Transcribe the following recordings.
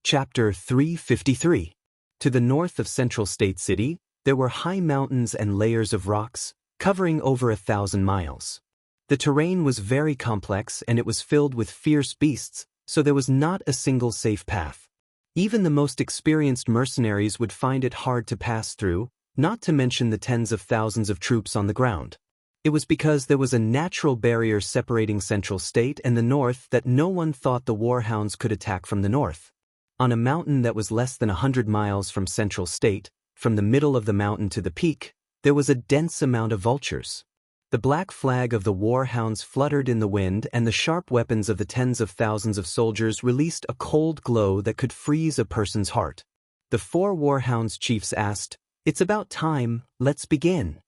Chapter 353. To the north of Central State City, there were high mountains and layers of rocks, covering over 1,000 miles. The terrain was very complex and it was filled with fierce beasts, so there was not a single safe path. Even the most experienced mercenaries would find it hard to pass through, not to mention the tens of thousands of troops on the ground. It was because there was a natural barrier separating Central State and the north that no one thought the warhounds could attack from the north. On a mountain that was less than 100 miles from Central State, from the middle of the mountain to the peak, there was a dense amount of vultures. The black flag of the warhounds fluttered in the wind, and the sharp weapons of the tens of thousands of soldiers released a cold glow that could freeze a person's heart. The 4 warhounds chiefs asked, "It's about time, let's begin."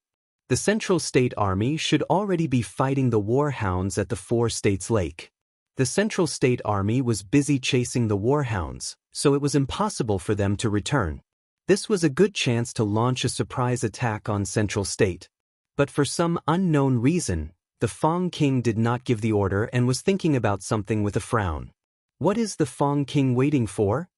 The Central State Army should already be fighting the warhounds at the 4 States Lake. The Central State Army was busy chasing the warhounds, so it was impossible for them to return. This was a good chance to launch a surprise attack on Central State. But for some unknown reason, the Fong King did not give the order and was thinking about something with a frown. What is the Fong King waiting for?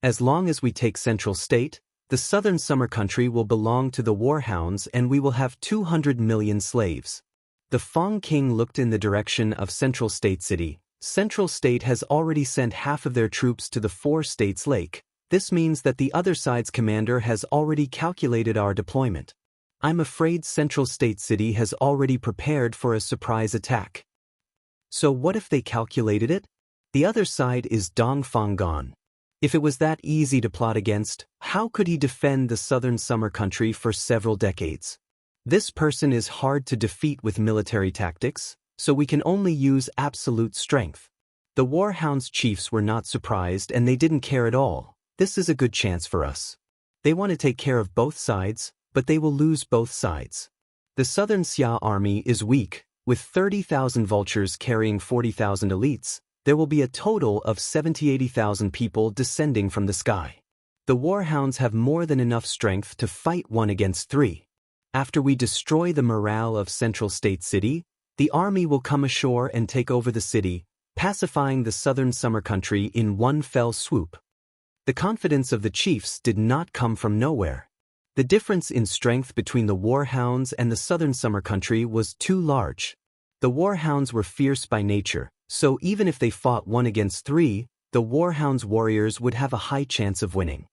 As long as we take Central State, the southern summer country will belong to the warhounds and we will have 200 million slaves. The Fong King looked in the direction of Central State City. Central State has already sent half of their troops to the 4 States Lake. This means that the other side's commander has already calculated our deployment. I'm afraid Central State City has already prepared for a surprise attack. So what if they calculated it? The other side is Dongfanggan. If it was that easy to plot against, how could he defend the southern summer country for several decades? This person is hard to defeat with military tactics, so we can only use absolute strength. The warhounds chiefs were not surprised and they didn't care at all. This is a good chance for us. They want to take care of both sides, but they will lose both sides. The southern Xia army is weak. With 30,000 vultures carrying 40,000 elites, there will be a total of 70,000–80,000 people descending from the sky. The warhounds have more than enough strength to fight 1 against 3. After we destroy the morale of Central State City, the army will come ashore and take over the city, pacifying the southern summer country in one fell swoop. The confidence of the chiefs did not come from nowhere. The difference in strength between the warhounds and the southern summer country was too large. The warhounds were fierce by nature, so even if they fought 1 against 3, the warhounds' warriors would have a high chance of winning.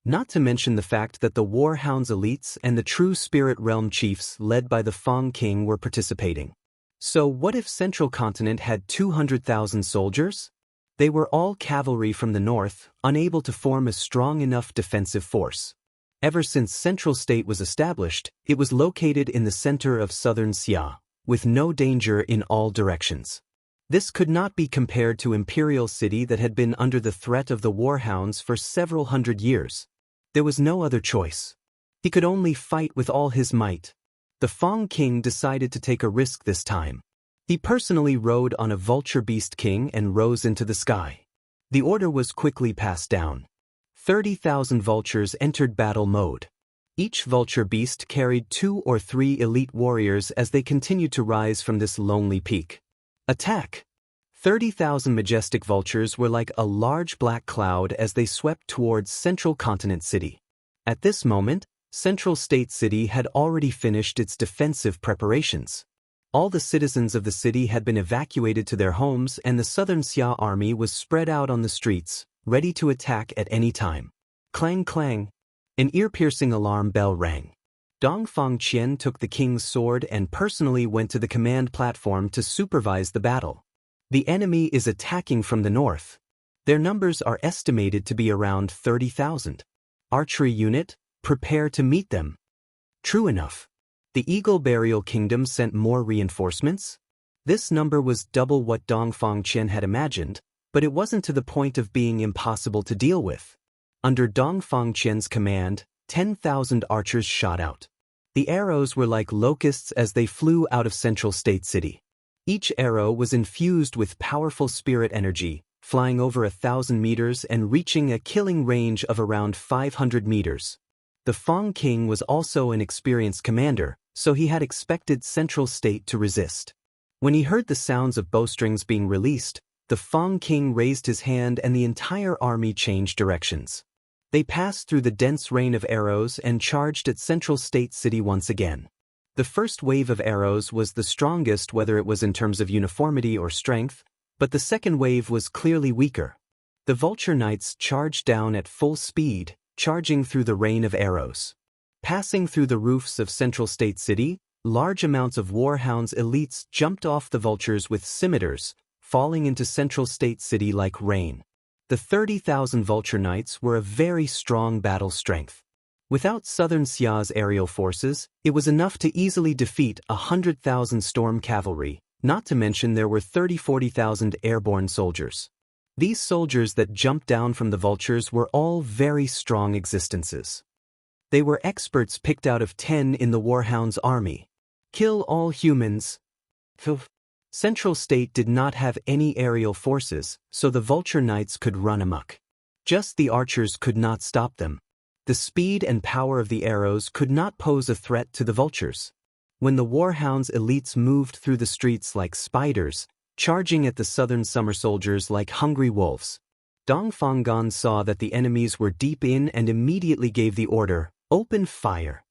Not to mention the fact that the warhounds' elites and the true spirit realm chiefs led by the Fong King were participating. So what if Central Continent had 200,000 soldiers? They were all cavalry from the north, unable to form a strong enough defensive force. Ever since Central State was established, it was located in the center of southern Xia, with no danger in all directions. This could not be compared to Imperial City that had been under the threat of the warhounds for several hundred years. There was no other choice. He could only fight with all his might. The Fong King decided to take a risk this time. He personally rode on a vulture beast king and rose into the sky. The order was quickly passed down. 30,000 vultures entered battle mode. Each vulture beast carried 2 or 3 elite warriors as they continued to rise from this lonely peak. Attack! 30,000 majestic vultures were like a large black cloud as they swept towards Central Continent City. At this moment, Central State City had already finished its defensive preparations. All the citizens of the city had been evacuated to their homes and the southern Xia army was spread out on the streets, ready to attack at any time. Clang clang! An ear-piercing alarm bell rang. Dongfangqian took the king's sword and personally went to the command platform to supervise the battle. The enemy is attacking from the north. Their numbers are estimated to be around 30,000. Archery unit, prepare to meet them. True enough. The Eagle Burial Kingdom sent more reinforcements. This number was double what Dongfangqian had imagined, but it wasn't to the point of being impossible to deal with. Under Dongfangqian's command, 10,000 archers shot out. The arrows were like locusts as they flew out of Central State City. Each arrow was infused with powerful spirit energy, flying over 1,000 meters and reaching a killing range of around 500 meters. The Fong King was also an experienced commander, so he had expected Central State to resist. When he heard the sounds of bowstrings being released, The Fang king raised his hand and the entire army changed directions. They passed through the dense rain of arrows and charged at Central State City once again. The first wave of arrows was the strongest, whether it was in terms of uniformity or strength, but the second wave was clearly weaker. The Vulture Knights charged down at full speed, charging through the rain of arrows. Passing through the roofs of Central State City, large amounts of Warhounds elites jumped off the vultures with scimitars, falling into Central State City like rain. The 30,000 Vulture Knights were a very strong battle strength. Without Southern Xia's aerial forces, it was enough to easily defeat 100,000 storm cavalry, not to mention there were 30,000–40,000 airborne soldiers. These soldiers that jumped down from the vultures were all very strong existences. They were experts picked out of 10 in the Warhound's army. Kill all humans. Central State did not have any aerial forces, so the Vulture Knights could run amok. Just the archers could not stop them. The speed and power of the arrows could not pose a threat to the vultures. When the Warhound's elites moved through the streets like spiders, charging at the southern summer soldiers like hungry wolves, Dong Fanggan saw that the enemies were deep in and immediately gave the order, "Open fire."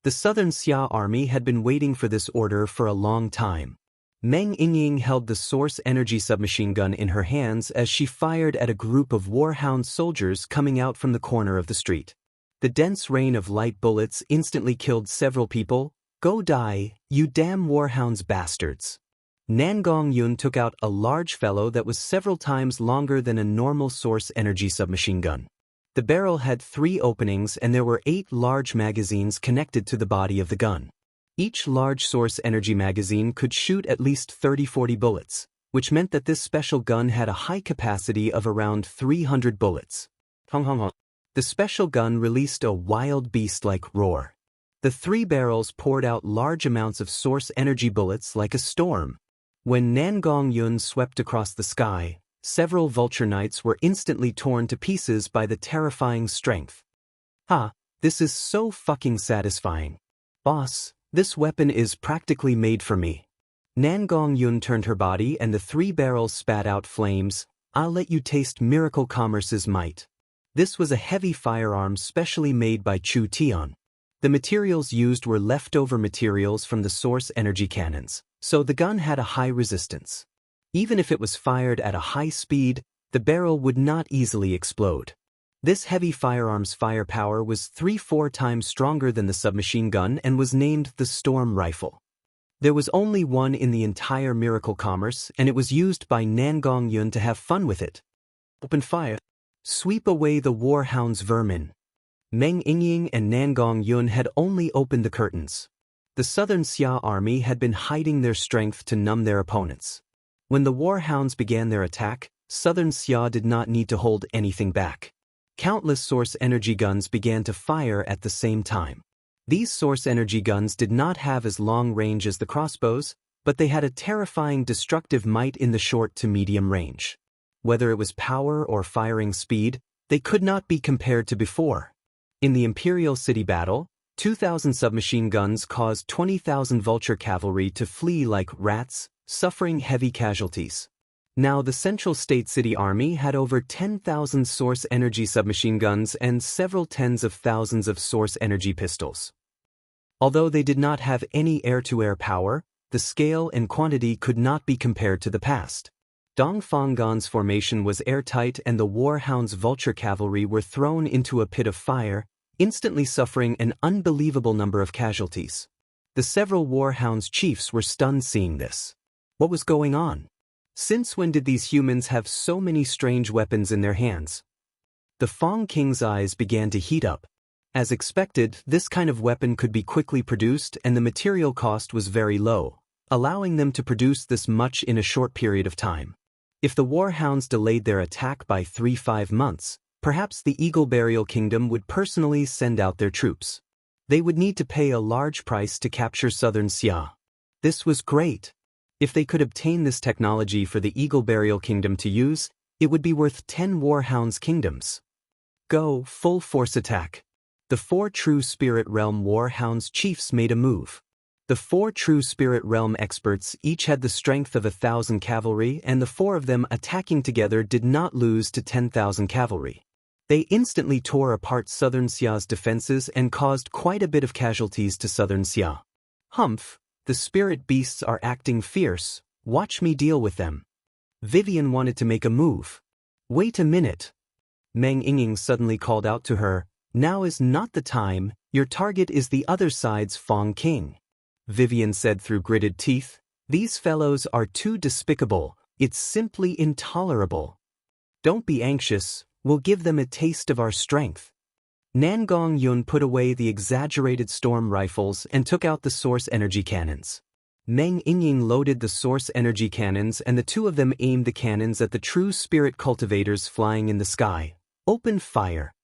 The Southern Xia army had been waiting for this order for a long time. Meng Yingying held the source energy submachine gun in her hands as she fired at a group of Warhound soldiers coming out from the corner of the street. The dense rain of light bullets instantly killed several people. "Go die, you damn Warhounds bastards." Nangong Yun took out a large fellow that was several times longer than a normal source energy submachine gun. The barrel had 3 openings and there were 8 large magazines connected to the body of the gun. Each large source energy magazine could shoot at least 30–40 bullets, which meant that this special gun had a high capacity of around 300 bullets. The special gun released a wild beast-like roar. The 3 barrels poured out large amounts of source energy bullets like a storm. When Nangong Yun swept across the sky, several Vulture Knights were instantly torn to pieces by the terrifying strength. This is so fucking satisfying. Boss, this weapon is practically made for me. Nangong Yun turned her body and the 3 barrels spat out flames. "I'll let you taste Miracle Commerce's might." This was a heavy firearm specially made by Chu Tian. The materials used were leftover materials from the source energy cannons, so the gun had a high resistance. Even if it was fired at a high speed, the barrel would not easily explode. This heavy firearm's firepower was 3–4 times stronger than the submachine gun and was named the Storm Rifle. There was only one in the entire Miracle Commerce, and it was used by Nangong Yun to have fun with it. "Open fire. Sweep away the Warhound's vermin." Meng Yingying and Nangong Yun had only opened the curtains. The Southern Xia army had been hiding their strength to numb their opponents. When the Warhounds began their attack, Southern Xia did not need to hold anything back. Countless source energy guns began to fire at the same time. These source energy guns did not have as long range as the crossbows, but they had a terrifying destructive might in the short to medium range. Whether it was power or firing speed, they could not be compared to before. In the Imperial City battle, 2,000 submachine guns caused 20,000 Vulture cavalry to flee like rats, suffering heavy casualties. Now the Central State City Army had over 10,000 source energy submachine guns and several tens of thousands of source energy pistols. Although they did not have any air-to-air power, the scale and quantity could not be compared to the past. Dong Fanggan's formation was airtight and the Warhound's Vulture cavalry were thrown into a pit of fire, instantly suffering an unbelievable number of casualties. The several Warhound's chiefs were stunned seeing this. What was going on? Since when did these humans have so many strange weapons in their hands? The Fang King's eyes began to heat up. As expected, this kind of weapon could be quickly produced and the material cost was very low, allowing them to produce this much in a short period of time. If the Warhounds delayed their attack by 3–5 months, perhaps the Eagle Burial Kingdom would personally send out their troops. They would need to pay a large price to capture Southern Xia. This was great. If they could obtain this technology for the Eagle Burial Kingdom to use, it would be worth 10 Warhounds' kingdoms. Go, full force attack. The 4 true Spirit Realm Warhounds chiefs made a move. The The 4 true spirit realm experts each had the strength of 1,000 cavalry, and the 4 of them attacking together did not lose to 10,000 cavalry. They instantly tore apart Southern Xia's defenses and caused quite a bit of casualties to Southern Xia. Humph, the spirit beasts are acting fierce, watch me deal with them. Vivian wanted to make a move. Wait a minute. Meng Yingying suddenly called out to her, now is not the time, your target is the other side's Fong King. Vivian said through gritted teeth, these fellows are too despicable, it's simply intolerable. Don't be anxious, we'll give them a taste of our strength. Nangong Yun put away the exaggerated storm rifles and took out the source energy cannons. Meng Yingying loaded the source energy cannons, and the 2 of them aimed the cannons at the true spirit cultivators flying in the sky. Open fire.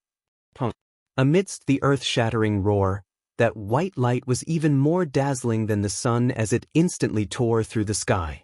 Amidst the earth-shattering roar, that white light was even more dazzling than the sun as it instantly tore through the sky.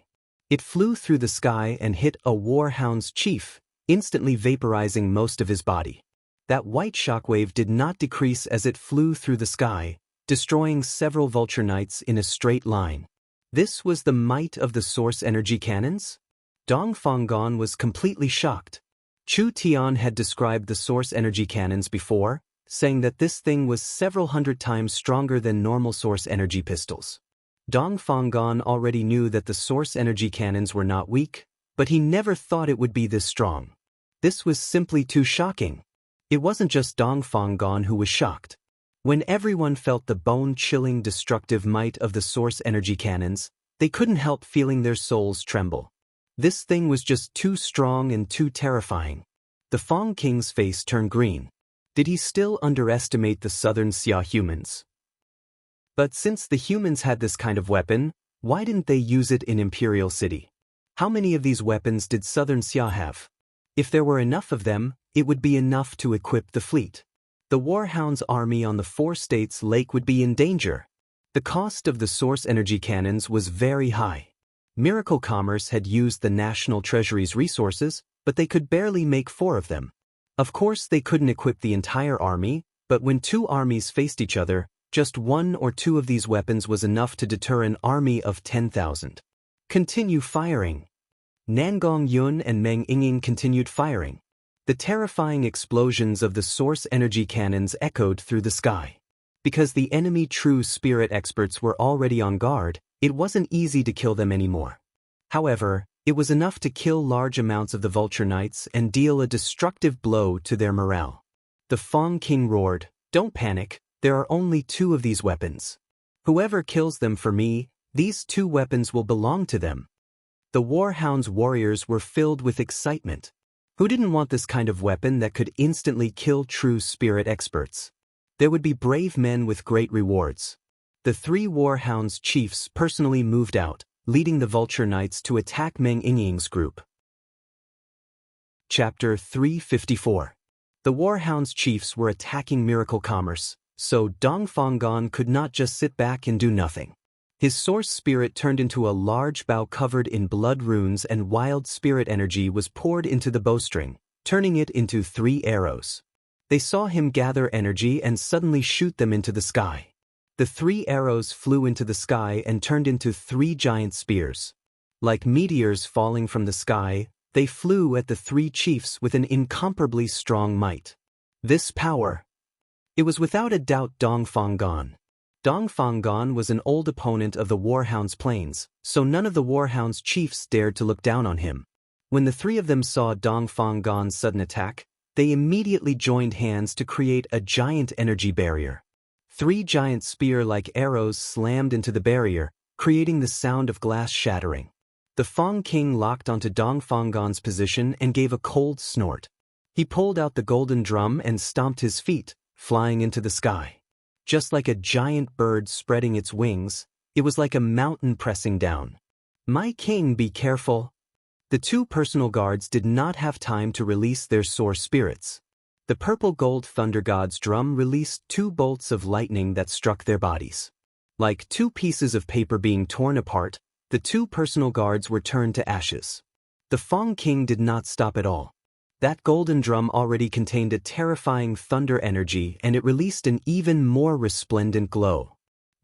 It flew through the sky and hit a warhound's chief, instantly vaporizing most of his body. That white shockwave did not decrease as it flew through the sky, destroying several vulture knights in a straight line. This was the might of the source energy cannons? Dong Fanggon was completely shocked. Chu Tian had described the source energy cannons before, saying that this thing was several hundred times stronger than normal source energy pistols. Dong Fanggon already knew that the source energy cannons were not weak, but he never thought it would be this strong. This was simply too shocking. It wasn't just Dong Fanggon who was shocked. When everyone felt the bone-chilling destructive might of the source energy cannons, they couldn't help feeling their souls tremble. This thing was just too strong and too terrifying. The Fong King's face turned green. Did he still underestimate the Southern Xia humans? But since the humans had this kind of weapon, why didn't they use it in Imperial City? How many of these weapons did Southern Xia have? If there were enough of them, it would be enough to equip the fleet. The Warhound's army on the 4 states' lake would be in danger. The cost of the source energy cannons was very high. Miracle Commerce had used the National Treasury's resources, but they could barely make 4 of them. Of course, they couldn't equip the entire army, but when 2 armies faced each other, just 1 or 2 of these weapons was enough to deter an army of 10,000. Continue firing. Nangong Yun and Meng Yingying continued firing. The terrifying explosions of the source energy cannons echoed through the sky. Because the enemy true spirit experts were already on guard, it wasn't easy to kill them anymore. However, it was enough to kill large amounts of the Vulture Knights and deal a destructive blow to their morale. The Fong King roared, "Don't panic, there are only 2 of these weapons. Whoever kills them for me, these 2 weapons will belong to them." The Warhound's warriors were filled with excitement. Who didn't want this kind of weapon that could instantly kill true spirit experts? There would be brave men with great rewards. The 3 Warhound's chiefs personally moved out, leading the Vulture Knights to attack Meng Yingying's group. Chapter 354. The Warhound's chiefs were attacking Miracle Commerce, so Dong Fanggon could not just sit back and do nothing. His source spirit turned into a large bow covered in blood runes, and wild spirit energy was poured into the bowstring, turning it into 3 arrows. They saw him gather energy and suddenly shoot them into the sky. The 3 arrows flew into the sky and turned into 3 giant spears. Like meteors falling from the sky, they flew at the 3 chiefs with an incomparably strong might. This power. It was without a doubt Dong Fanggon. Dong Fanggon was an old opponent of the Warhound's plains, so none of the Warhound's chiefs dared to look down on him. When the 3 of them saw Dong Fanggon's sudden attack, they immediately joined hands to create a giant energy barrier. 3 giant spear-like arrows slammed into the barrier, creating the sound of glass shattering. The Fong King locked onto Dong Fanggon's position and gave a cold snort. He pulled out the golden drum and stomped his feet, flying into the sky. Just like a giant bird spreading its wings, it was like a mountain pressing down. "My king, be careful." The 2 personal guards did not have time to release their source spirits. The purple gold thunder god's drum released 2 bolts of lightning that struck their bodies. Like 2 pieces of paper being torn apart, the 2 personal guards were turned to ashes. The Fong King did not stop at all. That golden drum already contained a terrifying thunder energy, and it released an even more resplendent glow.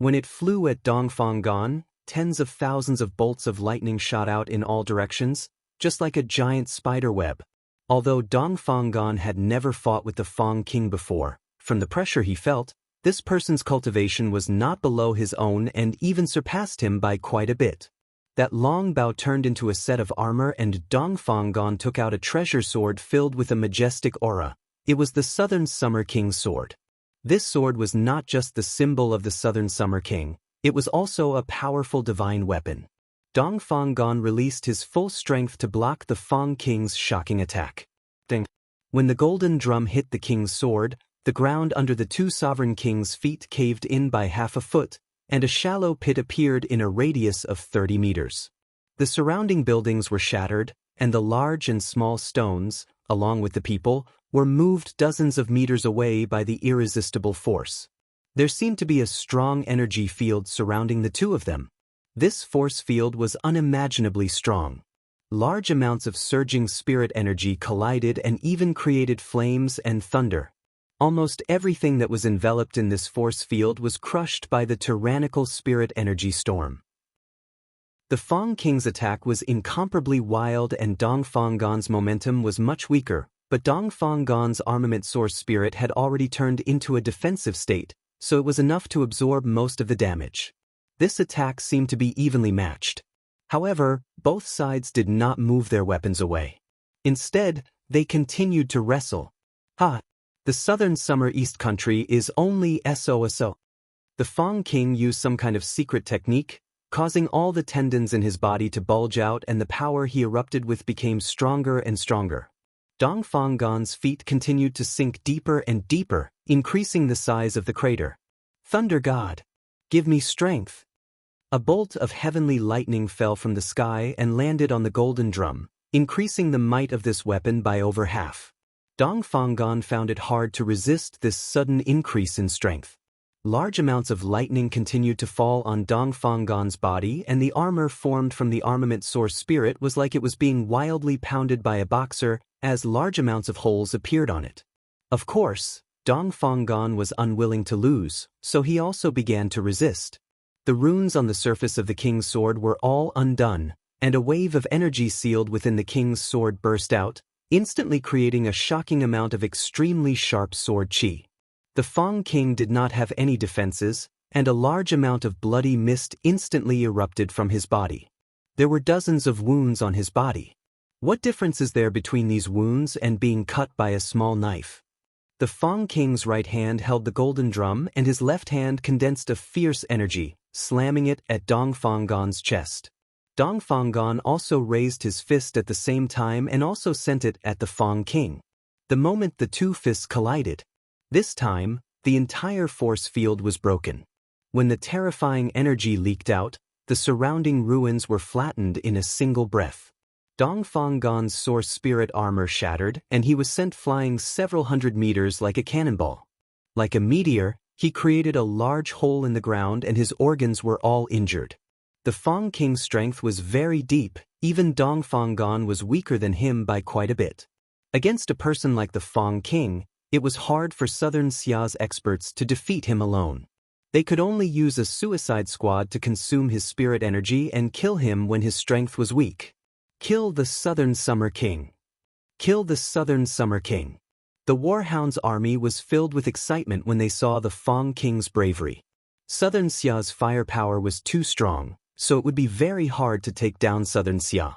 When it flew at Dongfang Gan, tens of thousands of bolts of lightning shot out in all directions, just like a giant spider web. Although Dongfang Gan had never fought with the Fang King before, from the pressure he felt, this person's cultivation was not below his own and even surpassed him by quite a bit. That long bow turned into a set of armor and Dongfang Gan took out a treasure sword filled with a majestic aura. It was the Southern Summer King's sword. This sword was not just the symbol of the Southern Summer King, it was also a powerful divine weapon. Dongfang Gan released his full strength to block the Fang King's shocking attack. Ding. When the golden drum hit the king's sword, the ground under the two sovereign kings' feet caved in by half a foot, and a shallow pit appeared in a radius of 30 meters. The surrounding buildings were shattered, and the large and small stones, along with the people, were moved dozens of meters away by the irresistible force. There seemed to be a strong energy field surrounding the two of them. This force field was unimaginably strong. Large amounts of surging spirit energy collided and even created flames and thunder. Almost everything that was enveloped in this force field was crushed by the tyrannical spirit energy storm. The Fang King's attack was incomparably wild and Dongfang Gan's momentum was much weaker, but Dongfang Gan's armament source spirit had already turned into a defensive state, so it was enough to absorb most of the damage. This attack seemed to be evenly matched. However, both sides did not move their weapons away. Instead, they continued to wrestle. The Southern Summer East Country is only SOSO. The Fang King used some kind of secret technique, causing all the tendons in his body to bulge out and the power he erupted with became stronger and stronger. Dongfang Gan's feet continued to sink deeper and deeper, increasing the size of the crater. Thunder God, give me strength. A bolt of heavenly lightning fell from the sky and landed on the golden drum, increasing the might of this weapon by over half. Dongfang Gan found it hard to resist this sudden increase in strength. Large amounts of lightning continued to fall on Dongfang Gan's body and the armor formed from the armament source spirit was like it was being wildly pounded by a boxer as large amounts of holes appeared on it. Of course, Dongfang Gan was unwilling to lose, so he also began to resist. The runes on the surface of the king's sword were all undone, and a wave of energy sealed within the king's sword burst out, instantly creating a shocking amount of extremely sharp sword chi. The Fang King did not have any defenses, and a large amount of bloody mist instantly erupted from his body. There were dozens of wounds on his body. What difference is there between these wounds and being cut by a small knife? The Fang King's right hand held the golden drum and his left hand condensed a fierce energy, slamming it at Dongfang Gan's chest. Dongfang Gan also raised his fist at the same time and also sent it at the Fang King. The moment the two fists collided, this time, the entire force field was broken. When the terrifying energy leaked out, the surrounding ruins were flattened in a single breath. Dongfang Gan's source spirit armor shattered and he was sent flying several hundred meters like a cannonball. Like a meteor, he created a large hole in the ground and his organs were all injured. The Fang King's strength was very deep, even Dongfang Gan was weaker than him by quite a bit. Against a person like the Fang King, it was hard for Southern Xia's experts to defeat him alone. They could only use a suicide squad to consume his spirit energy and kill him when his strength was weak. Kill the Southern Summer King. Kill the Southern Summer King. The Warhound's army was filled with excitement when they saw the Fang King's bravery. Southern Xia's firepower was too strong, so it would be very hard to take down Southern Xia.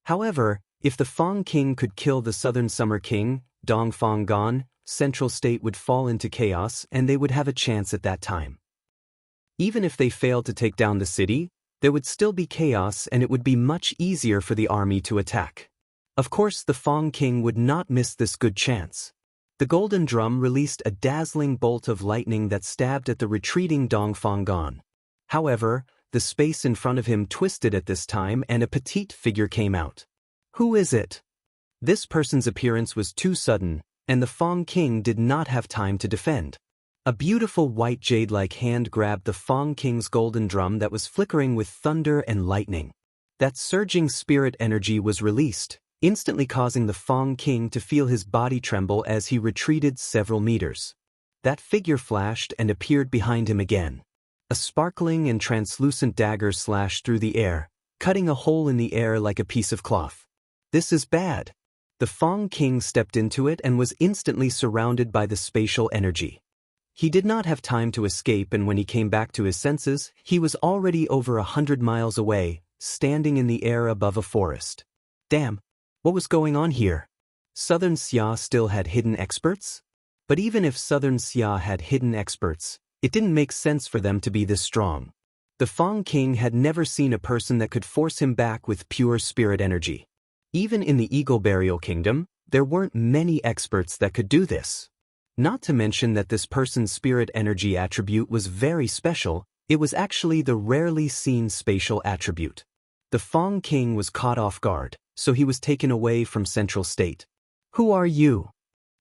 However, if the Fang King could kill the Southern Summer King, Dongfang Gan, Central State would fall into chaos and they would have a chance at that time. Even if they failed to take down the city, there would still be chaos and it would be much easier for the army to attack. Of course, the Fang King would not miss this good chance. The golden drum released a dazzling bolt of lightning that stabbed at the retreating Dongfang Gan. However, the space in front of him twisted at this time and a petite figure came out. Who is it? This person's appearance was too sudden, and the Fang King did not have time to defend. A beautiful white jade-like hand grabbed the Fang King's golden drum that was flickering with thunder and lightning. That surging spirit energy was released, instantly causing the Fang King to feel his body tremble as he retreated several meters. That figure flashed and appeared behind him again. A sparkling and translucent dagger slashed through the air, cutting a hole in the air like a piece of cloth. This is bad. The Fong King stepped into it and was instantly surrounded by the spatial energy. He did not have time to escape, and when he came back to his senses, he was already over 100 miles away, standing in the air above a forest. Damn, what was going on here? Southern Xia still had hidden experts? But even if Southern Xia had hidden experts, it didn't make sense for them to be this strong. The Fong King had never seen a person that could force him back with pure spirit energy. Even in the Eagle Burial Kingdom, there weren't many experts that could do this. Not to mention that this person's spirit energy attribute was very special, it was actually the rarely seen spatial attribute. The Fong King was caught off guard, so he was taken away from Central State. Who are you?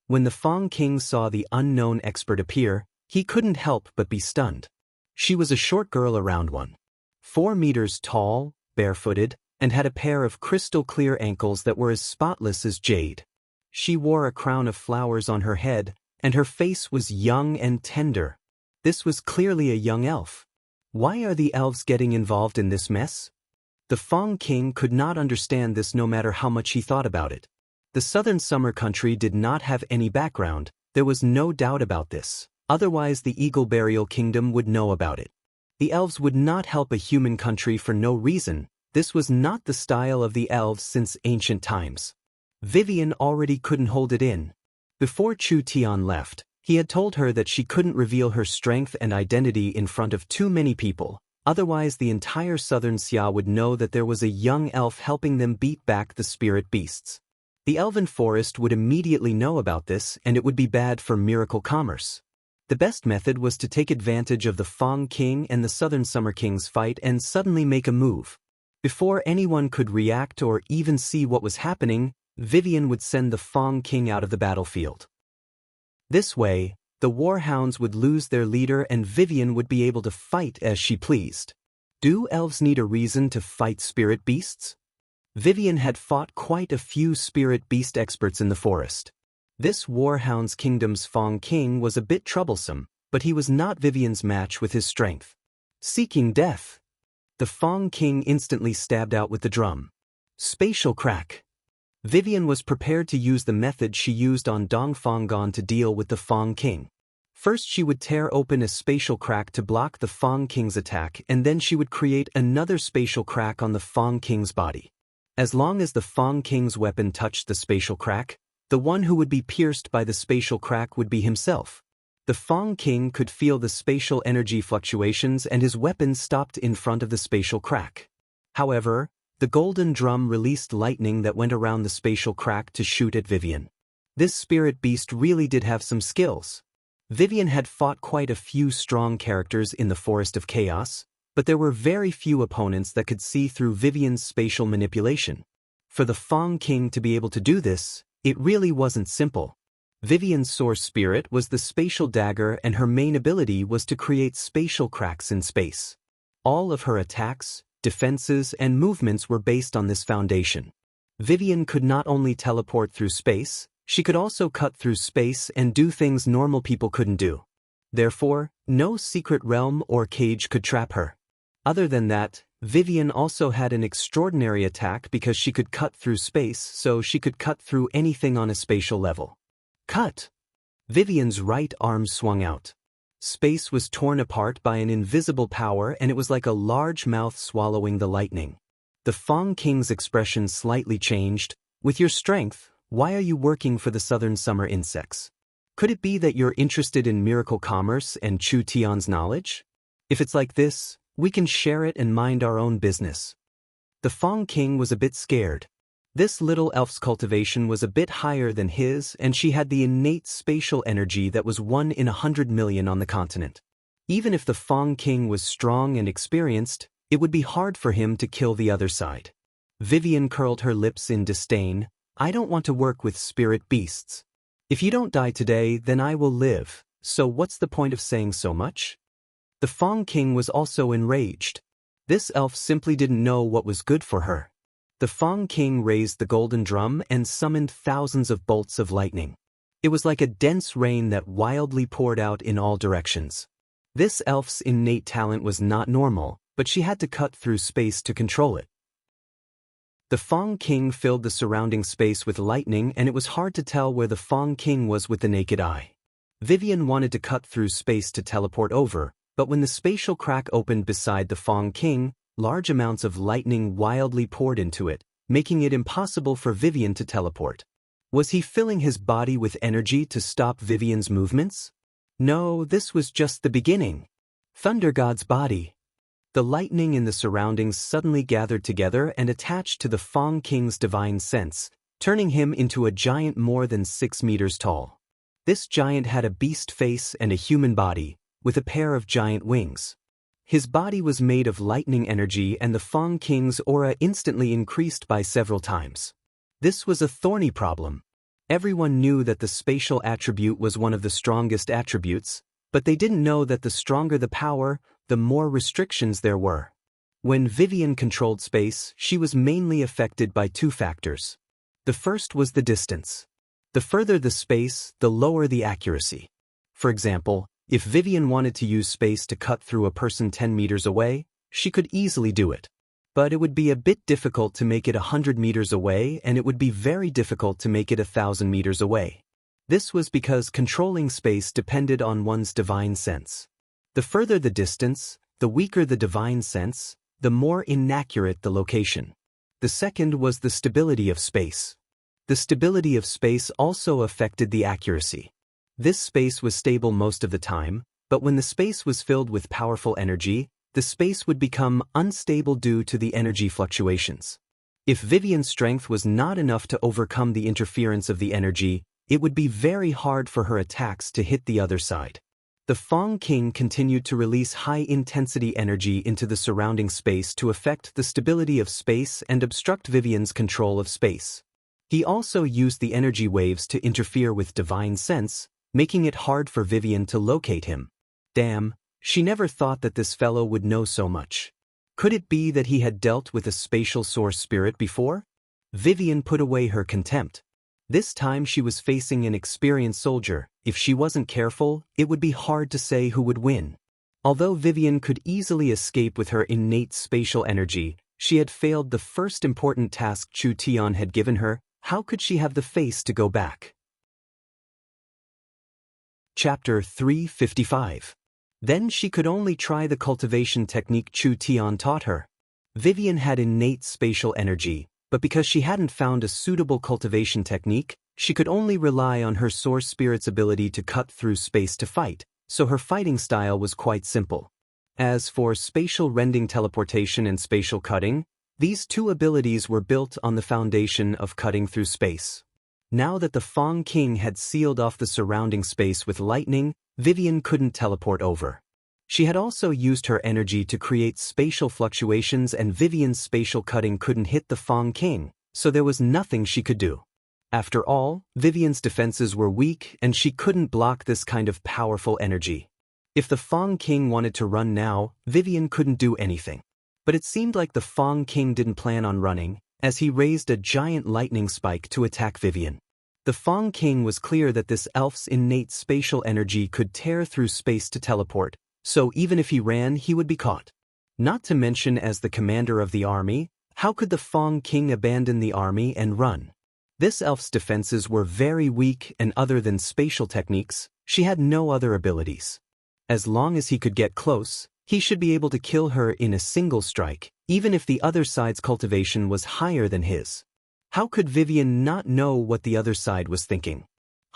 When the Fong King saw the unknown expert appear, he couldn't help but be stunned. She was a short girl around 1.4 meters tall, barefooted, and had a pair of crystal-clear ankles that were as spotless as jade. She wore a crown of flowers on her head, and her face was young and tender. This was clearly a young elf. Why are the elves getting involved in this mess? The Fong King could not understand this no matter how much he thought about it. The southern summer country did not have any background, there was no doubt about this. Otherwise the Eagle Burial Kingdom would know about it. The elves would not help a human country for no reason. This was not the style of the elves since ancient times. Vivian already couldn't hold it in. Before Chu Tian left, he had told her that she couldn't reveal her strength and identity in front of too many people, otherwise the entire southern Xia would know that there was a young elf helping them beat back the spirit beasts. The elven forest would immediately know about this, and it would be bad for miracle commerce. The best method was to take advantage of the Fong King and the Southern Summer King's fight and suddenly make a move. Before anyone could react or even see what was happening, Vivian would send the Fong King out of the battlefield. This way, the warhounds would lose their leader and Vivian would be able to fight as she pleased. Do elves need a reason to fight spirit beasts? Vivian had fought quite a few spirit beast experts in the forest. This Warhound's Kingdom's Fong King was a bit troublesome, but he was not Vivian's match with his strength. Seeking death. The Fong King instantly stabbed out with the drum. Spatial crack. Vivian was prepared to use the method she used on Dong Fonggon to deal with the Fong King. First she would tear open a spatial crack to block the Fong King's attack, and then she would create another spatial crack on the Fong King's body. As long as the Fong King's weapon touched the spatial crack, the one who would be pierced by the spatial crack would be himself. The Fong King could feel the spatial energy fluctuations and his weapon stopped in front of the spatial crack. However, the golden drum released lightning that went around the spatial crack to shoot at Vivian. This spirit beast really did have some skills. Vivian had fought quite a few strong characters in the Forest of Chaos, but there were very few opponents that could see through Vivian's spatial manipulation. For the Fong King to be able to do this, it really wasn't simple. Vivian's source spirit was the spatial dagger and her main ability was to create spatial cracks in space. All of her attacks, defenses, and movements were based on this foundation. Vivian could not only teleport through space, she could also cut through space and do things normal people couldn't do. Therefore, no secret realm or cage could trap her. Other than that, Vivian also had an extraordinary attack because she could cut through space, so she could cut through anything on a spatial level. Cut! Vivian's right arm swung out. Space was torn apart by an invisible power and it was like a large mouth swallowing the lightning. The Fong King's expression slightly changed. With your strength, why are you working for the southern summer insects? Could it be that you're interested in miracle commerce and Chu Tian's knowledge? If it's like this, we can share it and mind our own business. The Fong King was a bit scared. This little elf's cultivation was a bit higher than his and she had the innate spatial energy that was 1 in 100 million on the continent. Even if the Fong King was strong and experienced, it would be hard for him to kill the other side. Vivian curled her lips in disdain. I don't want to work with spirit beasts. If you don't die today, then I will live, so what's the point of saying so much? The Fong King was also enraged. This elf simply didn't know what was good for her. The Fong King raised the golden drum and summoned thousands of bolts of lightning. It was like a dense rain that wildly poured out in all directions. This elf's innate talent was not normal, but she had to cut through space to control it. The Fong King filled the surrounding space with lightning, and it was hard to tell where the Fong King was with the naked eye. Vivian wanted to cut through space to teleport over, but when the spatial crack opened beside the Fong King, large amounts of lightning wildly poured into it, making it impossible for Vivian to teleport. Was he filling his body with energy to stop Vivian's movements? No, this was just the beginning. Thunder God's body. The lightning in the surroundings suddenly gathered together and attached to the Fong King's divine sense, turning him into a giant more than 6 meters tall. This giant had a beast face and a human body, with a pair of giant wings. His body was made of lightning energy, and the Fong King's aura instantly increased by several times. This was a thorny problem. Everyone knew that the spatial attribute was one of the strongest attributes, but they didn't know that the stronger the power, the more restrictions there were. When Vivian controlled space, she was mainly affected by 2 factors. The first was the distance. The further the space, the lower the accuracy. For example, if Vivian wanted to use space to cut through a person 10 meters away, she could easily do it. But it would be a bit difficult to make it 100 meters away, and it would be very difficult to make it 1,000 meters away. This was because controlling space depended on one's divine sense. The further the distance, the weaker the divine sense, the more inaccurate the location. The second was the stability of space. The stability of space also affected the accuracy. This space was stable most of the time, but when the space was filled with powerful energy, the space would become unstable due to the energy fluctuations. If Vivian's strength was not enough to overcome the interference of the energy, it would be very hard for her attacks to hit the other side. The Fong King continued to release high-intensity energy into the surrounding space to affect the stability of space and obstruct Vivian's control of space. He also used the energy waves to interfere with divine sense, making it hard for Vivian to locate him. Damn, she never thought that this fellow would know so much. Could it be that he had dealt with a spatial source spirit before? Vivian put away her contempt. This time she was facing an experienced soldier. If she wasn't careful, it would be hard to say who would win. Although Vivian could easily escape with her innate spatial energy, she had failed the first important task Chu Tian had given her. How could she have the face to go back? Chapter 355. Then she could only try the cultivation technique Chu Tian taught her. Vivian had innate spatial energy, but because she hadn't found a suitable cultivation technique, she could only rely on her source spirit's ability to cut through space to fight, so her fighting style was quite simple. As for spatial rending teleportation and spatial cutting, these 2 abilities were built on the foundation of cutting through space. Now that the Fong King had sealed off the surrounding space with lightning, Vivian couldn't teleport over. She had also used her energy to create spatial fluctuations, and Vivian's spatial cutting couldn't hit the Fong King, so there was nothing she could do. After all, Vivian's defenses were weak and she couldn't block this kind of powerful energy. If the Fong King wanted to run now, Vivian couldn't do anything. But it seemed like the Fong King didn't plan on running, as he raised a giant lightning spike to attack Vivian. The Fong King was clear that this elf's innate spatial energy could tear through space to teleport, so even if he ran, he would be caught. Not to mention, as the commander of the army, how could the Fong King abandon the army and run? This elf's defenses were very weak, and other than spatial techniques, she had no other abilities. As long as he could get close, he should be able to kill her in a single strike, even if the other side's cultivation was higher than his. How could Vivian not know what the other side was thinking?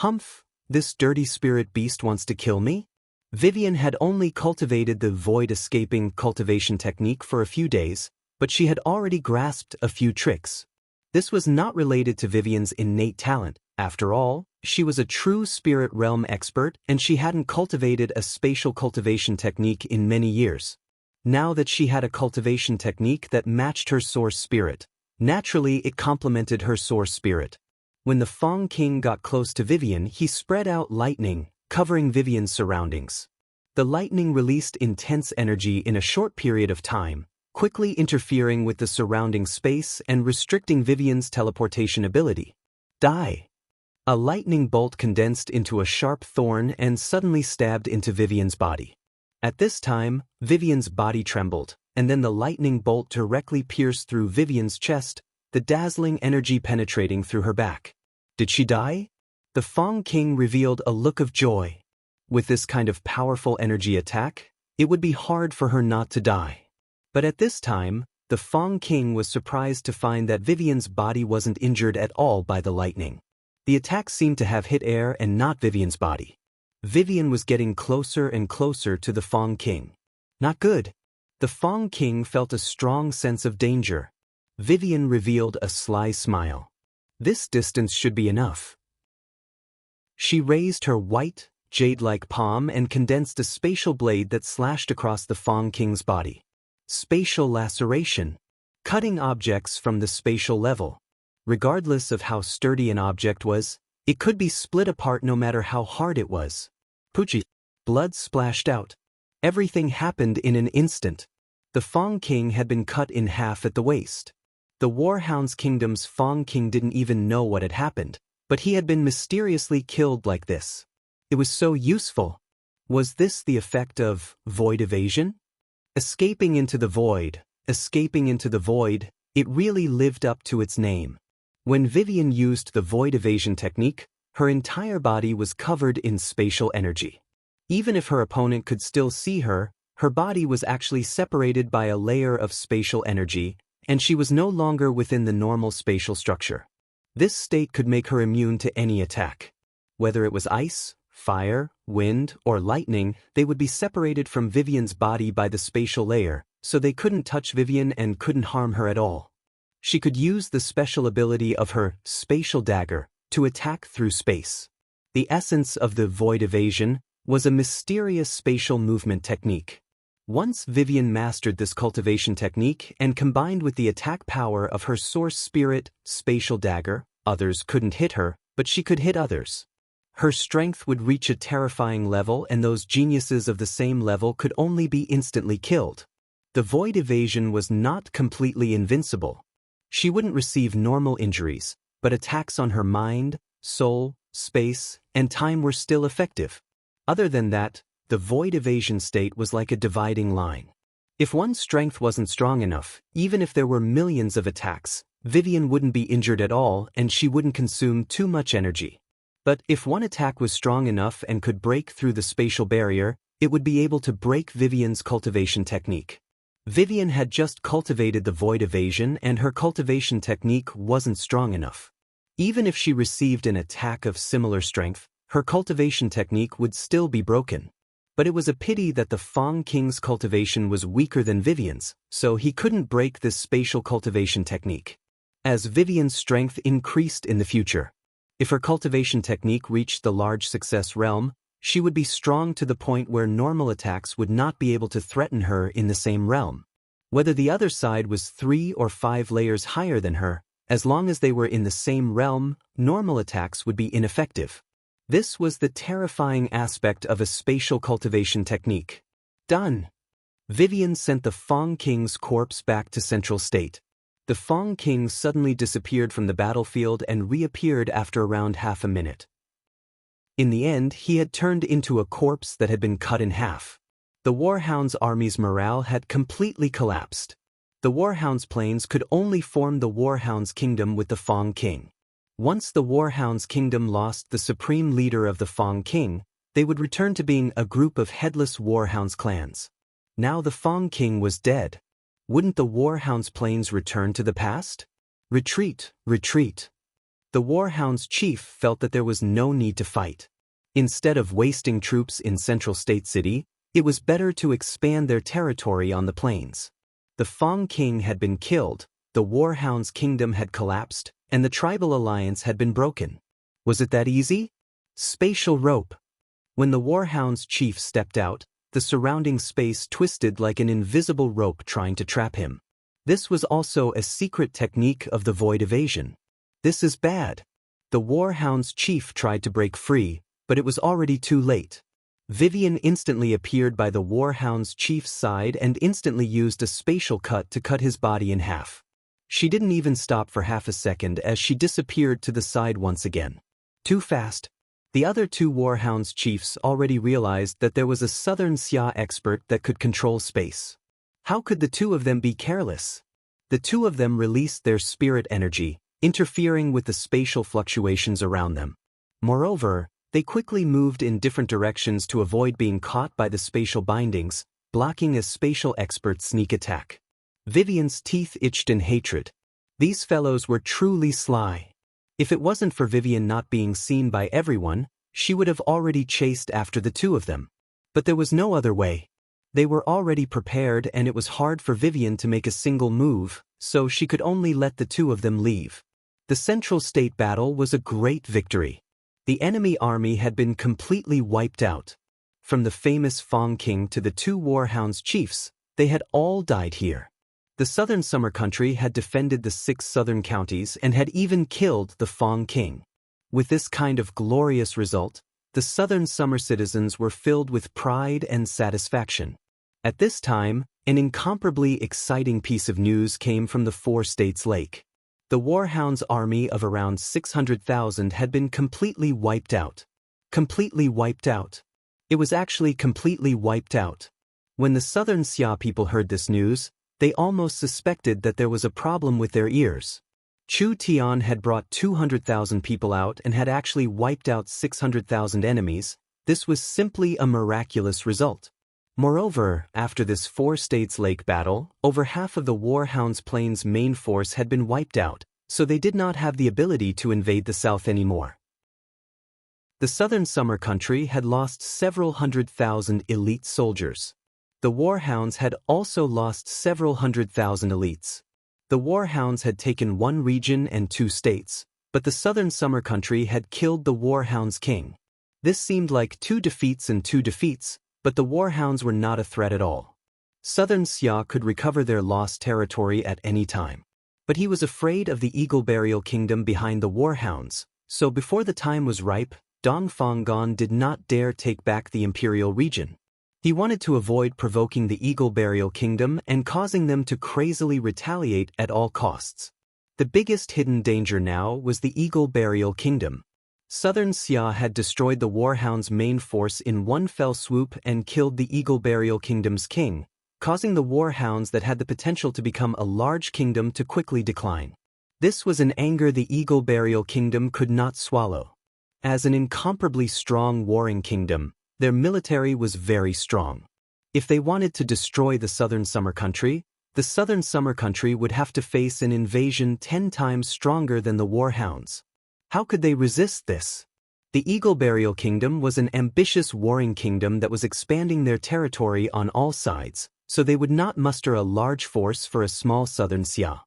Humph, this dirty spirit beast wants to kill me? Vivian had only cultivated the void-escaping cultivation technique for a few days, but she had already grasped a few tricks. This was not related to Vivian's innate talent. After all, she was a true spirit realm expert, and she hadn't cultivated a spatial cultivation technique in many years. Now that she had a cultivation technique that matched her source spirit, naturally it complemented her source spirit. When the Fong King got close to Vivian, he spread out lightning, covering Vivian's surroundings. The lightning released intense energy in a short period of time, quickly interfering with the surrounding space and restricting Vivian's teleportation ability. Die! A lightning bolt condensed into a sharp thorn and suddenly stabbed into Vivian's body. At this time, Vivian's body trembled, and then the lightning bolt directly pierced through Vivian's chest, the dazzling energy penetrating through her back. Did she die? The Fong King revealed a look of joy. With this kind of powerful energy attack, it would be hard for her not to die. But at this time, the Fong King was surprised to find that Vivian's body wasn't injured at all by the lightning. The attack seemed to have hit air and not Vivian's body. Vivian was getting closer and closer to the Fong King. Not good. The Fong King felt a strong sense of danger. Vivian revealed a sly smile. This distance should be enough. She raised her white, jade-like palm and condensed a spatial blade that slashed across the Fong King's body. Spatial laceration. Cutting objects from the spatial level. Regardless of how sturdy an object was, it could be split apart no matter how hard it was. Poochie. Blood splashed out. Everything happened in an instant. The Fong King had been cut in half at the waist. The Warhound's Kingdom's Fong King didn't even know what had happened, but he had been mysteriously killed like this. It was so useful. Was this the effect of void evasion? Escaping into the void, it really lived up to its name. When Vivian used the void evasion technique, her entire body was covered in spatial energy. Even if her opponent could still see her, her body was actually separated by a layer of spatial energy, and she was no longer within the normal spatial structure. This state could make her immune to any attack. Whether it was ice, fire, wind, or lightning, they would be separated from Vivian's body by the spatial layer, so they couldn't touch Vivian and couldn't harm her at all. She could use the special ability of her spatial dagger to attack through space. The essence of the void evasion was a mysterious spatial movement technique. Once Vivian mastered this cultivation technique and combined with the attack power of her source spirit, spatial dagger, others couldn't hit her, but she could hit others. Her strength would reach a terrifying level, and those geniuses of the same level could only be instantly killed. The void evasion was not completely invincible. She wouldn't receive normal injuries, but attacks on her mind, soul, space, and time were still effective. Other than that, the void evasion state was like a dividing line. If one's strength wasn't strong enough, even if there were millions of attacks, Vivian wouldn't be injured at all and she wouldn't consume too much energy. But if one attack was strong enough and could break through the spatial barrier, it would be able to break Vivian's cultivation technique. Vivian had just cultivated the void evasion and her cultivation technique wasn't strong enough. Even if she received an attack of similar strength, her cultivation technique would still be broken. But it was a pity that the Fong King's cultivation was weaker than Vivian's, so he couldn't break this spatial cultivation technique. As Vivian's strength increased in the future, if her cultivation technique reached the large success realm, she would be strong to the point where normal attacks would not be able to threaten her in the same realm. Whether the other side was 3 or 5 layers higher than her, as long as they were in the same realm, normal attacks would be ineffective. This was the terrifying aspect of a spatial cultivation technique. Done. Vivian sent the Fong King's corpse back to Central State. The Fong King suddenly disappeared from the battlefield and reappeared after around half a minute. In the end, he had turned into a corpse that had been cut in half. The Warhound's army's morale had completely collapsed. The Warhound's planes could only form the Warhound's kingdom with the Fong King. Once the Warhound's kingdom lost the supreme leader of the Fong King, they would return to being a group of headless Warhound's clans. Now the Fong King was dead. Wouldn't the Warhound's planes return to the past? Retreat, retreat. The Warhound's chief felt that there was no need to fight. Instead of wasting troops in Central State City, it was better to expand their territory on the plains. The Fong King had been killed, the Warhound's kingdom had collapsed, and the tribal alliance had been broken. Was it that easy? Spatial rope. When the Warhound's chief stepped out, the surrounding space twisted like an invisible rope trying to trap him. This was also a secret technique of the void evasion. This is bad. The Warhound's chief tried to break free, but it was already too late. Vivian instantly appeared by the Warhound's chief's side and instantly used a spatial cut to cut his body in half. She didn't even stop for half a second as she disappeared to the side once again. Too fast. The other two Warhounds chiefs already realized that there was a Southern Xia expert that could control space. How could the two of them be careless? The two of them released their spirit energy, interfering with the spatial fluctuations around them. Moreover, they quickly moved in different directions to avoid being caught by the spatial bindings, blocking a spatial expert's sneak attack. Vivian's teeth itched in hatred. These fellows were truly sly. If it wasn't for Vivian not being seen by everyone, she would have already chased after the two of them. But there was no other way. They were already prepared and it was hard for Vivian to make a single move, so she could only let the two of them leave. The Central State battle was a great victory. The enemy army had been completely wiped out. From the famous Fong King to the two Warhounds chiefs, they had all died here. The Southern Summer Country had defended the 6 southern counties and had even killed the Fong King. With this kind of glorious result, the Southern Summer citizens were filled with pride and satisfaction. At this time, an incomparably exciting piece of news came from the 4 states lake. The Warhounds' army of around 600,000 had been completely wiped out. Completely wiped out. It was actually completely wiped out. When the Southern Xia people heard this news, they almost suspected that there was a problem with their ears. Chu Tian had brought 200,000 people out and had actually wiped out 600,000 enemies. This was simply a miraculous result. Moreover, after this 4 states lake battle, over half of the Warhounds' Plains main force had been wiped out, so they did not have the ability to invade the south anymore. The Southern Summer Country had lost several 100,000 elite soldiers. The Warhounds had also lost several 100,000 elites. The Warhounds had taken 1 region and 2 states, but the Southern Summer Country had killed the Warhounds' king. This seemed like 2 defeats and 2 defeats, but the Warhounds were not a threat at all. Southern Xia could recover their lost territory at any time. But he was afraid of the Eagle Burial Kingdom behind the Warhounds, so before the time was ripe, Dongfang Gan did not dare take back the imperial region. He wanted to avoid provoking the Eagle Burial Kingdom and causing them to crazily retaliate at all costs. The biggest hidden danger now was the Eagle Burial Kingdom. Southern Xia had destroyed the Warhounds' main force in one fell swoop and killed the Eagle Burial Kingdom's king, causing the Warhounds that had the potential to become a large kingdom to quickly decline. This was an anger the Eagle Burial Kingdom could not swallow. As an incomparably strong warring kingdom, their military was very strong. If they wanted to destroy the Southern Summer Country, the Southern Summer Country would have to face an invasion 10 times stronger than the Warhounds. How could they resist this? The Eagle Burial Kingdom was an ambitious warring kingdom that was expanding their territory on all sides, so they would not muster a large force for a small Southern Xia.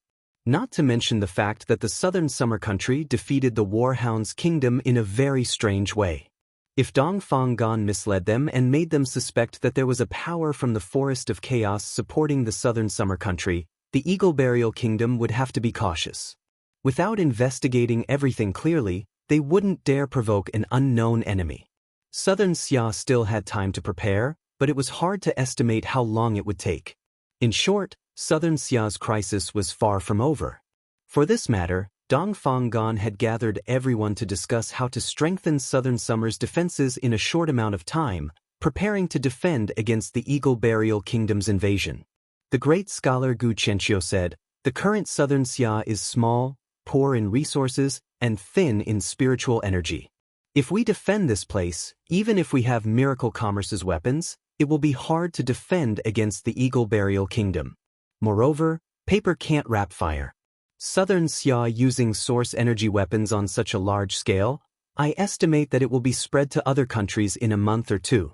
Not to mention the fact that the Southern Summer Country defeated the Warhounds' kingdom in a very strange way. If Dongfang Gan misled them and made them suspect that there was a power from the Forest of Chaos supporting the Southern Summer Country, the Eagle Burial Kingdom would have to be cautious. Without investigating everything clearly, they wouldn't dare provoke an unknown enemy. Southern Xia still had time to prepare, but it was hard to estimate how long it would take. In short, Southern Xia's crisis was far from over. For this matter, Dongfang Gan had gathered everyone to discuss how to strengthen Southern Summer's defenses in a short amount of time, preparing to defend against the Eagle Burial Kingdom's invasion. The great scholar Gu Qianqiu said, "The current Southern Xia is small, poor in resources, and thin in spiritual energy. If we defend this place, even if we have Miracle Commerce's weapons, it will be hard to defend against the Eagle Burial Kingdom. Moreover, paper can't wrap fire. Southern Xia using source energy weapons on such a large scale, I estimate that it will be spread to other countries in a month or 2.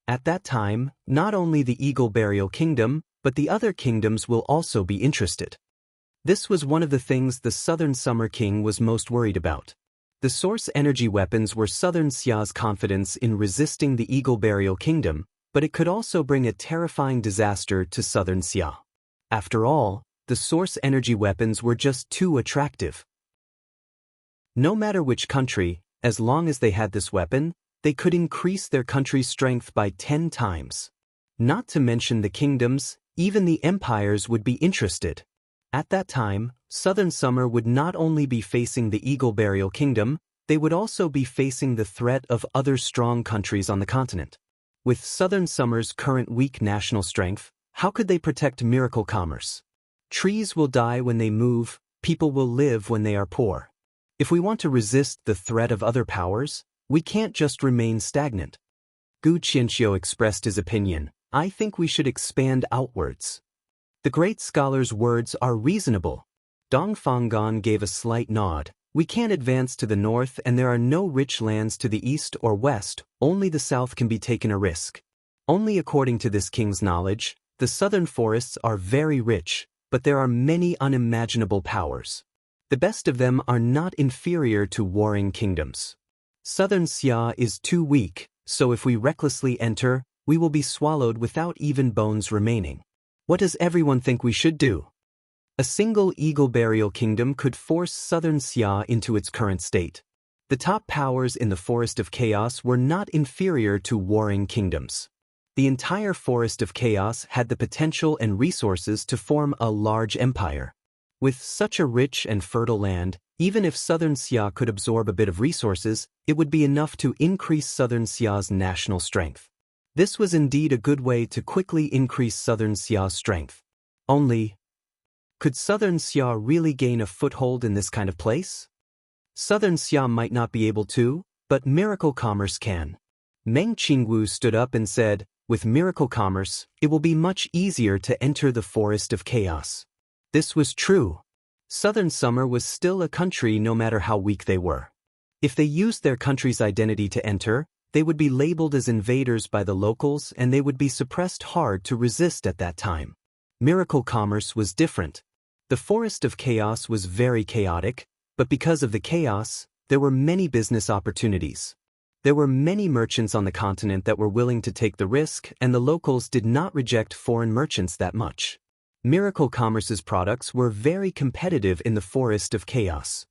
At that time, not only the Eagle Burial Kingdom, but the other kingdoms will also be interested." This was one of the things the Southern Summer King was most worried about. The source energy weapons were Southern Xia's confidence in resisting the Eagle Burial Kingdom, but it could also bring a terrifying disaster to Southern Xia. After all, the source energy weapons were just too attractive. No matter which country, as long as they had this weapon, they could increase their country's strength by 10 times. Not to mention the kingdoms, even the empires would be interested. At that time, Southern Summer would not only be facing the Eagle Burial Kingdom, they would also be facing the threat of other strong countries on the continent. With Southern Summer's current weak national strength, how could they protect miracle commerce? Trees will die when they move, people will live when they are poor. If we want to resist the threat of other powers, we can't just remain stagnant. Gu Qianxiu expressed his opinion. I think we should expand outwards. The great scholar's words are reasonable. Dong Fanggan gave a slight nod. We can't advance to the north and there are no rich lands to the east or west, only the south can be taken a risk. Only according to this king's knowledge, the southern forests are very rich, but there are many unimaginable powers. The best of them are not inferior to warring kingdoms. Southern Xia is too weak, so if we recklessly enter, we will be swallowed without even bones remaining. What does everyone think we should do? A single eagle burial kingdom could force Southern Xia into its current state. The top powers in the Forest of Chaos were not inferior to warring kingdoms. The entire Forest of Chaos had the potential and resources to form a large empire. With such a rich and fertile land, even if Southern Xia could absorb a bit of resources, it would be enough to increase Southern Xia's national strength. This was indeed a good way to quickly increase Southern Xia's strength. Only, could Southern Xia really gain a foothold in this kind of place? Southern Xia might not be able to, but miracle commerce can. Meng Qingwu stood up and said, with miracle commerce, it will be much easier to enter the Forest of Chaos. This was true. Southern Summer was still a country no matter how weak they were. If they used their country's identity to enter, they would be labeled as invaders by the locals and they would be suppressed hard to resist at that time. Miracle commerce was different. The Forest of Chaos was very chaotic, but because of the chaos, there were many business opportunities. There were many merchants on the continent that were willing to take the risk, and the locals did not reject foreign merchants that much. Miracle Commerce's products were very competitive in the Forest of Chaos.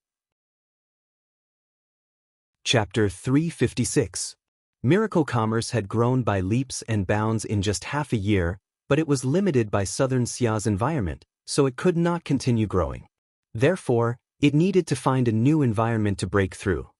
Chapter 356. Miracle Commerce had grown by leaps and bounds in just half a year, but it was limited by Southern Xia's environment, so it could not continue growing. Therefore, it needed to find a new environment to break through.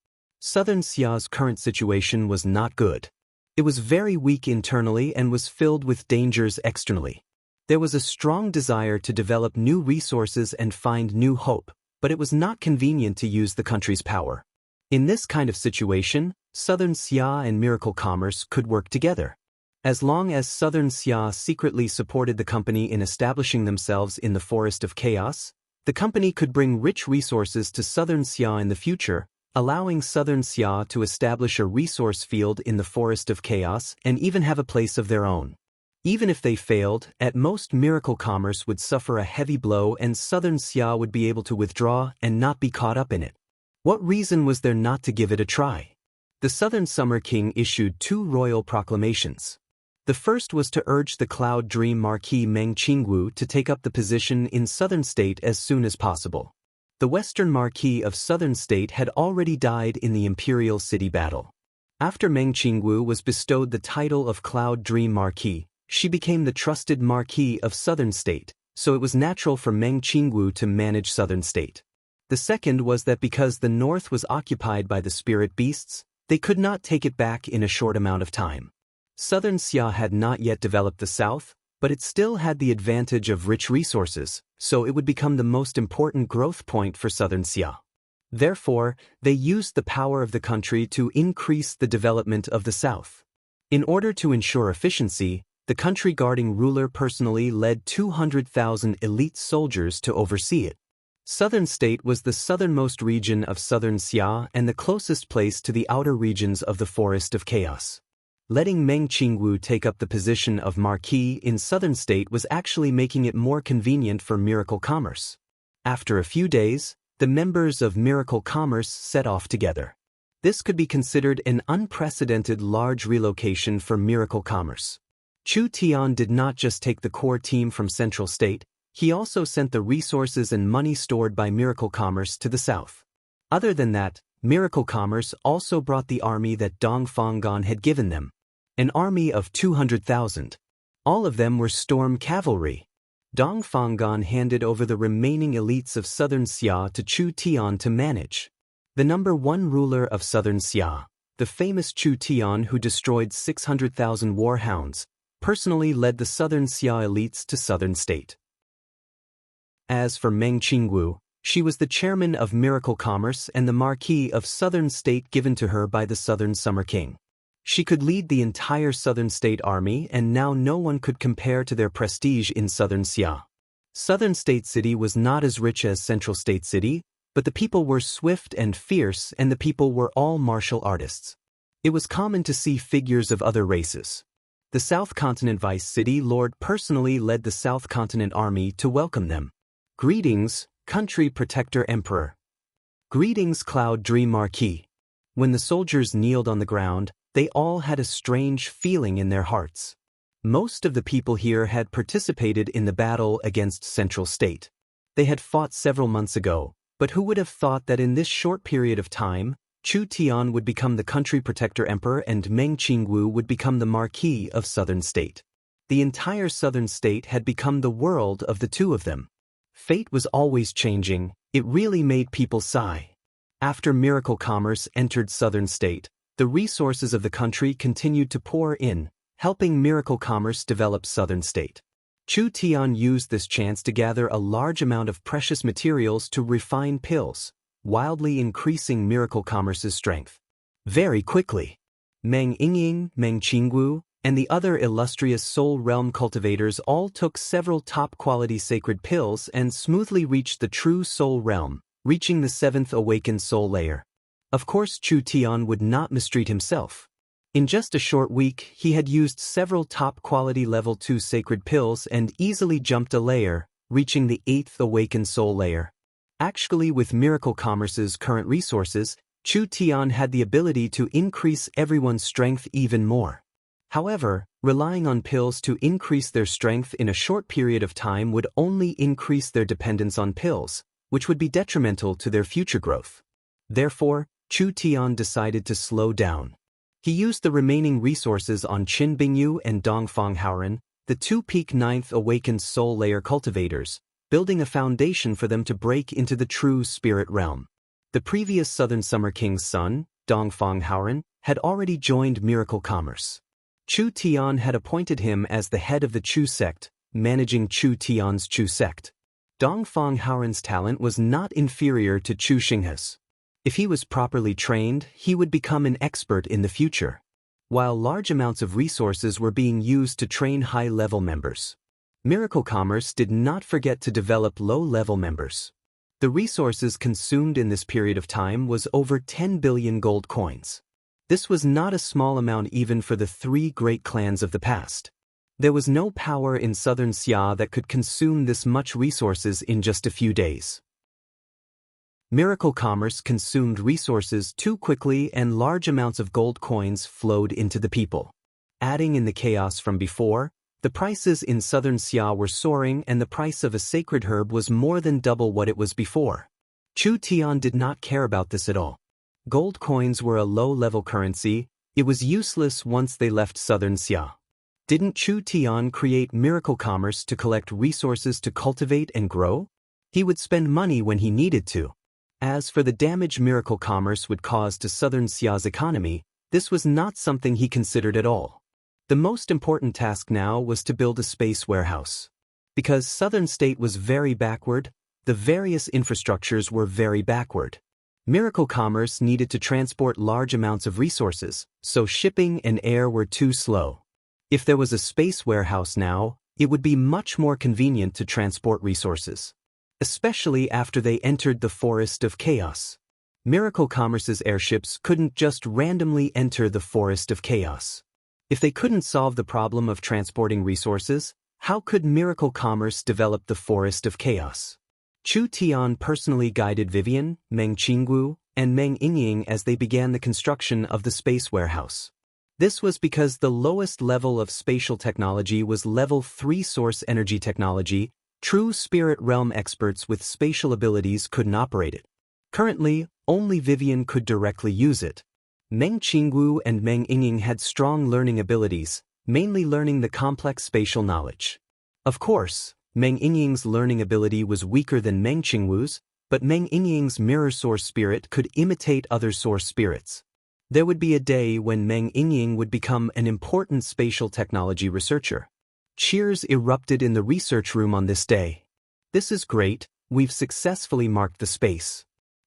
Southern Xia's current situation was not good. It was very weak internally and was filled with dangers externally. There was a strong desire to develop new resources and find new hope, but it was not convenient to use the country's power. In this kind of situation, Southern Xia and Miracle Commerce could work together. As long as Southern Xia secretly supported the company in establishing themselves in the Forest of Chaos, the company could bring rich resources to Southern Xia in the future, allowing Southern Xia to establish a resource field in the Forest of Chaos and even have a place of their own. Even if they failed, at most Miracle Commerce would suffer a heavy blow and Southern Xia would be able to withdraw and not be caught up in it. What reason was there not to give it a try? The Southern Summer King issued 2 royal proclamations. The first was to urge the Cloud Dream Marquis Meng Qingwu to take up the position in Southern State as soon as possible. The Western Marquis of Southern State had already died in the Imperial City battle. After Meng Qingwu was bestowed the title of Cloud Dream Marquis, she became the trusted Marquis of Southern State, so it was natural for Meng Qingwu to manage Southern State. The second was that because the north was occupied by the spirit beasts, they could not take it back in a short amount of time. Southern Xia had not yet developed the south, but it still had the advantage of rich resources, so it would become the most important growth point for Southern Xia. Therefore, they used the power of the country to increase the development of the south. In order to ensure efficiency, the country guarding ruler personally led 200,000 elite soldiers to oversee it. Southern State was the southernmost region of Southern Xia and the closest place to the outer regions of the Forest of Chaos. Letting Meng Qingwu take up the position of Marquis in Southern State was actually making it more convenient for Miracle Commerce. After a few days, the members of Miracle Commerce set off together. This could be considered an unprecedented large relocation for Miracle Commerce. Chu Tian did not just take the core team from Central State, he also sent the resources and money stored by Miracle Commerce to the south. Other than that, Miracle Commerce also brought the army that Dong Fanggan had given them. An army of 200,000. All of them were storm cavalry. Dong Fanggan handed over the remaining elites of Southern Xia to Chu Tian to manage. The number 1 ruler of southern Xia, the famous Chu Tian who destroyed 600,000 warhounds, personally led the southern Xia elites to southern state. As for Meng Qingwu, she was the chairman of Miracle Commerce and the marquis of southern state given to her by the southern Summer King. She could lead the entire southern state army, and now no one could compare to their prestige in southern Xia. Southern State City was not as rich as Central State City, but the people were swift and fierce, and the people were all martial artists. It was common to see figures of other races. The South Continent Vice City Lord personally led the South Continent Army to welcome them. Greetings, Country Protector Emperor. Greetings, Cloud Dream Marquis. When the soldiers kneeled on the ground, they all had a strange feeling in their hearts. Most of the people here had participated in the battle against Central State. They had fought several months ago, but who would have thought that in this short period of time, Chu Tian would become the Country Protector Emperor and Meng Qingwu would become the Marquis of Southern State. The entire Southern State had become the world of the two of them. Fate was always changing. It really made people sigh. After Miracle Commerce entered Southern State, the resources of the country continued to pour in, helping Miracle Commerce develop Southern State. Chu Tian used this chance to gather a large amount of precious materials to refine pills, wildly increasing Miracle Commerce's strength. Very quickly, Meng Yingying, Meng Qingwu, and the other illustrious Soul Realm cultivators all took several top-quality sacred pills and smoothly reached the true Soul Realm, reaching the 7th awakened soul layer. Of course, Chu Tian would not mistreat himself. In just a short week, he had used several top-quality level 2 sacred pills and easily jumped a layer, reaching the 8th awakened soul layer. Actually, with Miracle Commerce's current resources, Chu Tian had the ability to increase everyone's strength even more. However, relying on pills to increase their strength in a short period of time would only increase their dependence on pills, which would be detrimental to their future growth. Therefore, Chu Tian decided to slow down. He used the remaining resources on Qin Bingyu and Dongfang Haoren, the two peak 9th awakened soul layer cultivators, building a foundation for them to break into the true spirit realm. The previous Southern Summer King's son, Dongfang Haoren, had already joined Miracle Commerce. Chu Tian had appointed him as the head of the Chu sect, managing Chu Tian's Chu sect. Dongfang Haoren's talent was not inferior to Chu Xinghe's. If he was properly trained, he would become an expert in the future. While large amounts of resources were being used to train high-level members, Miracle Commerce did not forget to develop low-level members. The resources consumed in this period of time was over 10 billion gold coins. This was not a small amount even for the 3 great clans of the past. There was no power in southern Xia that could consume this much resources in just a few days. Miracle Commerce consumed resources too quickly and large amounts of gold coins flowed into the people. Adding in the chaos from before, the prices in southern Xia were soaring and the price of a sacred herb was more than double what it was before. Chu Tian did not care about this at all. Gold coins were a low-level currency. It was useless once they left southern Xia. Didn't Chu Tian create Miracle Commerce to collect resources to cultivate and grow? He would spend money when he needed to. As for the damage Miracle Commerce would cause to southern Xia's economy, this was not something he considered at all. The most important task now was to build a space warehouse. Because southern state was very backward, the various infrastructures were very backward. Miracle Commerce needed to transport large amounts of resources, so shipping and air were too slow. If there was a space warehouse now, it would be much more convenient to transport resources. Especially after they entered the Forest of Chaos. Miracle Commerce's airships couldn't just randomly enter the Forest of Chaos. If they couldn't solve the problem of transporting resources, how could Miracle Commerce develop the Forest of Chaos? Chu Tian personally guided Vivian, Meng Qingwu, and Meng Yingying as they began the construction of the space warehouse. This was because the lowest level of spatial technology was level 3 source energy technology. True spirit realm experts with spatial abilities couldn't operate it. Currently, only Vivian could directly use it. Meng Qingwu and Meng Yingying had strong learning abilities, mainly learning the complex spatial knowledge. Of course, Meng Yingying's learning ability was weaker than Meng Qingwu's, but Meng Yingying's mirror source spirit could imitate other source spirits. There would be a day when Meng Yingying would become an important spatial technology researcher. Cheers erupted in the research room on this day. "This is great, we've successfully marked the space."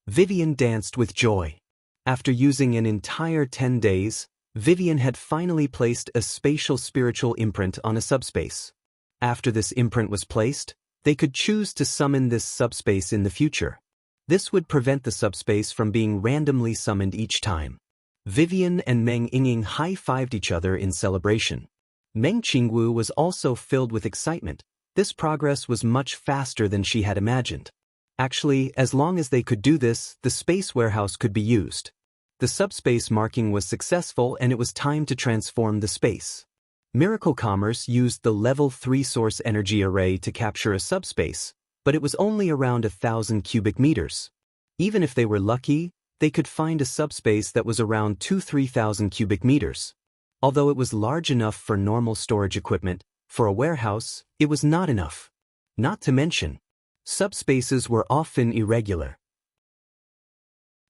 Vivian danced with joy. After using an entire 10 days, Vivian had finally placed a spatial spiritual imprint on a subspace. After this imprint was placed, they could choose to summon this subspace in the future. This would prevent the subspace from being randomly summoned each time. Vivian and Meng Yingying high-fived each other in celebration. Meng Qingwu was also filled with excitement. This progress was much faster than she had imagined. Actually, as long as they could do this, the space warehouse could be used. The subspace marking was successful and it was time to transform the space. Miracle Commerce used the Level 3 source energy array to capture a subspace, but it was only around 1,000 cubic meters. Even if they were lucky, they could find a subspace that was around 2,000–3,000 cubic meters. Although it was large enough for normal storage equipment, for a warehouse, it was not enough. Not to mention, subspaces were often irregular.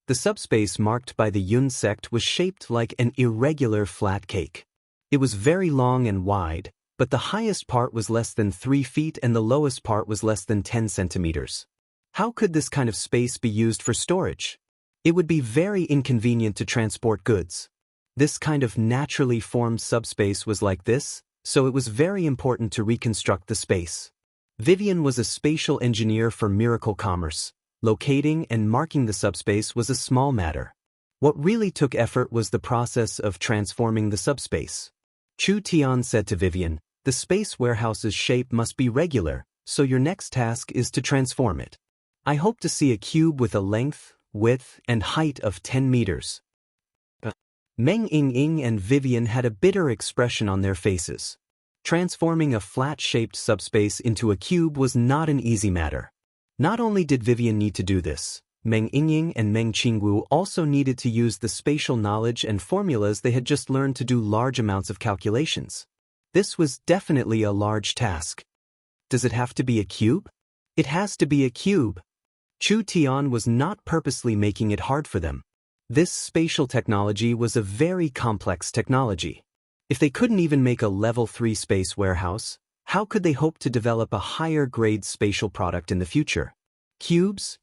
The subspace marked by the Yun sect was shaped like an irregular flat cake. It was very long and wide, but the highest part was less than 3 feet and the lowest part was less than 10 centimeters. How could this kind of space be used for storage? It would be very inconvenient to transport goods. This kind of naturally formed subspace was like this, so it was very important to reconstruct the space. Vivian was a spatial engineer for Miracle Commerce. Locating and marking the subspace was a small matter. What really took effort was the process of transforming the subspace. Chu Tian said to Vivian, "The space warehouse's shape must be regular, so your next task is to transform it. I hope to see a cube with a length, width, and height of 10 meters. Meng Yingying and Vivian had a bitter expression on their faces. Transforming a flat-shaped subspace into a cube was not an easy matter. Not only did Vivian need to do this, Meng Yingying and Meng Qingwu also needed to use the spatial knowledge and formulas they had just learned to do large amounts of calculations. This was definitely a large task. Does it have to be a cube? It has to be a cube. Chu Tian was not purposely making it hard for them. This spatial technology was a very complex technology. If they couldn't even make a level 3 space warehouse, how could they hope to develop a higher-grade spatial product in the future? Cubes,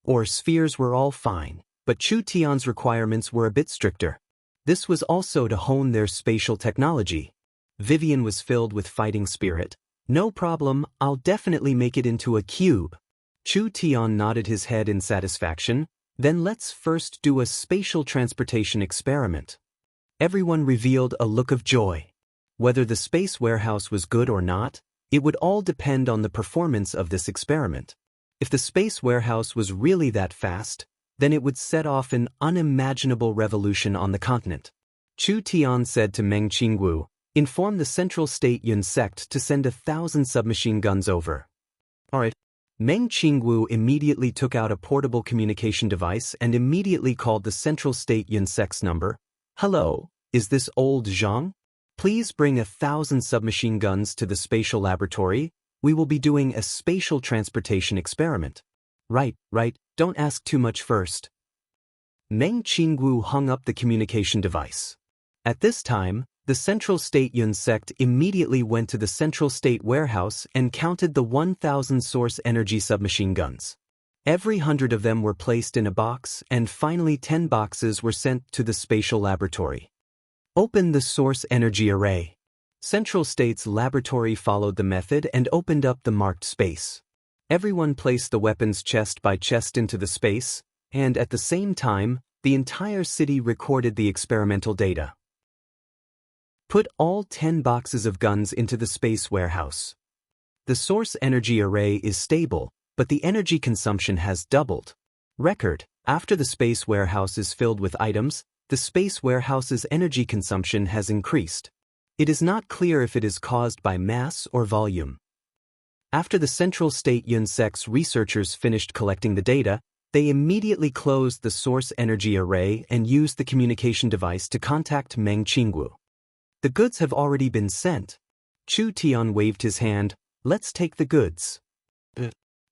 or spheres were all fine, but Chu Tian's requirements were a bit stricter. This was also to hone their spatial technology. Vivian was filled with fighting spirit. "No problem, I'll definitely make it into a cube." Chu Tian nodded his head in satisfaction. "Then let's first do a spatial transportation experiment." Everyone revealed a look of joy. Whether the space warehouse was good or not, it would all depend on the performance of this experiment. If the space warehouse was really that fast, then it would set off an unimaginable revolution on the continent. Chu Tian said to Meng Qingwu, "Inform the Central State Yun sect to send 1,000 submachine guns over." Alright. Meng Qingwu immediately took out a portable communication device and immediately called the Central State Yun sect's number. "Hello, is this old Zhang? Please bring 1,000 submachine guns to the spatial laboratory. We will be doing a spatial transportation experiment." Right, don't ask too much first." Meng Qingwu hung up the communication device. At this time, the Central State Yun sect immediately went to the Central State Warehouse and counted the 1,000 source energy submachine guns. Every 100 of them were placed in a box, and finally 10 boxes were sent to the spatial laboratory. Open the source energy array. Central State's laboratory followed the method and opened up the marked space. Everyone placed the weapons chest by chest into the space, and at the same time, the entire city recorded the experimental data. Put all 10 boxes of guns into the space warehouse. The source energy array is stable, but the energy consumption has doubled. Record: after the space warehouse is filled with items, the space warehouse's energy consumption has increased. It is not clear if it is caused by mass or volume. After the Central State Yun sect's researchers finished collecting the data, they immediately closed the source energy array and used the communication device to contact Meng Qingwu. "The goods have already been sent." Chu Tian waved his hand. "Let's take the goods."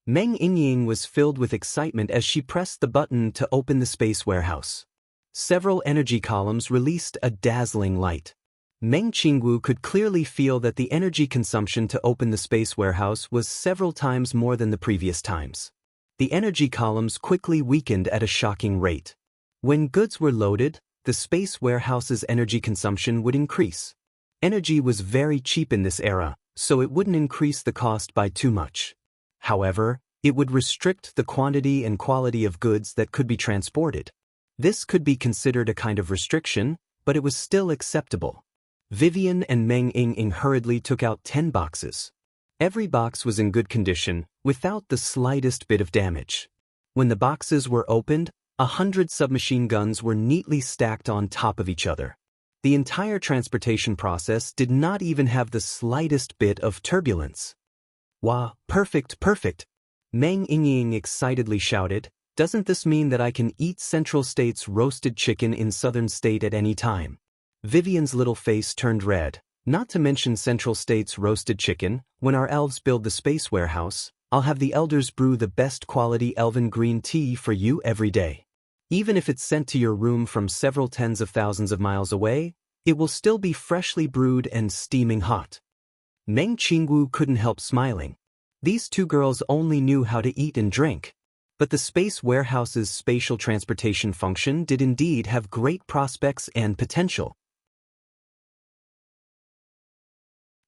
Meng Yingying was filled with excitement as she pressed the button to open the space warehouse. Several energy columns released a dazzling light. Meng Qingwu could clearly feel that the energy consumption to open the space warehouse was several times more than the previous times. The energy columns quickly weakened at a shocking rate. When goods were loaded, the space warehouse's energy consumption would increase. Energy was very cheap in this era, so it wouldn't increase the cost by too much. However, it would restrict the quantity and quality of goods that could be transported. This could be considered a kind of restriction, but it was still acceptable. Vivian and Meng Yingying hurriedly took out 10 boxes. Every box was in good condition, without the slightest bit of damage. When the boxes were opened, 100 submachine guns were neatly stacked on top of each other. The entire transportation process did not even have the slightest bit of turbulence. "Wow, perfect, perfect!" Meng Yingying excitedly shouted. "Doesn't this mean that I can eat Central State's roasted chicken in Southern State at any time?" Vivian's little face turned red. "Not to mention Central State's roasted chicken, when our elves build the space warehouse, I'll have the elders brew the best quality elven green tea for you every day. Even if it's sent to your room from several tens of thousands of miles away, it will still be freshly brewed and steaming hot." Meng Qingwu couldn't help smiling. These two girls only knew how to eat and drink. But the space warehouse's spatial transportation function did indeed have great prospects and potential.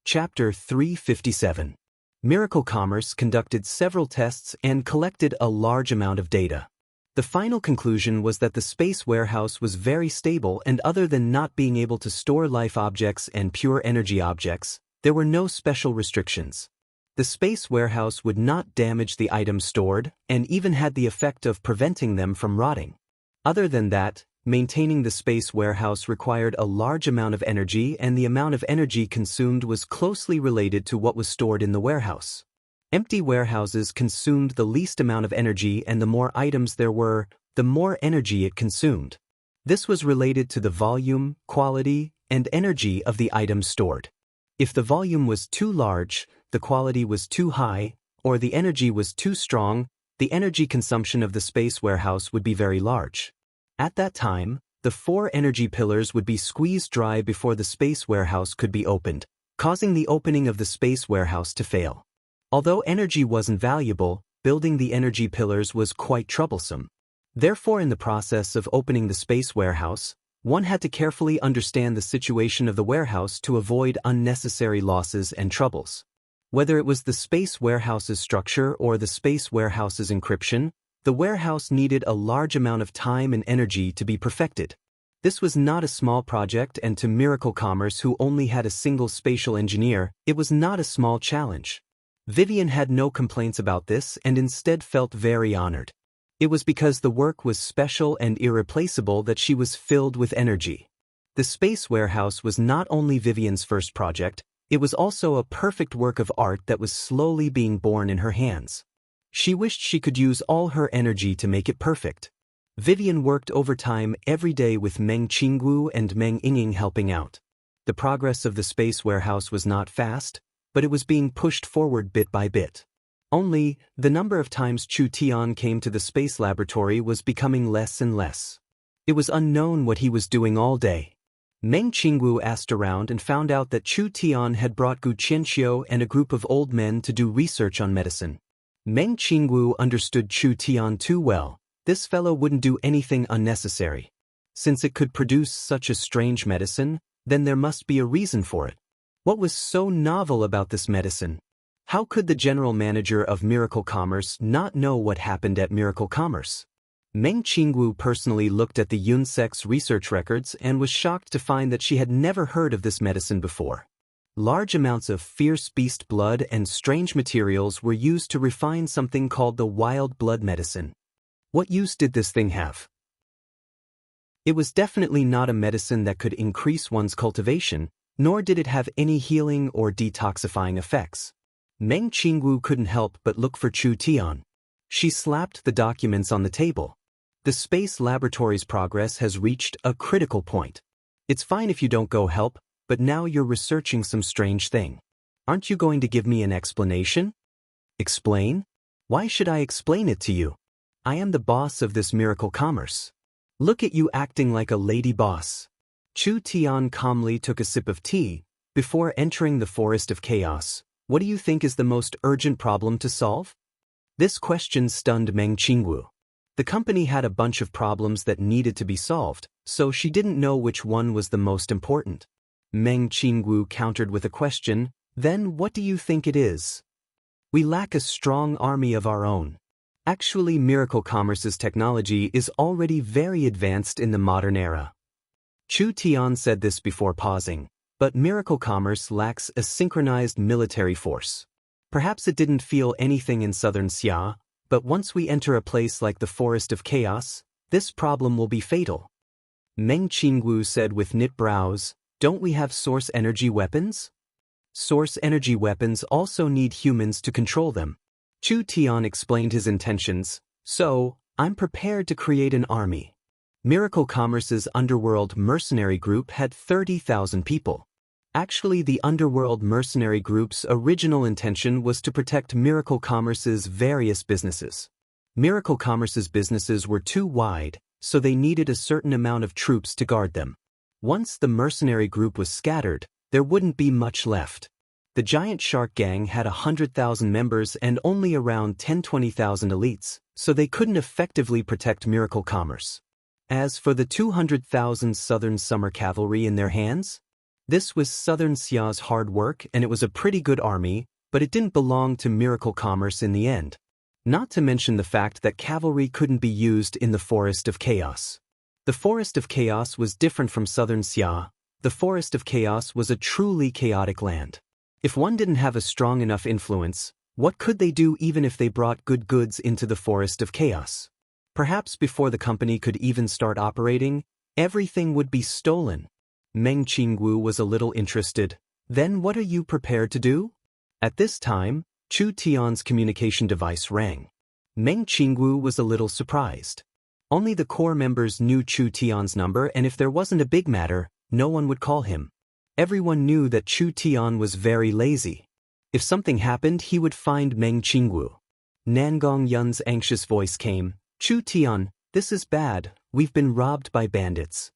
Chapter 357. Miracle Commerce conducted several tests and collected a large amount of data. The final conclusion was that the space warehouse was very stable, and other than not being able to store life objects and pure energy objects, there were no special restrictions. The space warehouse would not damage the items stored, and even had the effect of preventing them from rotting. Other than that, maintaining the space warehouse required a large amount of energy, and the amount of energy consumed was closely related to what was stored in the warehouse. Empty warehouses consumed the least amount of energy, and the more items there were, the more energy it consumed. This was related to the volume, quality, and energy of the items stored. If the volume was too large, the quality was too high, or the energy was too strong, the energy consumption of the space warehouse would be very large. At that time, the 4 energy pillars would be squeezed dry before the space warehouse could be opened, causing the opening of the space warehouse to fail. Although energy wasn't valuable, building the energy pillars was quite troublesome. Therefore, in the process of opening the space warehouse, one had to carefully understand the situation of the warehouse to avoid unnecessary losses and troubles. Whether it was the space warehouse's structure or the space warehouse's encryption, the warehouse needed a large amount of time and energy to be perfected. This was not a small project, and to Miracle Commerce, who only had a single spatial engineer, it was not a small challenge. Vivian had no complaints about this and instead felt very honored. It was because the work was special and irreplaceable that she was filled with energy. The space warehouse was not only Vivian's first project, it was also a perfect work of art that was slowly being born in her hands. She wished she could use all her energy to make it perfect. Vivian worked overtime every day with Meng Qingwu and Meng Yingying helping out. The progress of the space warehouse was not fast, but it was being pushed forward bit by bit. Only, the number of times Chu Tian came to the space laboratory was becoming less and less. It was unknown what he was doing all day. Meng Qingwu asked around and found out that Chu Tian had brought Gu Qianxiu and a group of old men to do research on medicine. Meng Qingwu understood Chu Tian too well. This fellow wouldn't do anything unnecessary. Since it could produce such a strange medicine, then there must be a reason for it. What was so novel about this medicine? How could the general manager of Miracle Commerce not know what happened at Miracle Commerce? Meng Qingwu personally looked at the Yunsek's research records and was shocked to find that she had never heard of this medicine before. Large amounts of fierce beast blood and strange materials were used to refine something called the wild blood medicine. What use did this thing have? It was definitely not a medicine that could increase one's cultivation, nor did it have any healing or detoxifying effects. Meng Qingwu couldn't help but look for Chu Tian. She slapped the documents on the table. The space laboratory's progress has reached a critical point. It's fine if you don't go help, but now you're researching some strange thing. Aren't you going to give me an explanation? Explain? Why should I explain it to you? I am the boss of this miracle commerce. Look at you acting like a lady boss. Chu Tian calmly took a sip of tea before entering the forest of chaos. What do you think is the most urgent problem to solve? This question stunned Meng Qingwu. The company had a bunch of problems that needed to be solved, so she didn't know which one was the most important. Meng Qingwu countered with a question, then what do you think it is? We lack a strong army of our own. Actually, Miracle Commerce's technology is already very advanced in the modern era. Chu Tian said this before pausing, but Miracle Commerce lacks a synchronized military force. Perhaps it didn't feel anything in southern Xia, but once we enter a place like the Forest of Chaos, this problem will be fatal. Meng Qingwu said with knit brows, don't we have source energy weapons? Source energy weapons also need humans to control them. Chu Tian explained his intentions, so, I'm prepared to create an army. Miracle Commerce's underworld mercenary group had 30,000 people. Actually, the underworld mercenary group's original intention was to protect Miracle Commerce's various businesses. Miracle Commerce's businesses were too wide, so they needed a certain amount of troops to guard them. Once the mercenary group was scattered, there wouldn't be much left. The giant shark gang had 100,000 members and only around 10-20,000 elites, so they couldn't effectively protect Miracle Commerce. As for the 200,000 Southern Summer Cavalry in their hands, this was Southern Xia's hard work and it was a pretty good army, but it didn't belong to Miracle Commerce in the end. Not to mention the fact that cavalry couldn't be used in the Forest of Chaos. The Forest of Chaos was different from Southern Xia. The Forest of Chaos was a truly chaotic land. If one didn't have a strong enough influence, what could they do even if they brought good goods into the Forest of Chaos? Perhaps before the company could even start operating, everything would be stolen. Meng Qingwu was a little interested. Then what are you prepared to do? At this time, Chu Tian's communication device rang. Meng Qingwu was a little surprised. Only the core members knew Chu Tian's number, and if there wasn't a big matter, no one would call him. Everyone knew that Chu Tian was very lazy. If something happened, he would find Meng Qingwu. Nangong Yun's anxious voice came. Chu Tian, this is bad. We've been robbed by bandits.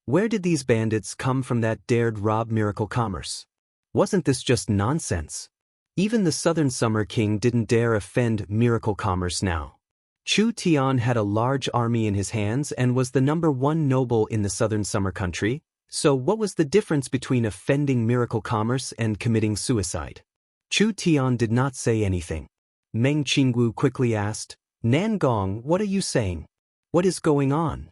Where did these bandits come from that dared rob Miracle Commerce? Wasn't this just nonsense? Even the Southern Summer King didn't dare offend Miracle Commerce now. Chu Tian had a large army in his hands and was the #1 noble in the Southern Summer Country, so what was the difference between offending Miracle Commerce and committing suicide? Chu Tian did not say anything. Meng Qingwu quickly asked, Nangong, what are you saying? What is going on?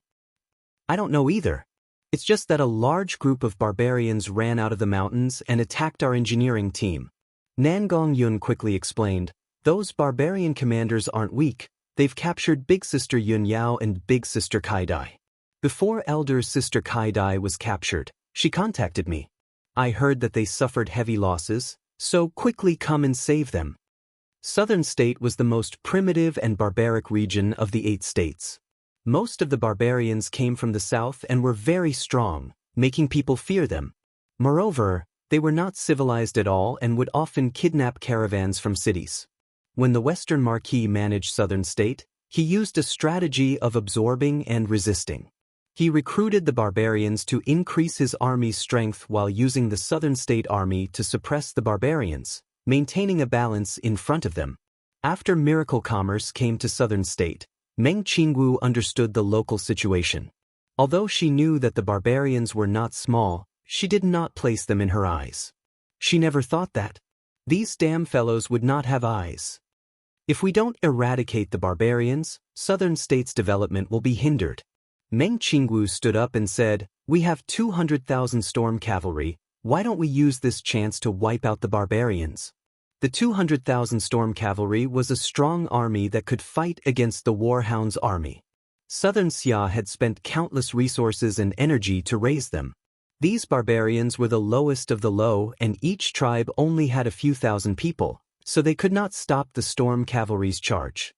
I don't know either. It's just that a large group of barbarians ran out of the mountains and attacked our engineering team. Nangong Yun quickly explained, those barbarian commanders aren't weak, they've captured Big Sister Yun Yao and Big Sister Kai Dai. Before Elder Sister Kai Dai was captured, she contacted me. I heard that they suffered heavy losses, so quickly come and save them. Southern State was the most primitive and barbaric region of the 8 states. Most of the barbarians came from the south and were very strong, making people fear them. Moreover, they were not civilized at all and would often kidnap caravans from cities. When the Western Marquis managed Southern State, he used a strategy of absorbing and resisting. He recruited the barbarians to increase his army's strength while using the Southern State army to suppress the barbarians, maintaining a balance in front of them. After Miracle Commerce came to Southern State, Meng Qingwu understood the local situation. Although she knew that the barbarians were not small, she did not place them in her eyes. She never thought that. These damn fellows would not have eyes. If we don't eradicate the barbarians, Southern State's development will be hindered. Meng Qingwu stood up and said, we have 200,000 storm cavalry, why don't we use this chance to wipe out the barbarians? The 200,000 storm cavalry was a strong army that could fight against the Warhound's army. Southern Xia had spent countless resources and energy to raise them. These barbarians were the lowest of the low and each tribe only had a few thousand people, so they could not stop the storm cavalry's charge.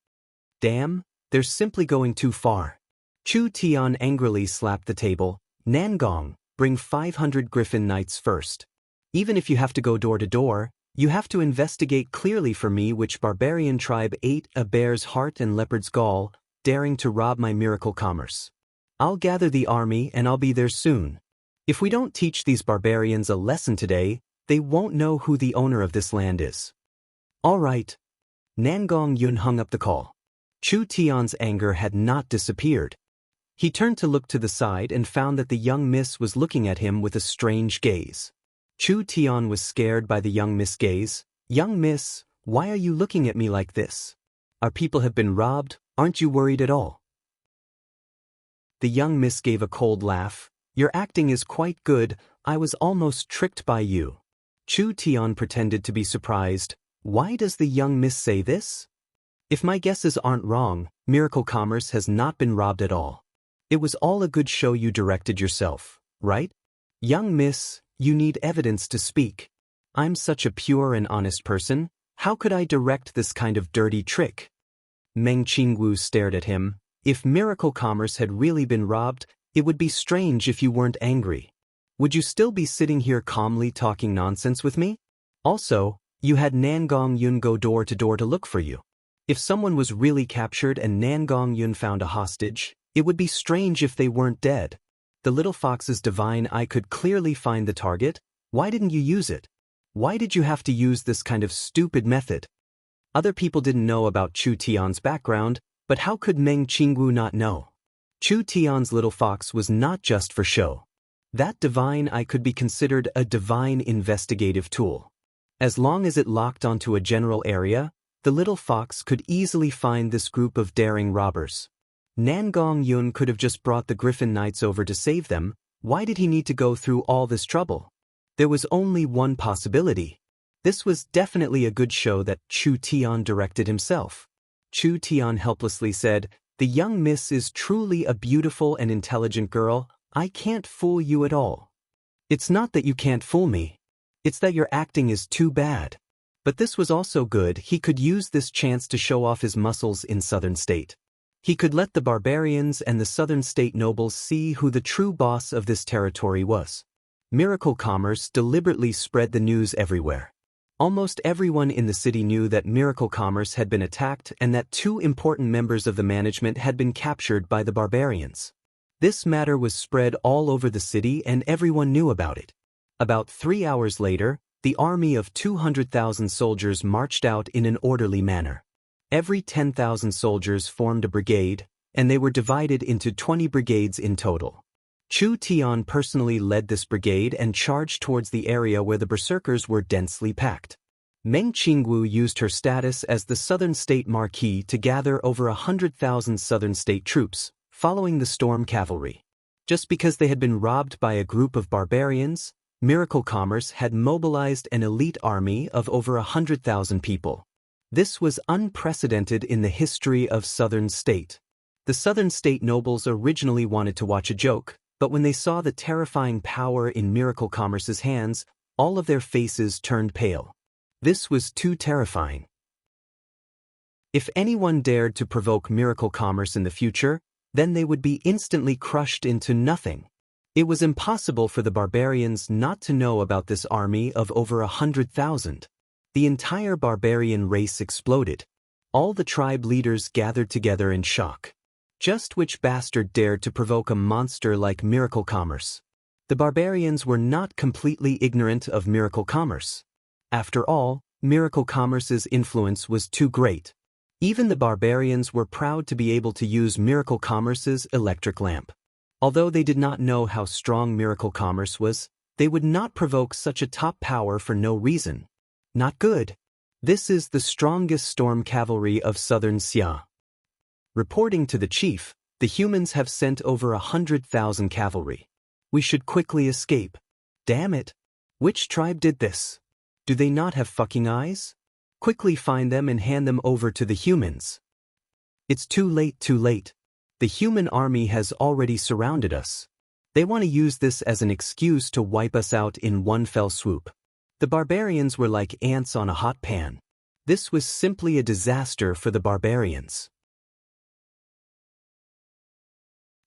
Damn, they're simply going too far. Chu Tian angrily slapped the table. Nangong, bring 500 Griffin Knights first. Even if you have to go door to door, You have to investigate clearly for me which barbarian tribe ate a bear's heart and leopard's gall, daring to rob my miracle commerce. I'll gather the army and I'll be there soon. If we don't teach these barbarians a lesson today, they won't know who the owner of this land is. All right. Nangong Yun hung up the call. Chu Tian's anger had not disappeared. He turned to look to the side and found that the young miss was looking at him with a strange gaze. Chu Tian was scared by the young miss' gaze. Young miss, why are you looking at me like this? Our people have been robbed, aren't you worried at all? The young miss gave a cold laugh. Your acting is quite good, I was almost tricked by you. Chu Tian pretended to be surprised. Why does the young miss say this? If my guesses aren't wrong, Miracle Commerce has not been robbed at all. It was all a good show you directed yourself, right? Young miss, you need evidence to speak. I'm such a pure and honest person, how could I direct this kind of dirty trick? Meng Qingwu stared at him. If Miracle Commerce had really been robbed, it would be strange if you weren't angry. Would you still be sitting here calmly talking nonsense with me? Also, you had Nangong Yun go door to look for you. If someone was really captured and Nangong Yun found a hostage, it would be strange if they weren't dead. The little fox's divine eye could clearly find the target. Why didn't you use it? Why did you have to use this kind of stupid method? Other people didn't know about Chu Tian's background, but how could Meng Qingwu not know? Chu Tian's little fox was not just for show. That divine eye could be considered a divine investigative tool. As long as it locked onto a general area, the little fox could easily find this group of daring robbers. Nangong Yun could have just brought the Griffin Knights over to save them. Why did he need to go through all this trouble? There was only one possibility. This was definitely a good show that Chu Tian directed himself. Chu Tian helplessly said, "The young miss is truly a beautiful and intelligent girl. I can't fool you at all." It's not that you can't fool me. It's that your acting is too bad. But this was also good. He could use this chance to show off his muscles in Southern State. He could let the barbarians and the Southern State nobles see who the true boss of this territory was. Miracle Commerce deliberately spread the news everywhere. Almost everyone in the city knew that Miracle Commerce had been attacked and that 2 important members of the management had been captured by the barbarians. This matter was spread all over the city and everyone knew about it. About 3 hours later, the army of 200,000 soldiers marched out in an orderly manner. Every 10,000 soldiers formed a brigade, and they were divided into 20 brigades in total. Chu Tian personally led this brigade and charged towards the area where the berserkers were densely packed. Meng Qingwu used her status as the Southern State Marquis to gather over 100,000 Southern State troops, following the storm cavalry. Just because they had been robbed by a group of barbarians, Miracle Commerce had mobilized an elite army of over 100,000 people. This was unprecedented in the history of Southern State. The Southern State nobles originally wanted to watch a joke, but when they saw the terrifying power in Miracle Commerce's hands, all of their faces turned pale. This was too terrifying. If anyone dared to provoke Miracle Commerce in the future, then they would be instantly crushed into nothing. It was impossible for the barbarians not to know about this army of over 100,000. The entire barbarian race exploded. All the tribe leaders gathered together in shock. Just which bastard dared to provoke a monster like Miracle Commerce? The barbarians were not completely ignorant of Miracle Commerce. After all, Miracle Commerce's influence was too great. Even the barbarians were proud to be able to use Miracle Commerce's electric lamp. Although they did not know how strong Miracle Commerce was, they would not provoke such a top power for no reason. Not good. This is the strongest storm cavalry of Southern Xia. Reporting to the chief, the humans have sent over 100,000 cavalry. We should quickly escape. Damn it. Which tribe did this? Do they not have fucking eyes? Quickly find them and hand them over to the humans. It's too late, too late. The human army has already surrounded us. They want to use this as an excuse to wipe us out in one fell swoop. The barbarians were like ants on a hot pan. This was simply a disaster for the barbarians.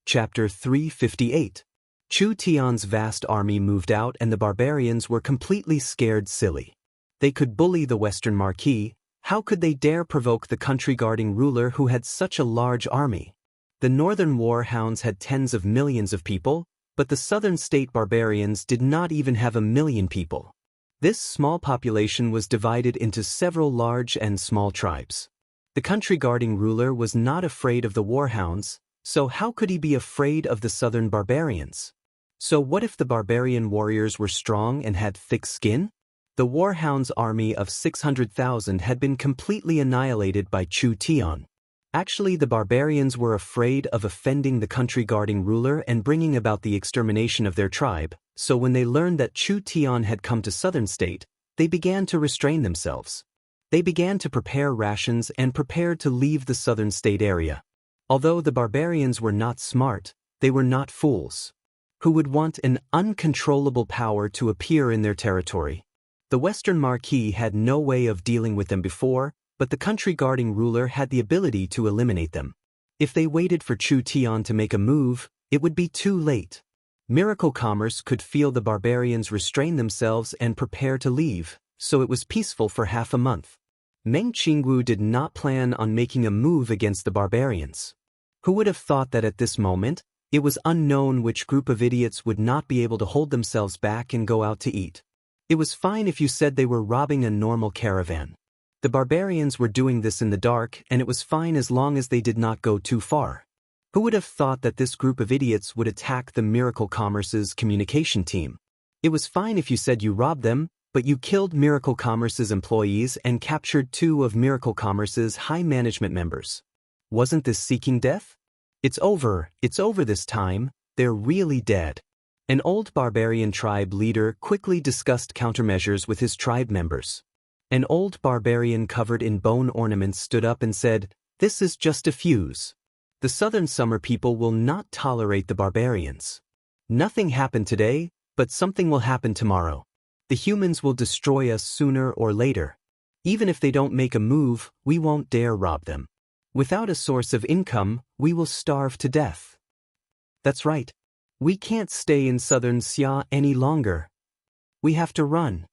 Chapter 358. Chu Tian's vast army moved out and the barbarians were completely scared silly. They could bully the Western Marquis. How could they dare provoke the country-guarding ruler who had such a large army? The northern war hounds had tens of millions of people, but the southern state barbarians did not even have 1 million people. This small population was divided into several large and small tribes. The country-guarding ruler was not afraid of the warhounds, so how could he be afraid of the southern barbarians? So what if the barbarian warriors were strong and had thick skin? The warhounds' army of 600,000 had been completely annihilated by Chu Tian. Actually, the barbarians were afraid of offending the country-guarding ruler and bringing about the extermination of their tribe, so when they learned that Chu Tian had come to southern state, they began to restrain themselves. They began to prepare rations and prepared to leave the southern state area. Although the barbarians were not smart, they were not fools. Who would want an uncontrollable power to appear in their territory? The Western Marquis had no way of dealing with them before, but the country-guarding ruler had the ability to eliminate them. If they waited for Chu Tian to make a move, it would be too late. Miracle Commerce could feel the barbarians restrain themselves and prepare to leave, so it was peaceful for half a month. Meng Qingwu did not plan on making a move against the barbarians. Who would have thought that at this moment, it was unknown which group of idiots would not be able to hold themselves back and go out to eat. It was fine if you said they were robbing a normal caravan. The barbarians were doing this in the dark, and it was fine as long as they did not go too far. Who would have thought that this group of idiots would attack the Miracle Commerce's communication team? It was fine if you said you robbed them, but you killed Miracle Commerce's employees and captured 2 of Miracle Commerce's high management members. Wasn't this seeking death? It's over this time, they're really dead. An old barbarian tribe leader quickly discussed countermeasures with his tribe members. An old barbarian covered in bone ornaments stood up and said, "This is just a fuse. The southern summer people will not tolerate the barbarians. Nothing happened today, but something will happen tomorrow. The humans will destroy us sooner or later. Even if they don't make a move, we won't dare rob them. Without a source of income, we will starve to death. That's right. We can't stay in southern Xia any longer. We have to run."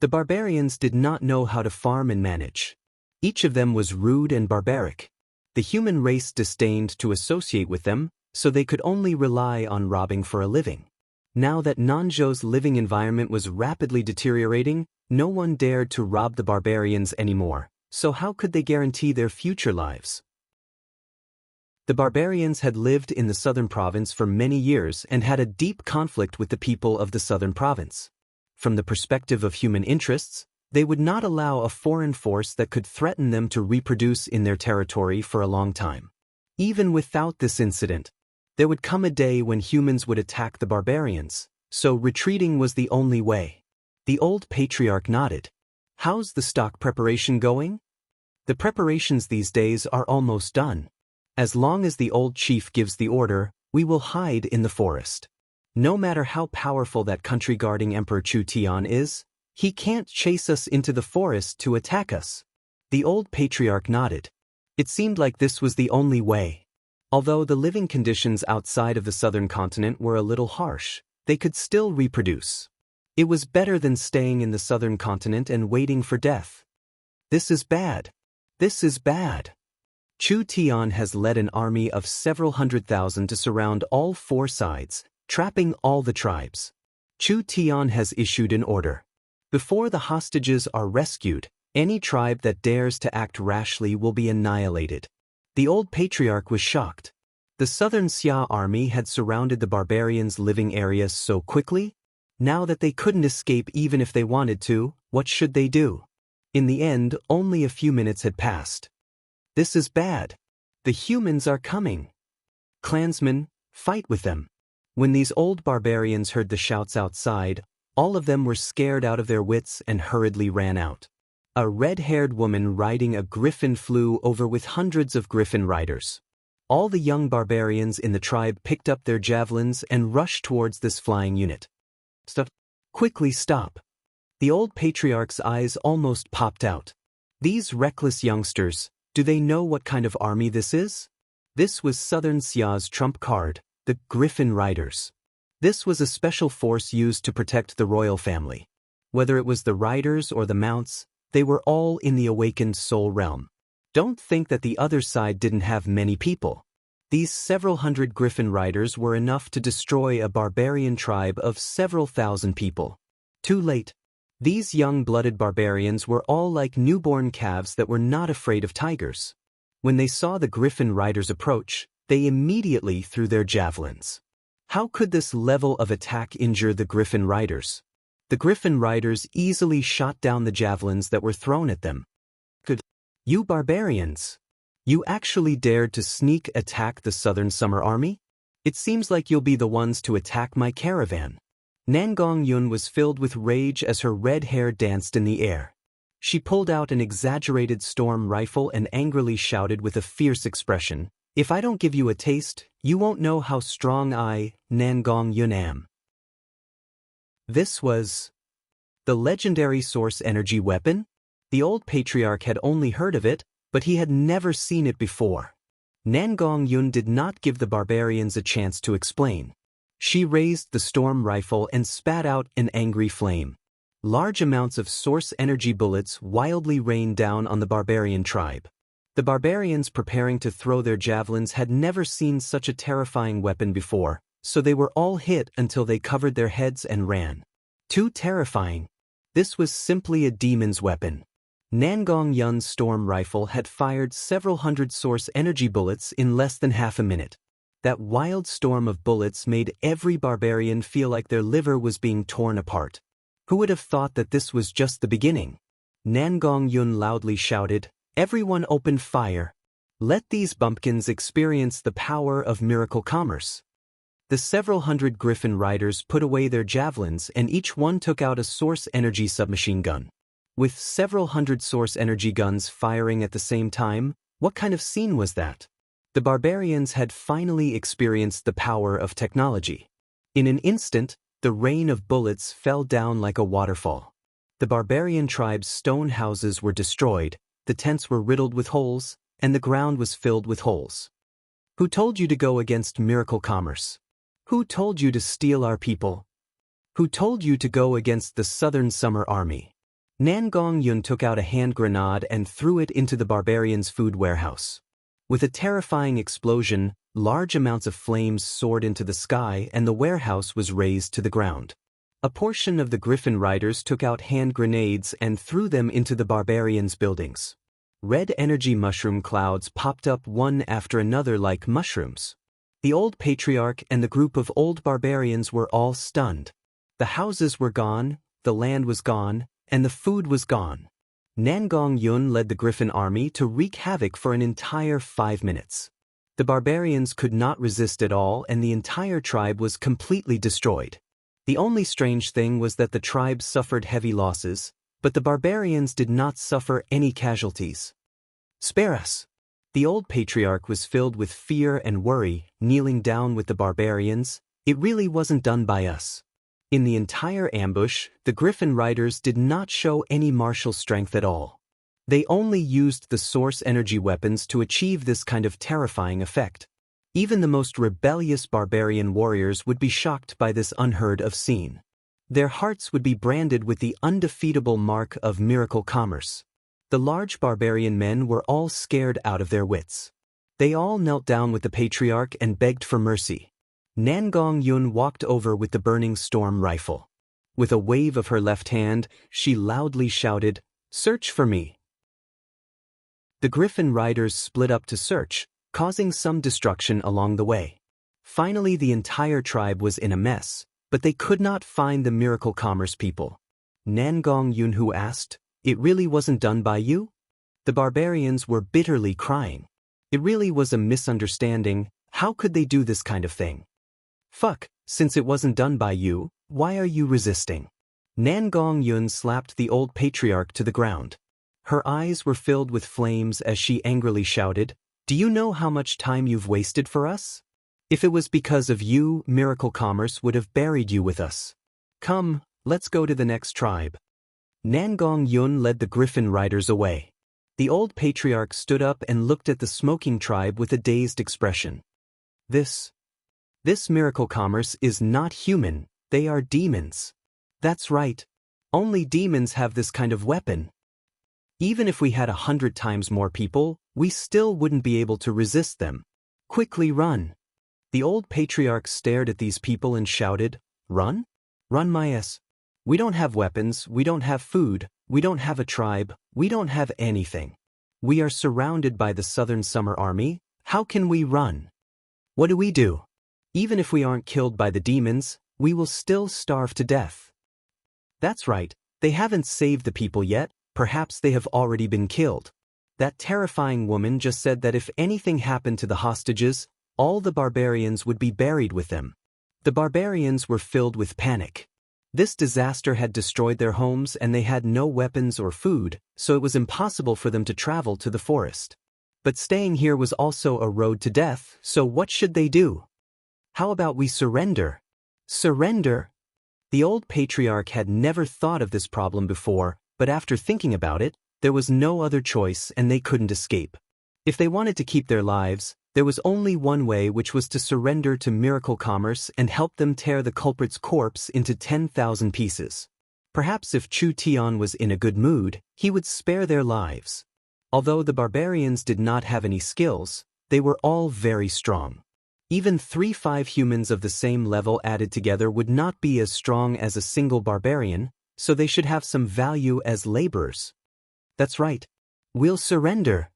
The barbarians did not know how to farm and manage. Each of them was rude and barbaric. The human race disdained to associate with them, so they could only rely on robbing for a living. Now that Nanzhou's living environment was rapidly deteriorating, no one dared to rob the barbarians anymore, so how could they guarantee their future lives? The barbarians had lived in the southern province for many years and had a deep conflict with the people of the southern province. From the perspective of human interests, they would not allow a foreign force that could threaten them to reproduce in their territory for a long time. Even without this incident, there would come a day when humans would attack the barbarians, so retreating was the only way. The old patriarch nodded. "How's the stock preparation going?" "The preparations these days are almost done. As long as the old chief gives the order, we will hide in the forest. No matter how powerful that country-guarding Emperor Chu Tian is, he can't chase us into the forest to attack us." The old patriarch nodded. It seemed like this was the only way. Although the living conditions outside of the southern continent were a little harsh, they could still reproduce. It was better than staying in the southern continent and waiting for death. This is bad. This is bad. Chu Tian has led an army of several 100,000 to surround all 4 sides, trapping all the tribes. Chu Tian has issued an order. Before the hostages are rescued, any tribe that dares to act rashly will be annihilated. The old patriarch was shocked. The southern Xia army had surrounded the barbarians' living area so quickly. Now that they couldn't escape even if they wanted to, what should they do? In the end, only a few minutes had passed. This is bad. The humans are coming. Clansmen, fight with them. When these old barbarians heard the shouts outside, all of them were scared out of their wits and hurriedly ran out. A red-haired woman riding a griffin flew over with hundreds of griffin riders. All the young barbarians in the tribe picked up their javelins and rushed towards this flying unit. "Stop! Quickly stop!" The old patriarch's eyes almost popped out. These reckless youngsters, do they know what kind of army this is? This was Southern Xia's trump card, the Griffin Riders. This was a special force used to protect the royal family. Whether it was the riders or the mounts, they were all in the awakened soul realm. Don't think that the other side didn't have many people. These several hundred griffin riders were enough to destroy a barbarian tribe of several thousand people. Too late. These young-blooded barbarians were all like newborn calves that were not afraid of tigers. When they saw the griffin riders approach, they immediately threw their javelins. How could this level of attack injure the griffin riders? The griffin riders easily shot down the javelins that were thrown at them. You barbarians! You actually dared to sneak attack the Southern Summer Army? It seems like you'll be the ones to attack my caravan. Nangong Yun was filled with rage as her red hair danced in the air. She pulled out an exaggerated storm rifle and angrily shouted with a fierce expression, "If I don't give you a taste, you won't know how strong I, Nangong Yun, am." This was the legendary source energy weapon? The old patriarch had only heard of it, but he had never seen it before. Nangong Yun did not give the barbarians a chance to explain. She raised the storm rifle and spat out an angry flame. Large amounts of source energy bullets wildly rained down on the barbarian tribe. The barbarians preparing to throw their javelins had never seen such a terrifying weapon before, so they were all hit until they covered their heads and ran. Too terrifying. This was simply a demon's weapon. Nangong Yun's storm rifle had fired several hundred source energy bullets in less than half a minute. That wild storm of bullets made every barbarian feel like their liver was being torn apart. Who would have thought that this was just the beginning? Nangong Yun loudly shouted, "Everyone open fire. Let these bumpkins experience the power of miracle commerce." The several hundred griffin riders put away their javelins and each one took out a source energy submachine gun. With several hundred source energy guns firing at the same time, what kind of scene was that? The barbarians had finally experienced the power of technology. In an instant, the rain of bullets fell down like a waterfall. The barbarian tribe's stone houses were destroyed, the tents were riddled with holes, and the ground was filled with holes. Who told you to go against miracle commerce? Who told you to steal our people? Who told you to go against the Southern Summer Army? Nangong Yun took out a hand grenade and threw it into the barbarians' food warehouse. With a terrifying explosion, large amounts of flames soared into the sky and the warehouse was razed to the ground. A portion of the griffin riders took out hand grenades and threw them into the barbarians' buildings. Red energy mushroom clouds popped up one after another like mushrooms. The old patriarch and the group of old barbarians were all stunned. The houses were gone, the land was gone, and the food was gone. Nangong Yun led the griffin army to wreak havoc for an entire 5 minutes. The barbarians could not resist at all and the entire tribe was completely destroyed. The only strange thing was that the tribe suffered heavy losses, but the barbarians did not suffer any casualties. "Spare us!" The old patriarch was filled with fear and worry, kneeling down with the barbarians. "It really wasn't done by us." In the entire ambush, the griffin riders did not show any martial strength at all. They only used the source energy weapons to achieve this kind of terrifying effect. Even the most rebellious barbarian warriors would be shocked by this unheard-of scene. Their hearts would be branded with the undefeatable mark of miracle commerce. The large barbarian men were all scared out of their wits. They all knelt down with the patriarch and begged for mercy. Nangong Yun walked over with the burning storm rifle. With a wave of her left hand, she loudly shouted, "Search for me." The griffin riders split up to search, causing some destruction along the way. Finally, the entire tribe was in a mess, but they could not find the miracle commerce people. Nangong Yunhu asked, "It really wasn't done by you?" The barbarians were bitterly crying. It really was a misunderstanding. How could they do this kind of thing? "Fuck, since it wasn't done by you, why are you resisting?" Nangong Yun slapped the old patriarch to the ground. Her eyes were filled with flames as she angrily shouted, "Do you know how much time you've wasted for us? If it was because of you, miracle commerce would have buried you with us. Come, let's go to the next tribe." Nangong Yun led the griffin riders away. The old patriarch stood up and looked at the smoking tribe with a dazed expression. This miracle commerce is not human, they are demons. That's right. Only demons have this kind of weapon. Even if we had 100 times more people, we still wouldn't be able to resist them. Quickly run. The old patriarch stared at these people and shouted, "Run? Run, my ass. We don't have weapons, we don't have food, we don't have a tribe, we don't have anything. We are surrounded by the Southern Summer Army. How can we run? What do we do? Even if we aren't killed by the demons, we will still starve to death." That's right, they haven't saved the people yet, perhaps they have already been killed. That terrifying woman just said that if anything happened to the hostages, all the barbarians would be buried with them. The barbarians were filled with panic. This disaster had destroyed their homes and they had no weapons or food, so it was impossible for them to travel to the forest. But staying here was also a road to death, so what should they do? How about we surrender? Surrender? The old patriarch had never thought of this problem before, but after thinking about it, there was no other choice and they couldn't escape. If they wanted to keep their lives, there was only one way, which was to surrender to Miracle Commerce and help them tear the culprit's corpse into 10,000 pieces. Perhaps if Chu Tian was in a good mood, he would spare their lives. Although the barbarians did not have any skills, they were all very strong. Even 3-5 humans of the same level added together would not be as strong as a single barbarian, so they should have some value as laborers. That's right. We'll surrender.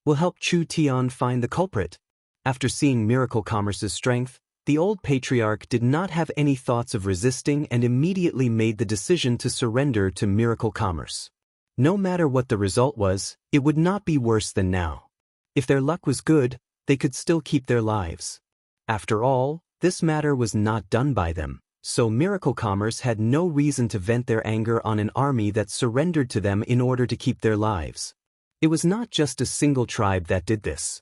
We'll help Chu Tian find the culprit. After seeing Miracle Commerce's strength, the old patriarch did not have any thoughts of resisting and immediately made the decision to surrender to Miracle Commerce. No matter what the result was, it would not be worse than now. If their luck was good, they could still keep their lives. After all, this matter was not done by them, so Miracle Commerce had no reason to vent their anger on an army that surrendered to them in order to keep their lives. It was not just a single tribe that did this.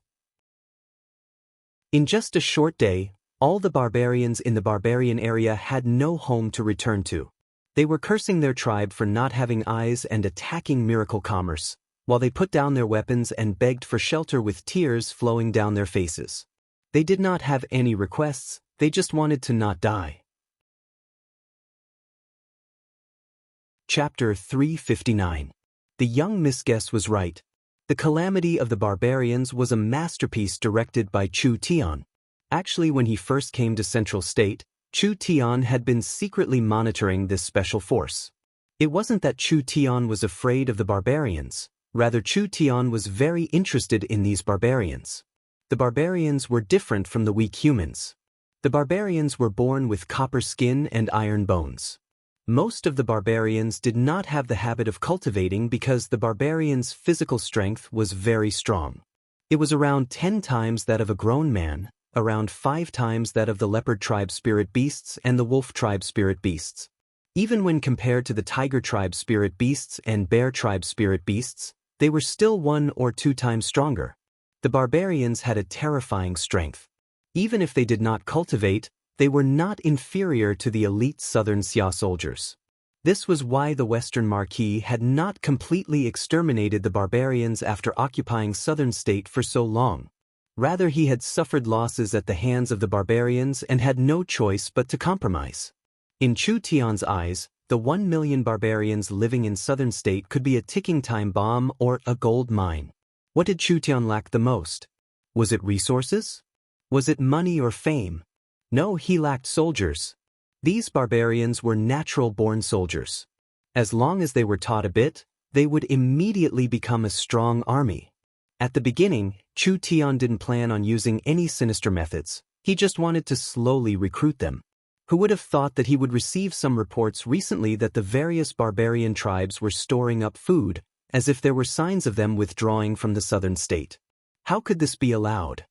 In just a short day, all the barbarians in the barbarian area had no home to return to. They were cursing their tribe for not having eyes and attacking Miracle Commerce, while they put down their weapons and begged for shelter with tears flowing down their faces. They did not have any requests, they just wanted to not die. Chapter 359. The young Miss Guess was right. The calamity of the barbarians was a masterpiece directed by Chu Tian. Actually, when he first came to Central State, Chu Tian had been secretly monitoring this special force. It wasn't that Chu Tian was afraid of the barbarians, rather Chu Tian was very interested in these barbarians. The barbarians were different from the weak humans. The barbarians were born with copper skin and iron bones. Most of the barbarians did not have the habit of cultivating because the barbarians' physical strength was very strong. It was around 10 times that of a grown man, around 5 times that of the leopard tribe spirit beasts and the wolf tribe spirit beasts. Even when compared to the tiger tribe spirit beasts and bear tribe spirit beasts, they were still 1 or 2 times stronger. The barbarians had a terrifying strength. Even if they did not cultivate, they were not inferior to the elite Southern Xia soldiers. This was why the Western Marquis had not completely exterminated the barbarians after occupying Southern State for so long. Rather, he had suffered losses at the hands of the barbarians and had no choice but to compromise. In Chu Tian's eyes, the 1 million barbarians living in Southern State could be a ticking time bomb or a gold mine. What did Chu Tian lack the most? Was it resources? Was it money or fame? No, he lacked soldiers. These barbarians were natural-born soldiers. As long as they were taught a bit, they would immediately become a strong army. At the beginning, Chu Tian didn't plan on using any sinister methods. He just wanted to slowly recruit them. Who would have thought that he would receive some reports recently that the various barbarian tribes were storing up food, as if there were signs of them withdrawing from the Southern State? How could this be allowed?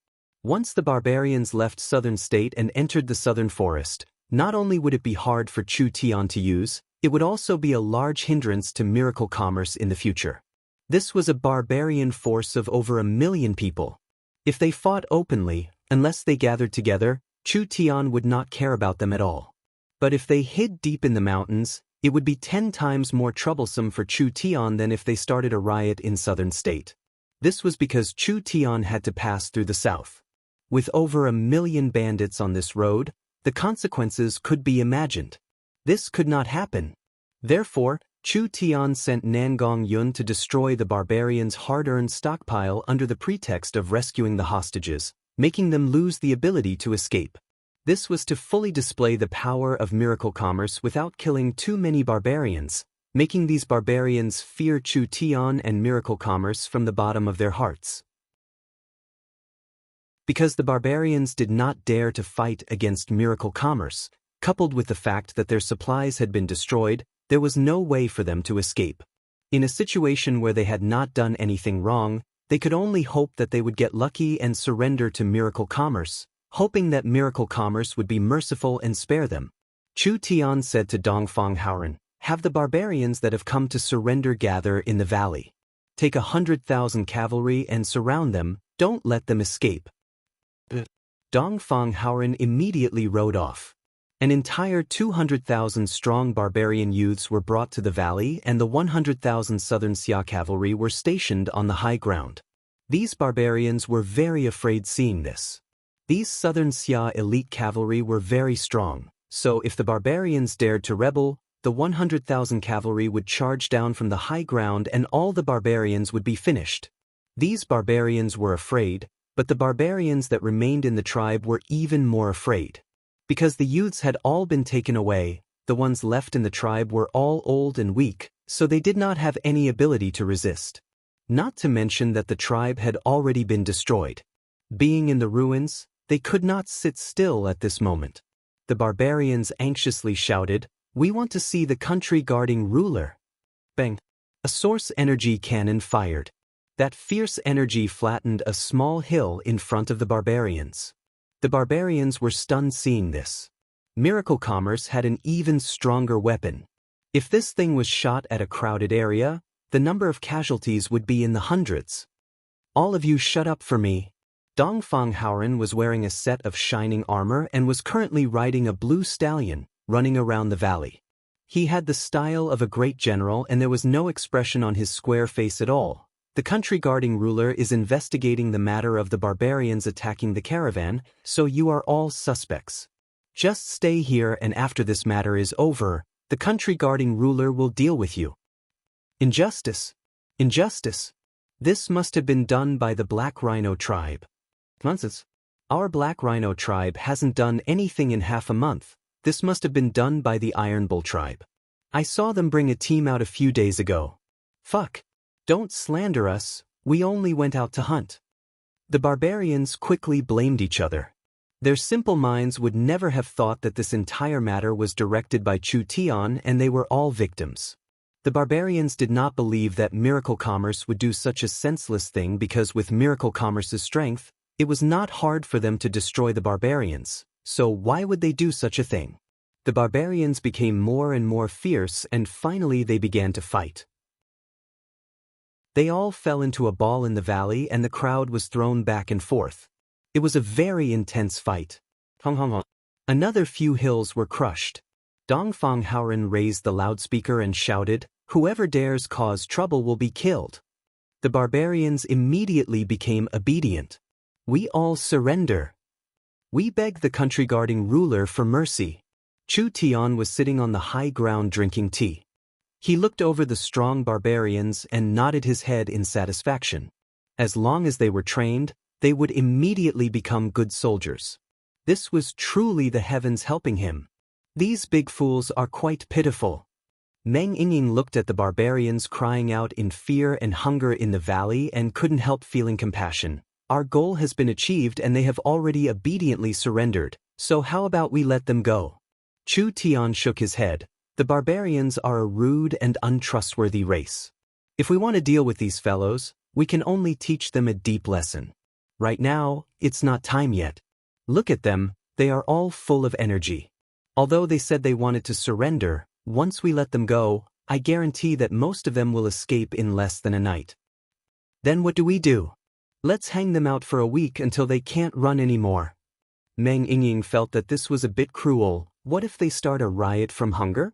Once the barbarians left Southern State and entered the Southern Forest, not only would it be hard for Chu Tian to use, it would also be a large hindrance to Miracle Commerce in the future. This was a barbarian force of over 1 million people. If they fought openly, unless they gathered together, Chu Tian would not care about them at all. But if they hid deep in the mountains, it would be 10 times more troublesome for Chu Tian than if they started a riot in Southern State. This was because Chu Tian had to pass through the south. With over 1 million bandits on this road, the consequences could be imagined. This could not happen. Therefore, Chu Tian sent Nangong Yun to destroy the barbarians' hard-earned stockpile under the pretext of rescuing the hostages, making them lose the ability to escape. This was to fully display the power of miracle commerce without killing too many barbarians, making these barbarians fear Chu Tian and miracle commerce from the bottom of their hearts. Because the barbarians did not dare to fight against miracle commerce, coupled with the fact that their supplies had been destroyed, there was no way for them to escape. In a situation where they had not done anything wrong, they could only hope that they would get lucky and surrender to miracle commerce, hoping that miracle commerce would be merciful and spare them. Chu Tian said to Dongfang Haoren, "Have the barbarians that have come to surrender gather in the valley. Take 100,000 cavalry and surround them, don't let them escape." Dongfang Haoren immediately rode off. An entire 200,000 strong barbarian youths were brought to the valley, and the 100,000 southern Xia cavalry were stationed on the high ground. These barbarians were very afraid seeing this. These southern Xia elite cavalry were very strong, so if the barbarians dared to rebel, the 100,000 cavalry would charge down from the high ground and all the barbarians would be finished. These barbarians were afraid, but the barbarians that remained in the tribe were even more afraid. Because the youths had all been taken away, the ones left in the tribe were all old and weak, so they did not have any ability to resist. Not to mention that the tribe had already been destroyed. Being in the ruins, they could not sit still at this moment. The barbarians anxiously shouted, "We want to see the country guarding ruler." Bang! A source energy cannon fired. That fierce energy flattened a small hill in front of the barbarians. The barbarians were stunned seeing this. Miracle Commerce had an even stronger weapon. If this thing was shot at a crowded area, the number of casualties would be in the hundreds. "All of you shut up for me." Dongfang Haoren was wearing a set of shining armor and was currently riding a blue stallion, running around the valley. He had the style of a great general and there was no expression on his square face at all. The country guarding ruler is investigating the matter of the barbarians attacking the caravan, so you are all suspects. Just stay here and after this matter is over, the country guarding ruler will deal with you. Injustice. Injustice. This must have been done by the Black Rhino tribe. Nonsense. Our Black Rhino tribe hasn't done anything in half a month. This must have been done by the Iron Bull tribe. I saw them bring a team out a few days ago. Fuck. Don't slander us, we only went out to hunt. The barbarians quickly blamed each other. Their simple minds would never have thought that this entire matter was directed by Chu Tian and they were all victims. The barbarians did not believe that Miracle Commerce would do such a senseless thing because with Miracle Commerce's strength, it was not hard for them to destroy the barbarians, so why would they do such a thing? The barbarians became more and more fierce and finally they began to fight. They all fell into a ball in the valley and the crowd was thrown back and forth. It was a very intense fight. Another few hills were crushed. Dongfang Haoren raised the loudspeaker and shouted, "Whoever dares cause trouble will be killed." The barbarians immediately became obedient. "We all surrender. We beg the country guarding ruler for mercy." Chu Tian was sitting on the high ground drinking tea. He looked over the strong barbarians and nodded his head in satisfaction. As long as they were trained, they would immediately become good soldiers. This was truly the heavens helping him. These big fools are quite pitiful. Meng Yingying looked at the barbarians crying out in fear and hunger in the valley and couldn't help feeling compassion. Our goal has been achieved and they have already obediently surrendered, so how about we let them go? Chu Tian shook his head. The barbarians are a rude and untrustworthy race. If we want to deal with these fellows, we can only teach them a deep lesson. Right now, it's not time yet. Look at them, they are all full of energy. Although they said they wanted to surrender, once we let them go, I guarantee that most of them will escape in less than a night. Then what do? Let's hang them out for a week until they can't run anymore. Meng Yingying felt that this was a bit cruel. What if they start a riot from hunger?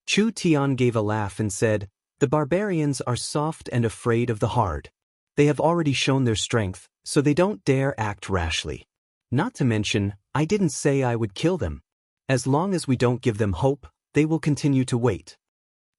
Chu Tian gave a laugh and said, "The barbarians are soft and afraid of the hard. They have already shown their strength, so they don't dare act rashly. Not to mention, I didn't say I would kill them. As long as we don't give them hope, they will continue to wait."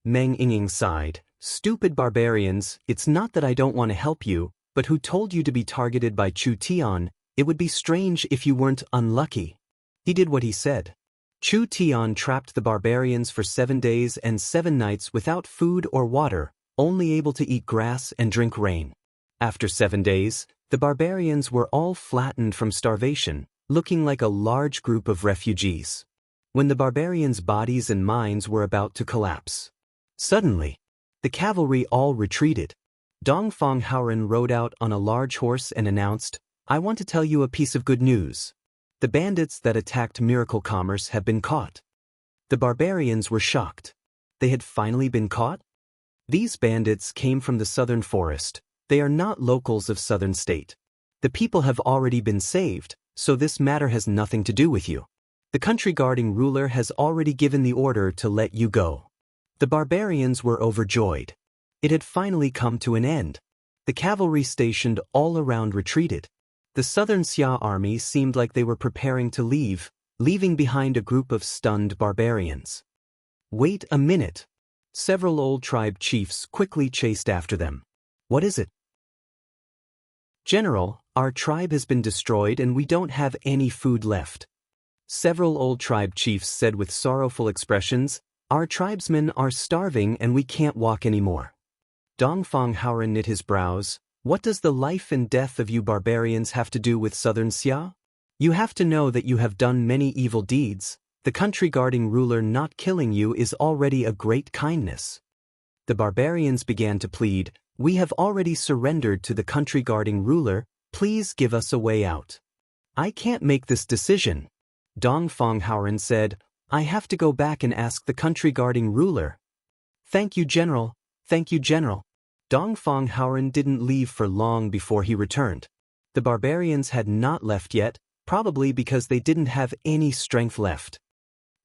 Meng Ying sighed. Stupid barbarians, it's not that I don't want to help you, but who told you to be targeted by Chu Tian? It would be strange if you weren't unlucky. He did what he said. Chu Tian trapped the barbarians for 7 days and 7 nights without food or water, only able to eat grass and drink rain. After 7 days, the barbarians were all flattened from starvation, looking like a large group of refugees. When the barbarians' bodies and minds were about to collapse, suddenly, the cavalry all retreated. Dongfang Haoren rode out on a large horse and announced, "I want to tell you a piece of good news. The bandits that attacked Miracle Commerce have been caught." The barbarians were shocked. They had finally been caught? These bandits came from the southern forest. They are not locals of southern state. The people have already been saved, so this matter has nothing to do with you. The country guarding ruler has already given the order to let you go. The barbarians were overjoyed. It had finally come to an end. The cavalry stationed all around retreated. The southern Xia army seemed like they were preparing to leave, leaving behind a group of stunned barbarians. Wait a minute. Several old tribe chiefs quickly chased after them. What is it? General, our tribe has been destroyed and we don't have any food left. Several old tribe chiefs said with sorrowful expressions, our tribesmen are starving and we can't walk anymore. Dongfang Haoren knit his brows. What does the life and death of you barbarians have to do with southern Xia? You have to know that you have done many evil deeds. The country guarding ruler not killing you is already a great kindness. The barbarians began to plead, we have already surrendered to the country guarding ruler, please give us a way out. I can't make this decision. Dongfang Haoren said, I have to go back and ask the country guarding ruler. Thank you, General. Thank you, General. Dongfang Haoren didn't leave for long before he returned. The barbarians had not left yet, probably because they didn't have any strength left.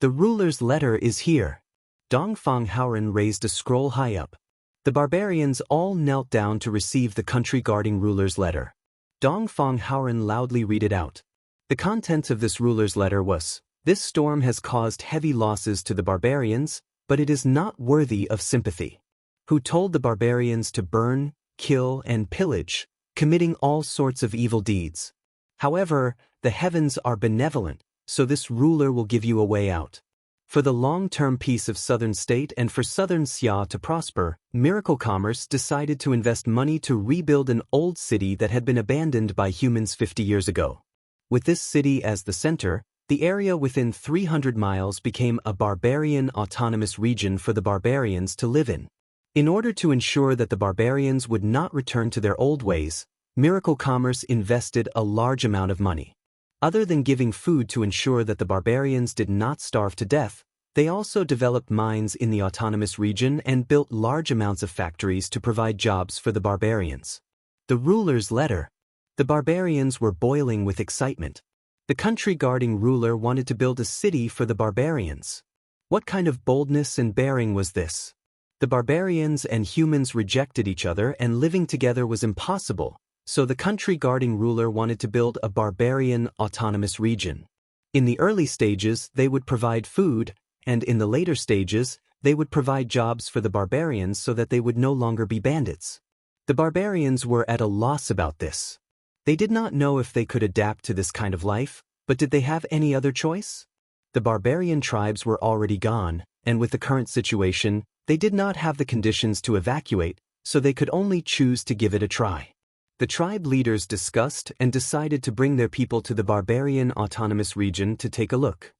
The ruler's letter is here. Dongfang Haoren raised a scroll high up. The barbarians all knelt down to receive the country guarding ruler's letter. Dongfang Haoren loudly read it out. The contents of this ruler's letter was, this storm has caused heavy losses to the barbarians, but it is not worthy of sympathy. Who told the barbarians to burn, kill, and pillage, committing all sorts of evil deeds. However, the heavens are benevolent, so this ruler will give you a way out. For the long-term peace of southern state and for southern Xia to prosper, Miracle Commerce decided to invest money to rebuild an old city that had been abandoned by humans 50 years ago. With this city as the center, the area within 300 miles became a barbarian autonomous region for the barbarians to live in. In order to ensure that the barbarians would not return to their old ways, Miracle Commerce invested a large amount of money. Other than giving food to ensure that the barbarians did not starve to death, they also developed mines in the autonomous region and built large amounts of factories to provide jobs for the barbarians. The ruler's letter. The barbarians were boiling with excitement. The country guarding ruler wanted to build a city for the barbarians. What kind of boldness and bearing was this? The barbarians and humans rejected each other and living together was impossible, so the country guarding ruler wanted to build a barbarian autonomous region. In the early stages, they would provide food, and in the later stages, they would provide jobs for the barbarians so that they would no longer be bandits. The barbarians were at a loss about this. They did not know if they could adapt to this kind of life, but did they have any other choice? The barbarian tribes were already gone, and with the current situation, they did not have the conditions to evacuate, so they could only choose to give it a try. The tribe leaders discussed and decided to bring their people to the barbarian autonomous region to take a look.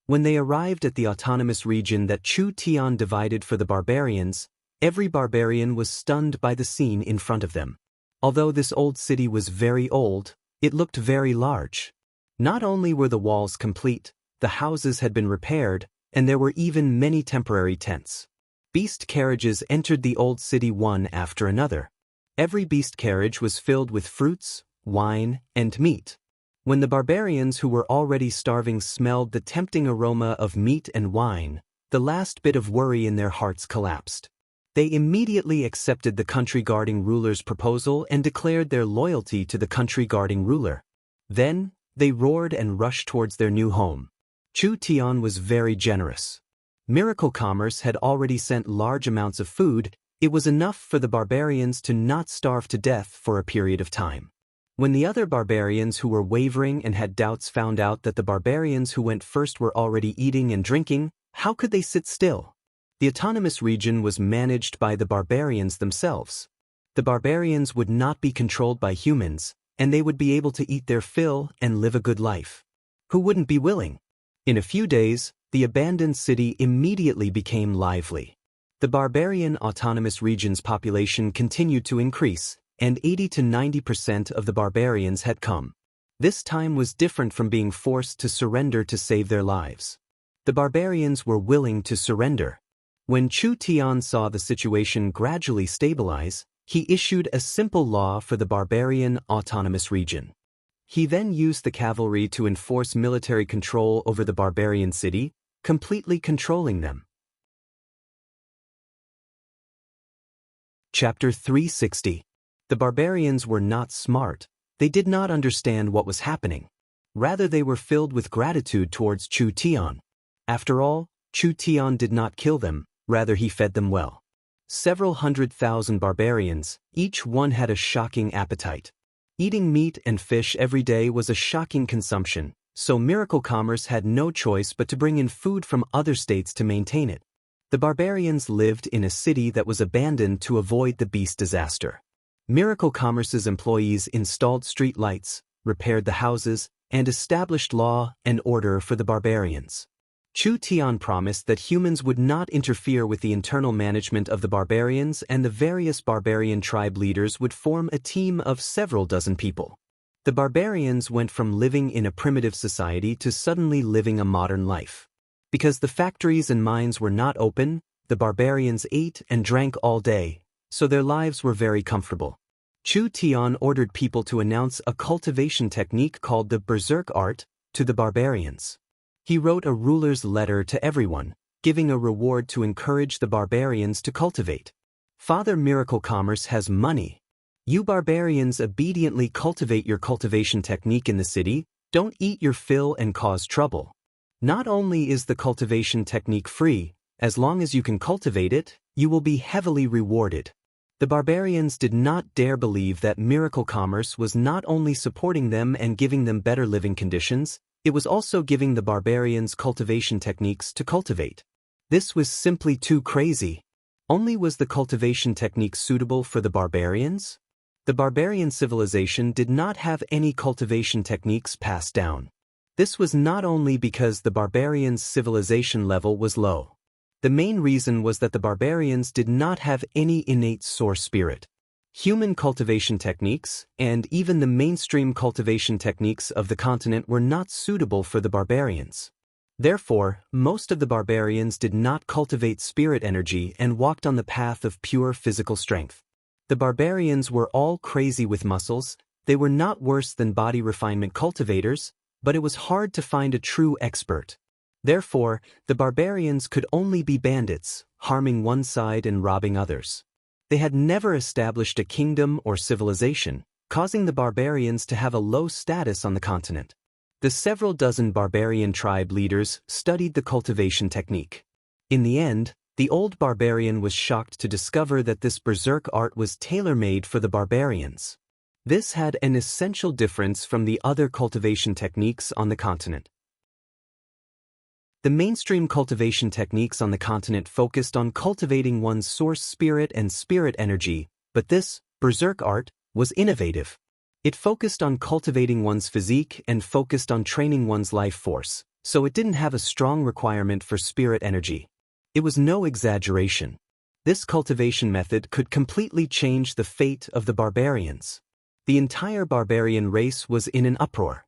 When they arrived at the autonomous region that Chu Tian divided for the barbarians, every barbarian was stunned by the scene in front of them. Although this old city was very old, it looked very large. Not only were the walls complete, the houses had been repaired, and there were even many temporary tents. Beast carriages entered the old city one after another. Every beast carriage was filled with fruits, wine, and meat. When the barbarians who were already starving smelled the tempting aroma of meat and wine, the last bit of worry in their hearts collapsed. They immediately accepted the country guarding ruler's proposal and declared their loyalty to the country guarding ruler. Then, they roared and rushed towards their new home. Chu Tian was very generous. Miracle Commerce had already sent large amounts of food. It was enough for the barbarians to not starve to death for a period of time. When the other barbarians who were wavering and had doubts found out that the barbarians who went first were already eating and drinking, how could they sit still? The autonomous region was managed by the barbarians themselves. The barbarians would not be controlled by humans, and they would be able to eat their fill and live a good life. Who wouldn't be willing? In a few days, the abandoned city immediately became lively. The barbarian autonomous region's population continued to increase, and 80 to 90% of the barbarians had come. This time was different from being forced to surrender to save their lives. The barbarians were willing to surrender. When Chu Tian saw the situation gradually stabilize, he issued a simple law for the barbarian autonomous region. He then used the cavalry to enforce military control over the barbarian city, completely controlling them. Chapter 360. The barbarians were not smart. They did not understand what was happening. Rather, they were filled with gratitude towards Chu Tian. After all, Chu Tian did not kill them, rather he fed them well. Several 100,000 barbarians, each one had a shocking appetite. Eating meat and fish every day was a shocking consumption, so Miracle Commerce had no choice but to bring in food from other states to maintain it. The barbarians lived in a city that was abandoned to avoid the beast disaster. Miracle Commerce's employees installed street lights, repaired the houses, and established law and order for the barbarians. Chu Tian promised that humans would not interfere with the internal management of the barbarians, and the various barbarian tribe leaders would form a team of several dozen people. The barbarians went from living in a primitive society to suddenly living a modern life. Because the factories and mines were not open, the barbarians ate and drank all day, so their lives were very comfortable. Chu Tian ordered people to announce a cultivation technique called the berserk art to the barbarians. He wrote a ruler's letter to everyone, giving a reward to encourage the barbarians to cultivate. Father Miracle Commerce has money. You barbarians obediently cultivate your cultivation technique in the city, don't eat your fill and cause trouble. Not only is the cultivation technique free, as long as you can cultivate it, you will be heavily rewarded. The barbarians did not dare believe that Miracle Commerce was not only supporting them and giving them better living conditions, it was also giving the barbarians cultivation techniques to cultivate. This was simply too crazy. Only was the cultivation technique suitable for the barbarians? The barbarian civilization did not have any cultivation techniques passed down. This was not only because the barbarians' civilization level was low. The main reason was that the barbarians did not have any innate source spirit. Human cultivation techniques, and even the mainstream cultivation techniques of the continent, were not suitable for the barbarians. Therefore, most of the barbarians did not cultivate spirit energy and walked on the path of pure physical strength. The barbarians were all crazy with muscles. They were not worse than body refinement cultivators, but it was hard to find a true expert. Therefore, the barbarians could only be bandits, harming one side and robbing others. They had never established a kingdom or civilization, causing the barbarians to have a low status on the continent. The several dozen barbarian tribe leaders studied the cultivation technique. In the end, the old barbarian was shocked to discover that this berserk art was tailor-made for the barbarians. This had an essential difference from the other cultivation techniques on the continent. The mainstream cultivation techniques on the continent focused on cultivating one's source spirit and spirit energy, but this, berserk art, was innovative. It focused on cultivating one's physique and focused on training one's life force, so it didn't have a strong requirement for spirit energy. It was no exaggeration. This cultivation method could completely change the fate of the barbarians. The entire barbarian race was in an uproar.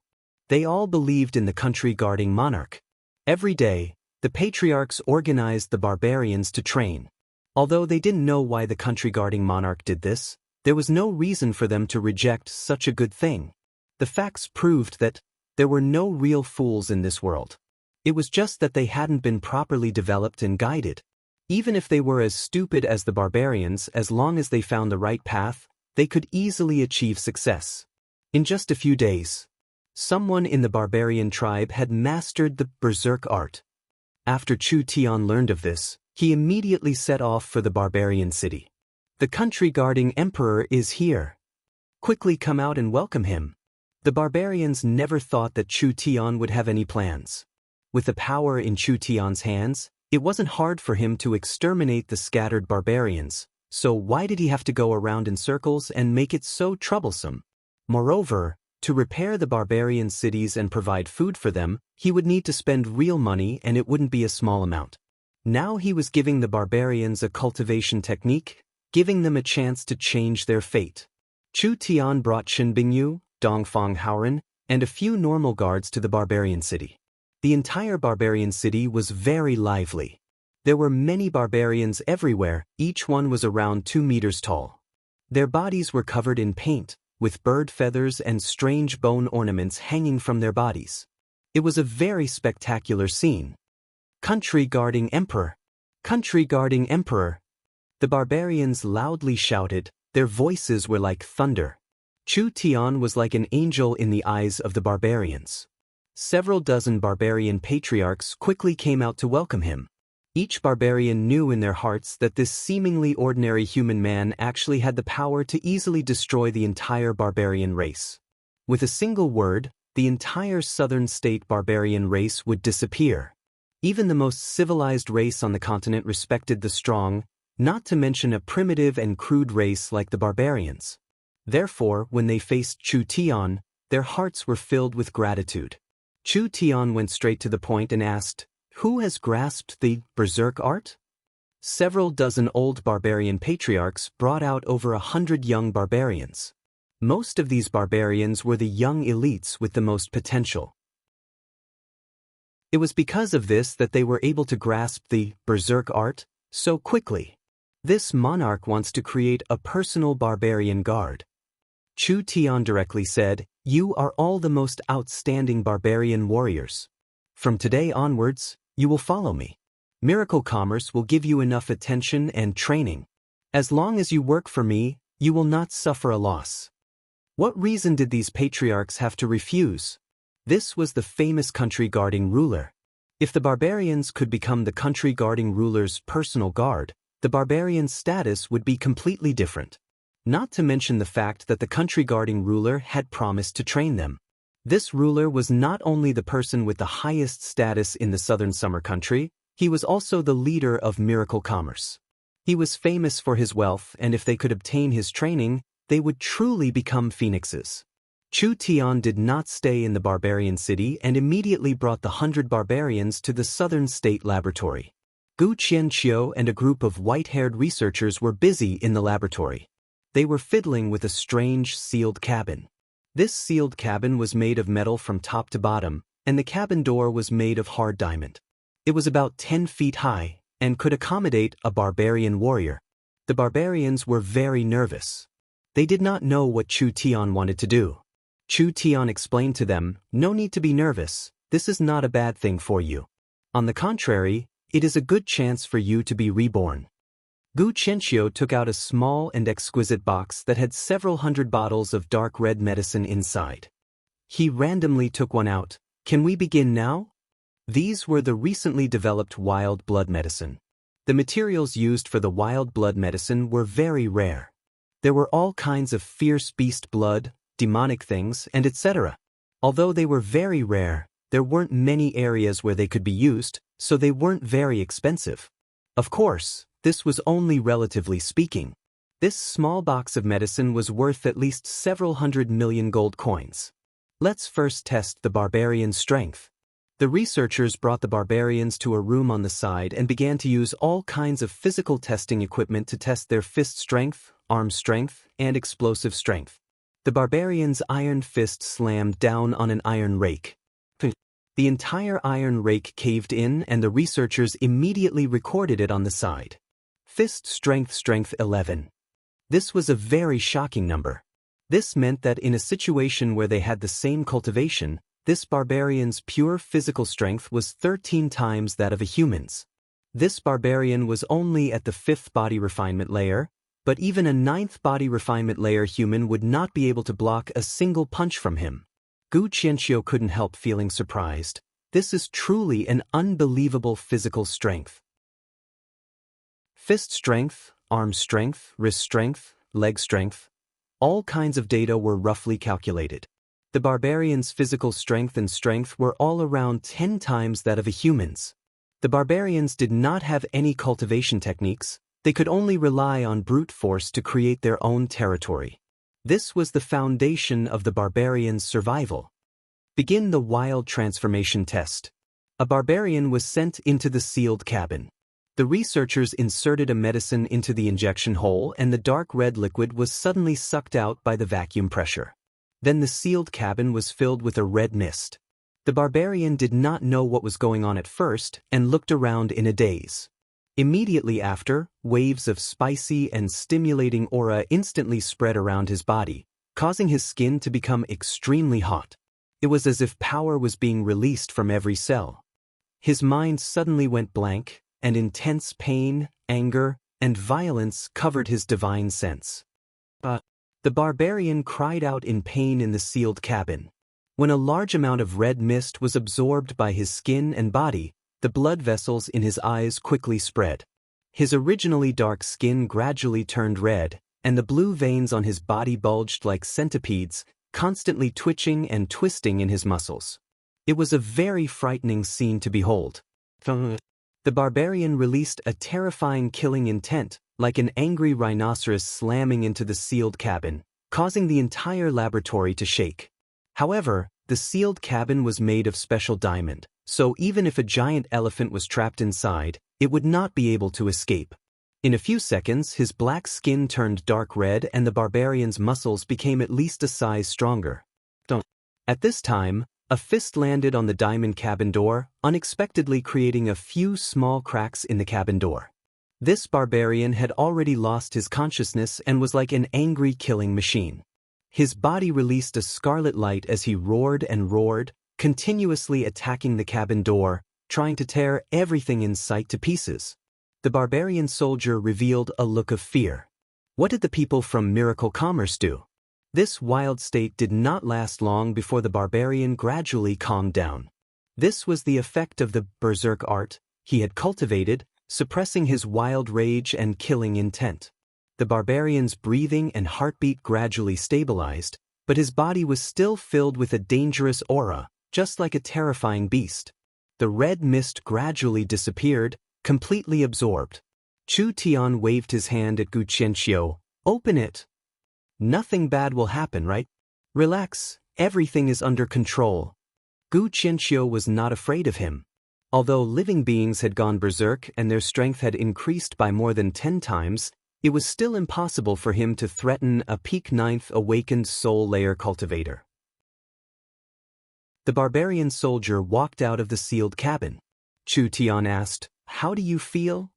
They all believed in the country-guarding monarch. Every day, the patriarchs organized the barbarians to train. Although they didn't know why the country-guarding monarch did this, there was no reason for them to reject such a good thing. The facts proved that there were no real fools in this world. It was just that they hadn't been properly developed and guided. Even if they were as stupid as the barbarians, as long as they found the right path, they could easily achieve success. In just a few days, someone in the barbarian tribe had mastered the berserk art. After Chu Tian learned of this, he immediately set off for the barbarian city. The country guarding emperor is here. Quickly come out and welcome him. The barbarians never thought that Chu Tian would have any plans. With the power in Chu Tian's hands, it wasn't hard for him to exterminate the scattered barbarians, so why did he have to go around in circles and make it so troublesome? Moreover, to repair the barbarian cities and provide food for them, he would need to spend real money, and it wouldn't be a small amount. Now he was giving the barbarians a cultivation technique, giving them a chance to change their fate. Chu Tian brought Qin Bingyu, Dongfang Haoren, and a few normal guards to the barbarian city. The entire barbarian city was very lively. There were many barbarians everywhere, each one was around 2 meters tall. Their bodies were covered in paint, with bird feathers and strange bone ornaments hanging from their bodies. It was a very spectacular scene. Country guarding emperor! Country guarding emperor! The barbarians loudly shouted, their voices were like thunder. Chu Tian was like an angel in the eyes of the barbarians. Several dozen barbarian patriarchs quickly came out to welcome him. Each barbarian knew in their hearts that this seemingly ordinary human man actually had the power to easily destroy the entire barbarian race. With a single word, the entire southern state barbarian race would disappear. Even the most civilized race on the continent respected the strong, not to mention a primitive and crude race like the barbarians. Therefore, when they faced Chu Tian, their hearts were filled with gratitude. Chu Tian went straight to the point and asked, "Who has grasped the berserk art?" Several dozen old barbarian patriarchs brought out over 100 young barbarians. Most of these barbarians were the young elites with the most potential. It was because of this that they were able to grasp the berserk art so quickly. This monarch wants to create a personal barbarian guard. Chu Tian directly said, "You are all the most outstanding barbarian warriors. From today onwards, you will follow me. Miracle Commerce will give you enough attention and training. As long as you work for me, you will not suffer a loss." What reason did these patriarchs have to refuse? This was the famous country guarding ruler. If the barbarians could become the country guarding ruler's personal guard, the barbarian's status would be completely different. Not to mention the fact that the country guarding ruler had promised to train them. This ruler was not only the person with the highest status in the southern summer country, he was also the leader of Miracle Commerce. He was famous for his wealth, and if they could obtain his training, they would truly become phoenixes. Chu Tian did not stay in the barbarian city and immediately brought the 100 barbarians to the southern state laboratory. Gu Qianqiu and a group of white-haired researchers were busy in the laboratory. They were fiddling with a strange sealed cabin. This sealed cabin was made of metal from top to bottom, and the cabin door was made of hard diamond. It was about 10 feet high, and could accommodate a barbarian warrior. The barbarians were very nervous. They did not know what Chu Tian wanted to do. Chu Tian explained to them, "No need to be nervous, this is not a bad thing for you. On the contrary, it is a good chance for you to be reborn." Gu Qianqiu took out a small and exquisite box that had several hundred bottles of dark red medicine inside. He randomly took one out. "Can we begin now?" These were the recently developed wild blood medicine. The materials used for the wild blood medicine were very rare. There were all kinds of fierce beast blood, demonic things, and etc. Although they were very rare, there weren't many areas where they could be used, so they weren't very expensive. Of course, this was only relatively speaking. This small box of medicine was worth at least several 100 million gold coins. Let's first test the barbarian's strength. The researchers brought the barbarians to a room on the side and began to use all kinds of physical testing equipment to test their fist strength, arm strength, and explosive strength. The barbarian's iron fist slammed down on an iron rake. The entire iron rake caved in, and the researchers immediately recorded it on the side. Fist strength 11. This was a very shocking number. This meant that in a situation where they had the same cultivation, this barbarian's pure physical strength was 13 times that of a human's. This barbarian was only at the 5th body refinement layer, but even a 9th body refinement layer human would not be able to block a single punch from him. Gu Qianqiu couldn't help feeling surprised. This is truly an unbelievable physical strength. Fist strength, arm strength, wrist strength, leg strength. All kinds of data were roughly calculated. The barbarians' physical strength and strength were all around 10 times that of a human's. The barbarians did not have any cultivation techniques. They could only rely on brute force to create their own territory. This was the foundation of the barbarians' survival. Begin the wild transformation test. A barbarian was sent into the sealed cabin. The researchers inserted a medicine into the injection hole and the dark red liquid was suddenly sucked out by the vacuum pressure. Then the sealed cabin was filled with a red mist. The barbarian did not know what was going on at first and looked around in a daze. Immediately after, waves of spicy and stimulating aura instantly spread around his body, causing his skin to become extremely hot. It was as if power was being released from every cell. His mind suddenly went blank, and intense pain, anger, and violence covered his divine sense. The barbarian cried out in pain in the sealed cabin. When a large amount of red mist was absorbed by his skin and body, the blood vessels in his eyes quickly spread. His originally dark skin gradually turned red, and the blue veins on his body bulged like centipedes, constantly twitching and twisting in his muscles. It was a very frightening scene to behold. The barbarian released a terrifying killing intent, like an angry rhinoceros slamming into the sealed cabin, causing the entire laboratory to shake. However, the sealed cabin was made of special diamond, so even if a giant elephant was trapped inside, it would not be able to escape. In a few seconds, his black skin turned dark red and the barbarian's muscles became at least a size stronger. At this time, a fist landed on the diamond cabin door, unexpectedly creating a few small cracks in the cabin door. This barbarian had already lost his consciousness and was like an angry killing machine. His body released a scarlet light as he roared and roared, continuously attacking the cabin door, trying to tear everything in sight to pieces. The barbarian soldier revealed a look of fear. What did the people from Miracle Commerce do? This wild state did not last long before the barbarian gradually calmed down. This was the effect of the berserk art he had cultivated, suppressing his wild rage and killing intent. The barbarian's breathing and heartbeat gradually stabilized, but his body was still filled with a dangerous aura, just like a terrifying beast. The red mist gradually disappeared, completely absorbed. Chu Tian waved his hand at Gu Qianxiu. Open it. Nothing bad will happen, right? Relax, everything is under control. Gu Qianxiu was not afraid of him. Although living beings had gone berserk and their strength had increased by more than 10 times, it was still impossible for him to threaten a peak 9th awakened soul layer cultivator. The barbarian soldier walked out of the sealed cabin. Chu Tian asked, "How do you feel?"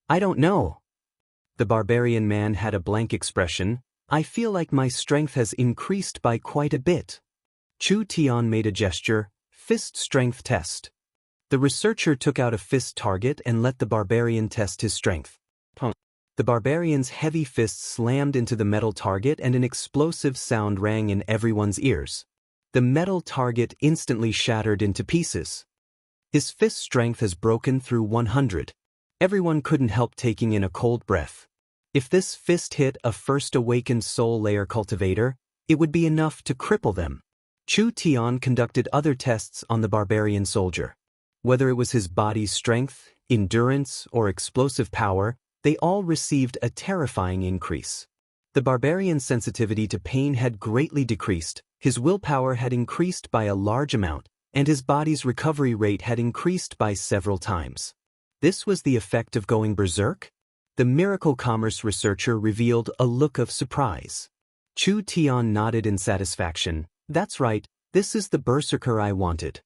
"I don't know." The barbarian man had a blank expression. "I feel like my strength has increased by quite a bit." Chu Tian made a gesture, fist strength test. The researcher took out a fist target and let the barbarian test his strength. The barbarian's heavy fist slammed into the metal target and an explosive sound rang in everyone's ears. The metal target instantly shattered into pieces. His fist strength has broken through 100. Everyone couldn't help taking in a cold breath. If this fist hit a first awakened soul layer cultivator, it would be enough to cripple them. Chu Tian conducted other tests on the barbarian soldier. Whether it was his body's strength, endurance, or explosive power, they all received a terrifying increase. The barbarian's sensitivity to pain had greatly decreased, his willpower had increased by a large amount, and his body's recovery rate had increased by several times. This was the effect of going berserk? The Miracle Commerce researcher revealed a look of surprise. Chu Tian nodded in satisfaction. "That's right, this is the berserker I wanted."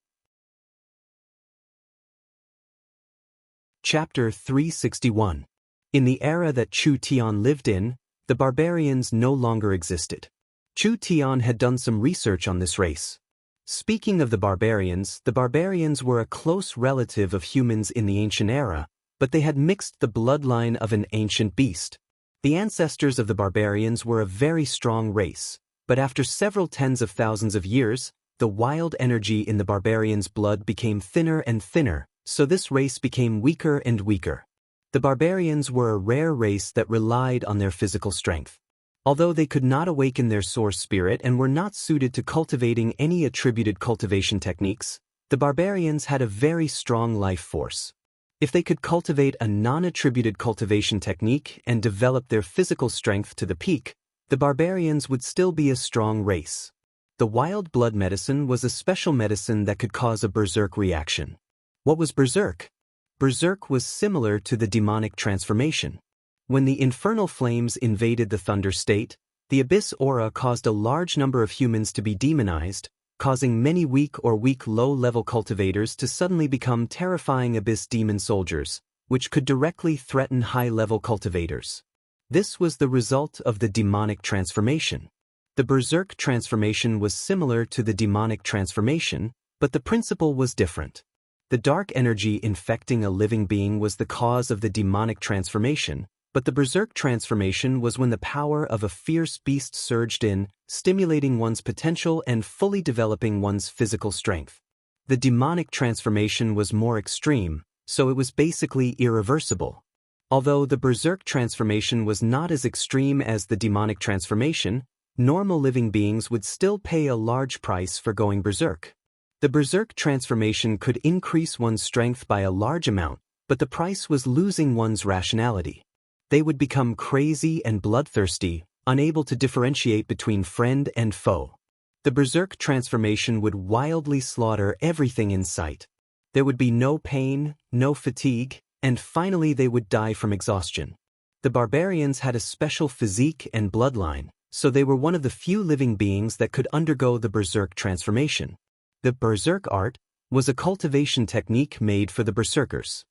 Chapter 361. In the era that Chu Tian lived in, the barbarians no longer existed. Chu Tian had done some research on this race. Speaking of the barbarians were a close relative of humans in the ancient era, but they had mixed the bloodline of an ancient beast. The ancestors of the barbarians were a very strong race, but after several tens of thousands of years, The wild energy in the barbarians' blood became thinner and thinner, so this race became weaker and weaker. The barbarians were a rare race that relied on their physical strength. Although they could not awaken their source spirit and were not suited to cultivating any attributed cultivation techniques, the barbarians had a very strong life force. If they could cultivate a non-attributed cultivation technique and develop their physical strength to the peak, the barbarians would still be a strong race. The wild blood medicine was a special medicine that could cause a berserk reaction. What was berserk? Berserk was similar to the demonic transformation. When the infernal flames invaded the thunder state, the abyss aura caused a large number of humans to be demonized, causing many weak or weak low-level cultivators to suddenly become terrifying abyss demon soldiers, which could directly threaten high-level cultivators. This was the result of the demonic transformation. The berserk transformation was similar to the demonic transformation, but the principle was different. The dark energy infecting a living being was the cause of the demonic transformation, but the berserk transformation was when the power of a fierce beast surged in, stimulating one's potential and fully developing one's physical strength. The demonic transformation was more extreme, so it was basically irreversible. Although the berserk transformation was not as extreme as the demonic transformation, normal living beings would still pay a large price for going berserk. The berserk transformation could increase one's strength by a large amount, but the price was losing one's rationality. They would become crazy and bloodthirsty, unable to differentiate between friend and foe. The berserk transformation would wildly slaughter everything in sight. There would be no pain, no fatigue, and finally they would die from exhaustion. The barbarians had a special physique and bloodline, so they were one of the few living beings that could undergo the berserk transformation. The berserk art was a cultivation technique made for the berserkers.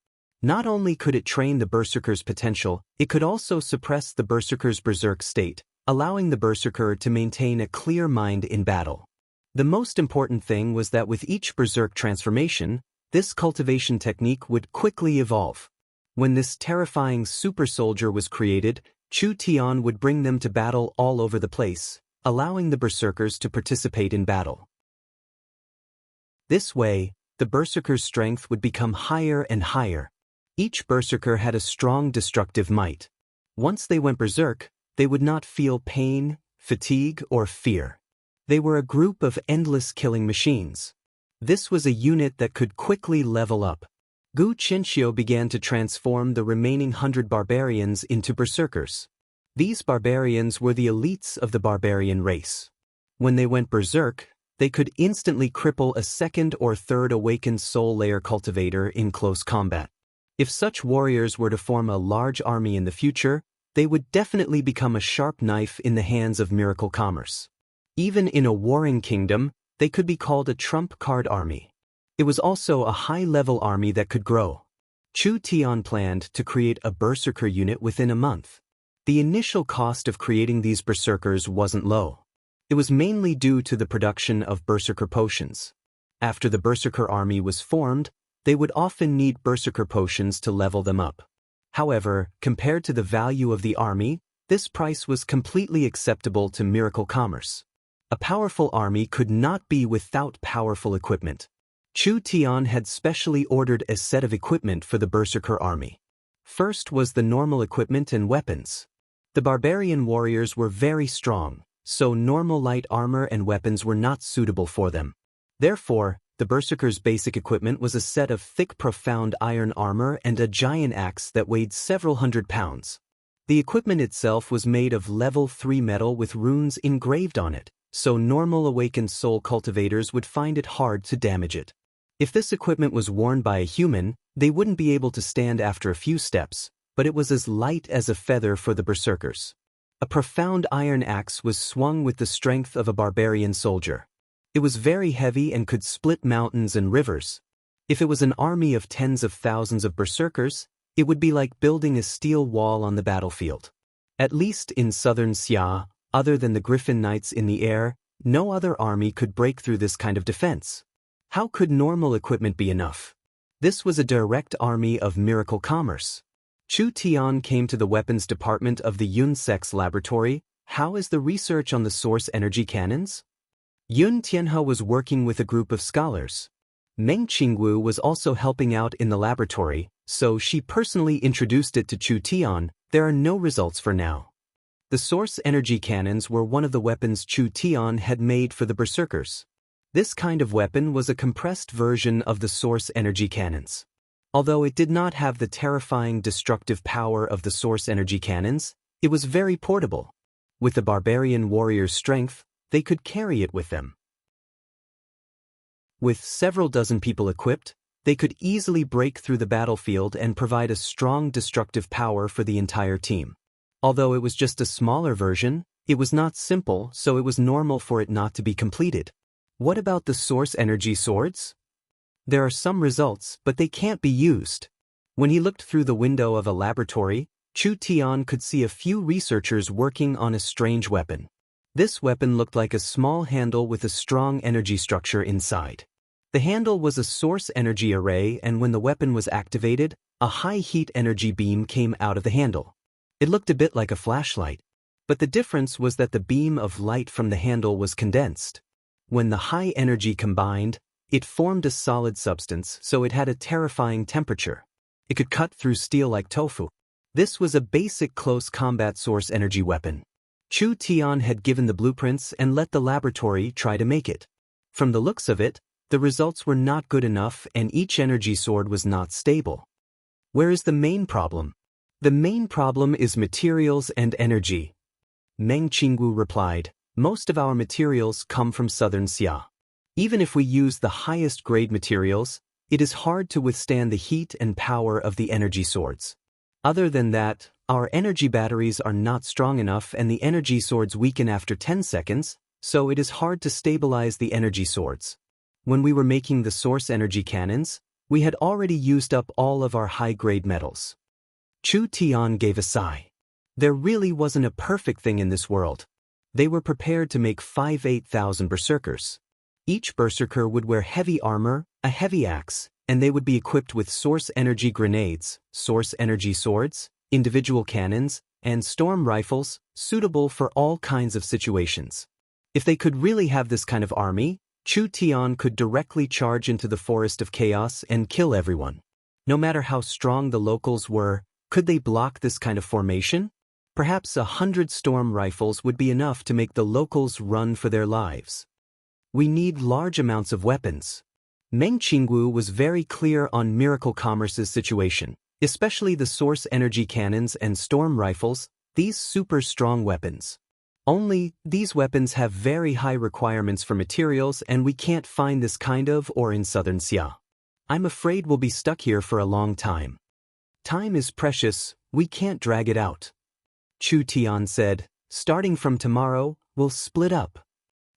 Not only could it train the berserker's potential, it could also suppress the berserker's berserk state, allowing the berserker to maintain a clear mind in battle. The most important thing was that with each berserk transformation, this cultivation technique would quickly evolve. When this terrifying super soldier was created, Chu Tian would bring them to battle all over the place, allowing the berserkers to participate in battle. This way, the berserker's strength would become higher and higher. Each berserker had a strong destructive might. Once they went berserk, they would not feel pain, fatigue, or fear. They were a group of endless killing machines. This was a unit that could quickly level up. Gu Qinxiu began to transform the remaining 100 barbarians into berserkers. These barbarians were the elites of the barbarian race. When they went berserk, they could instantly cripple a second or third awakened soul layer cultivator in close combat. If such warriors were to form a large army in the future, they would definitely become a sharp knife in the hands of miracle commerce. Even in a warring kingdom, they could be called a trump card army. It was also a high-level army that could grow. Chu Tian planned to create a berserker unit within a month. The initial cost of creating these berserkers wasn't low. It was mainly due to the production of berserker potions. After the berserker army was formed, they would often need berserker potions to level them up. However, compared to the value of the army, this price was completely acceptable to miracle commerce. A powerful army could not be without powerful equipment. Chu Tian had specially ordered a set of equipment for the berserker army. First was the normal equipment and weapons. The barbarian warriors were very strong, so normal light armor and weapons were not suitable for them. Therefore, the berserker's basic equipment was a set of thick profound iron armor and a giant axe that weighed several hundred pounds. The equipment itself was made of level 3 metal with runes engraved on it, so normal awakened soul cultivators would find it hard to damage it. If this equipment was worn by a human, they wouldn't be able to stand after a few steps, but it was as light as a feather for the berserkers. A profound iron axe was swung with the strength of a barbarian soldier. It was very heavy and could split mountains and rivers. If it was an army of tens of thousands of berserkers, it would be like building a steel wall on the battlefield. At least in southern Xia, other than the Griffin Knights in the air, no other army could break through this kind of defense. How could normal equipment be enough? This was a direct army of miracle commerce. Chu Tian came to the weapons department of the Yunsex laboratory. How is the research on the source energy cannons? Yun Tianhe was working with a group of scholars. Meng Qingwu was also helping out in the laboratory, so she personally introduced it to Chu Tian. There are no results for now. The source energy cannons were one of the weapons Chu Tian had made for the berserkers. This kind of weapon was a compressed version of the source energy cannons. Although it did not have the terrifying destructive power of the source energy cannons, it was very portable. With the barbarian warriors' strength, they could carry it with them. With several dozen people equipped, they could easily break through the battlefield and provide a strong destructive power for the entire team. Although it was just a smaller version, it was not simple, so it was normal for it not to be completed. What about the source energy swords? There are some results, but they can't be used. When he looked through the window of a laboratory, Chu Tian could see a few researchers working on a strange weapon. This weapon looked like a small handle with a strong energy structure inside. The handle was a source energy array, and when the weapon was activated, a high heat energy beam came out of the handle. It looked a bit like a flashlight, but the difference was that the beam of light from the handle was condensed. When the high energy combined, it formed a solid substance, so it had a terrifying temperature. It could cut through steel like tofu. This was a basic close combat source energy weapon. Chu Tian had given the blueprints and let the laboratory try to make it. From the looks of it, the results were not good enough and each energy sword was not stable. Where is the main problem? The main problem is materials and energy. Meng Qingwu replied, most of our materials come from southern Xia. Even if we use the highest grade materials, it is hard to withstand the heat and power of the energy swords. Other than that, our energy batteries are not strong enough and the energy swords weaken after 10 seconds, so it is hard to stabilize the energy swords. When we were making the source energy cannons, we had already used up all of our high-grade metals. Chu Tian gave a sigh. There really wasn't a perfect thing in this world. They were prepared to make 8,000 berserkers. Each berserker would wear heavy armor, a heavy axe, and they would be equipped with source energy grenades, source energy swords, individual cannons, and storm rifles, suitable for all kinds of situations. If they could really have this kind of army, Chu Tian could directly charge into the forest of chaos and kill everyone. No matter how strong the locals were, could they block this kind of formation? Perhaps 100 storm rifles would be enough to make the locals run for their lives. We need large amounts of weapons. Meng Qingwu was very clear on Miracle Commerce's situation, especially the source energy cannons and storm rifles, these super strong weapons. Only, these weapons have very high requirements for materials and we can't find this kind of or in southern Xia. I'm afraid we'll be stuck here for a long time. Time is precious, we can't drag it out. Chu Tian said, starting from tomorrow, we'll split up.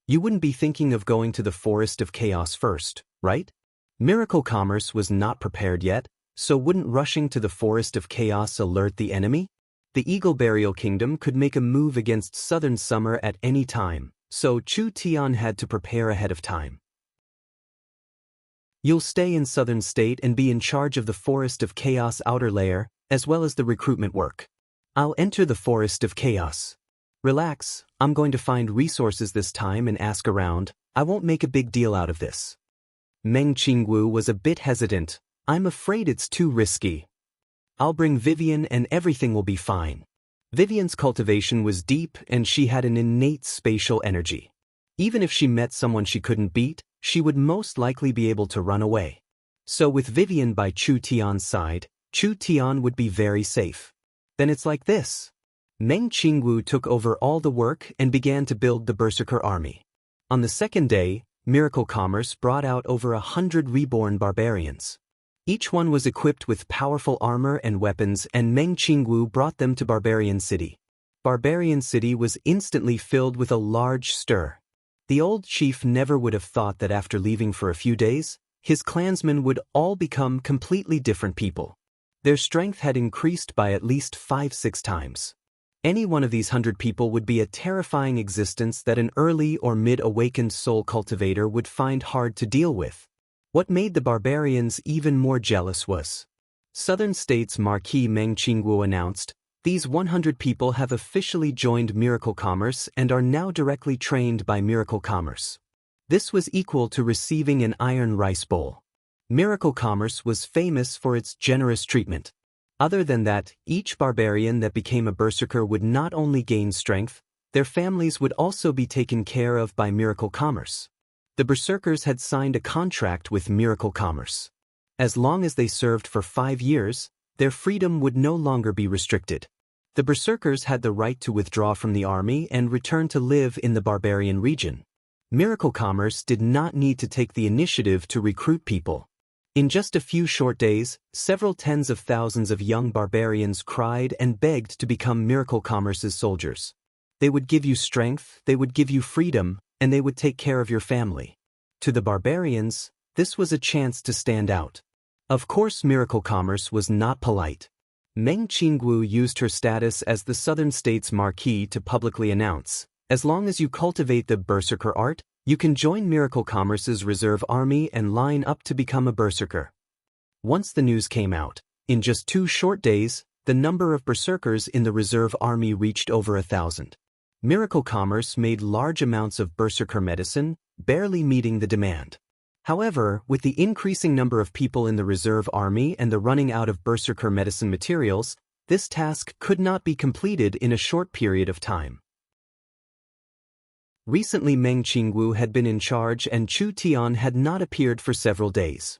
You wouldn't be thinking of going to the Forest of Chaos first, right? Miracle Commerce was not prepared yet, so wouldn't rushing to the Forest of Chaos alert the enemy? The Eagle Burial Kingdom could make a move against Southern Summer at any time, so Chu Tian had to prepare ahead of time. You'll stay in Southern State and be in charge of the Forest of Chaos outer layer, as well as the recruitment work. I'll enter the Forest of Chaos. Relax, I'm going to find resources this time and ask around. I won't make a big deal out of this. Meng Qingwu was a bit hesitant. I'm afraid it's too risky. I'll bring Vivian and everything will be fine. Vivian's cultivation was deep and she had an innate spatial energy. Even if she met someone she couldn't beat, she would most likely be able to run away. So with Vivian by Chu Tian's side, Chu Tian would be very safe. Then it's like this. Meng Qingwu took over all the work and began to build the Berserker army. On the second day, Miracle Commerce brought out over 100 reborn barbarians. Each one was equipped with powerful armor and weapons and Meng Qingwu brought them to Barbarian City. Barbarian City was instantly filled with a large stir. The old chief never would have thought that after leaving for a few days, his clansmen would all become completely different people. Their strength had increased by at least 5-6 times. Any one of these 100 people would be a terrifying existence that an early or mid-awakened soul cultivator would find hard to deal with. What made the barbarians even more jealous was Southern State's Marquis Meng Qingwu announced, these 100 people have officially joined Miracle Commerce and are now directly trained by Miracle Commerce. This was equal to receiving an iron rice bowl. Miracle commerce was famous for its generous treatment. Other than that, each barbarian that became a berserker would not only gain strength, their families would also be taken care of by miracle commerce. The berserkers had signed a contract with miracle commerce. As long as they served for 5 years, their freedom would no longer be restricted. The berserkers had the right to withdraw from the army and return to live in the barbarian region. Miracle commerce did not need to take the initiative to recruit people. In just a few short days, several tens of thousands of young barbarians cried and begged to become Miracle Commerce's soldiers. They would give you strength, they would give you freedom, and they would take care of your family. To the barbarians, this was a chance to stand out. Of course, Miracle Commerce was not polite. Meng Qinggu used her status as the southern state's marquis to publicly announce, as long as you cultivate the berserker art, you can join Miracle Commerce's reserve army and line up to become a berserker. Once the news came out, in just 2 short days, the number of berserkers in the reserve army reached over 1,000. Miracle Commerce made large amounts of berserker medicine, barely meeting the demand. However, with the increasing number of people in the reserve army and the running out of berserker medicine materials, this task could not be completed in a short period of time. Recently Meng Qingwu had been in charge and Chu Tian had not appeared for several days.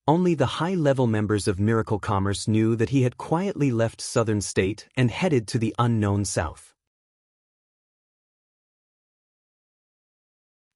Only the high-level members of Miracle Commerce knew that he had quietly left Southern State and headed to the unknown south.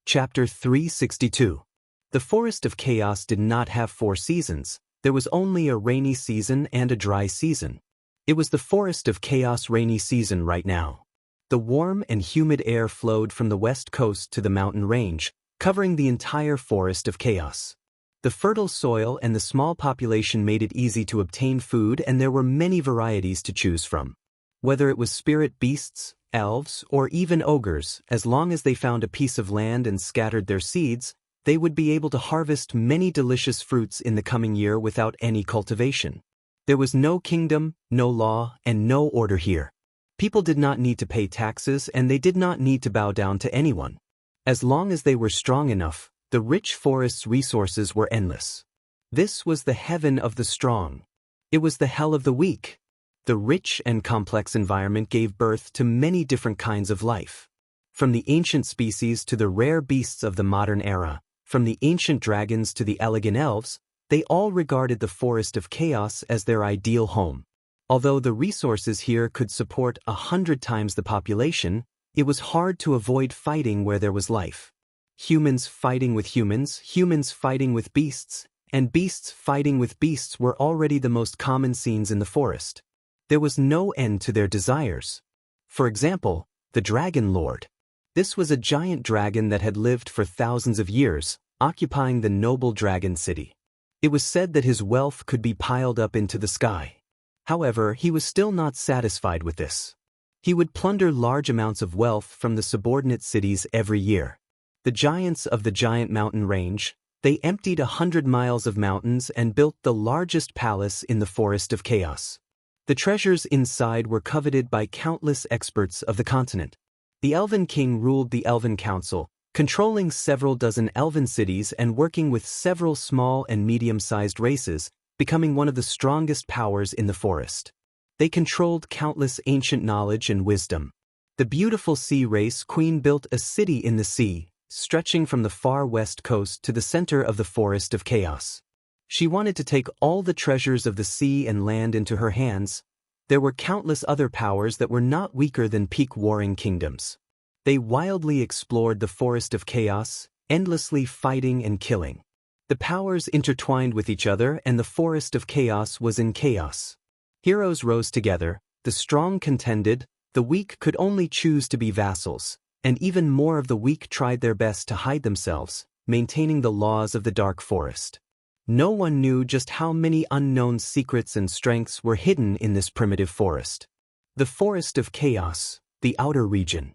Chapter 362. The Forest of Chaos did not have 4 seasons, there was only a rainy season and a dry season. It was the Forest of Chaos rainy season right now. The warm and humid air flowed from the west coast to the mountain range, covering the entire Forest of Chaos. The fertile soil and the small population made it easy to obtain food, and there were many varieties to choose from. Whether it was spirit beasts, elves, or even ogres, as long as they found a piece of land and scattered their seeds, they would be able to harvest many delicious fruits in the coming year without any cultivation. There was no kingdom, no law, and no order here. People did not need to pay taxes and they did not need to bow down to anyone. As long as they were strong enough, the rich forest's resources were endless. This was the heaven of the strong. It was the hell of the weak. The rich and complex environment gave birth to many different kinds of life. From the ancient species to the rare beasts of the modern era, from the ancient dragons to the elegant elves, they all regarded the Forest of Chaos as their ideal home. Although the resources here could support 100 times the population, it was hard to avoid fighting where there was life. Humans fighting with humans, humans fighting with beasts, and beasts fighting with beasts were already the most common scenes in the forest. There was no end to their desires. For example, the Dragon Lord. This was a giant dragon that had lived for thousands of years, occupying the noble dragon city. It was said that his wealth could be piled up into the sky. However, he was still not satisfied with this. He would plunder large amounts of wealth from the subordinate cities every year. The giants of the giant mountain range, they emptied 100 miles of mountains and built the largest palace in the Forest of Chaos. The treasures inside were coveted by countless experts of the continent. The Elven King ruled the Elven Council, controlling several dozen elven cities and working with several small and medium-sized races, becoming one of the strongest powers in the forest. They controlled countless ancient knowledge and wisdom. The beautiful sea race queen built a city in the sea, stretching from the far west coast to the center of the Forest of Chaos. She wanted to take all the treasures of the sea and land into her hands. There were countless other powers that were not weaker than peak warring kingdoms. They wildly explored the Forest of Chaos, endlessly fighting and killing. The powers intertwined with each other and the Forest of Chaos was in chaos. Heroes rose together, the strong contended, the weak could only choose to be vassals, and even more of the weak tried their best to hide themselves, maintaining the laws of the Dark Forest. No one knew just how many unknown secrets and strengths were hidden in this primitive forest. The Forest of Chaos, the outer region.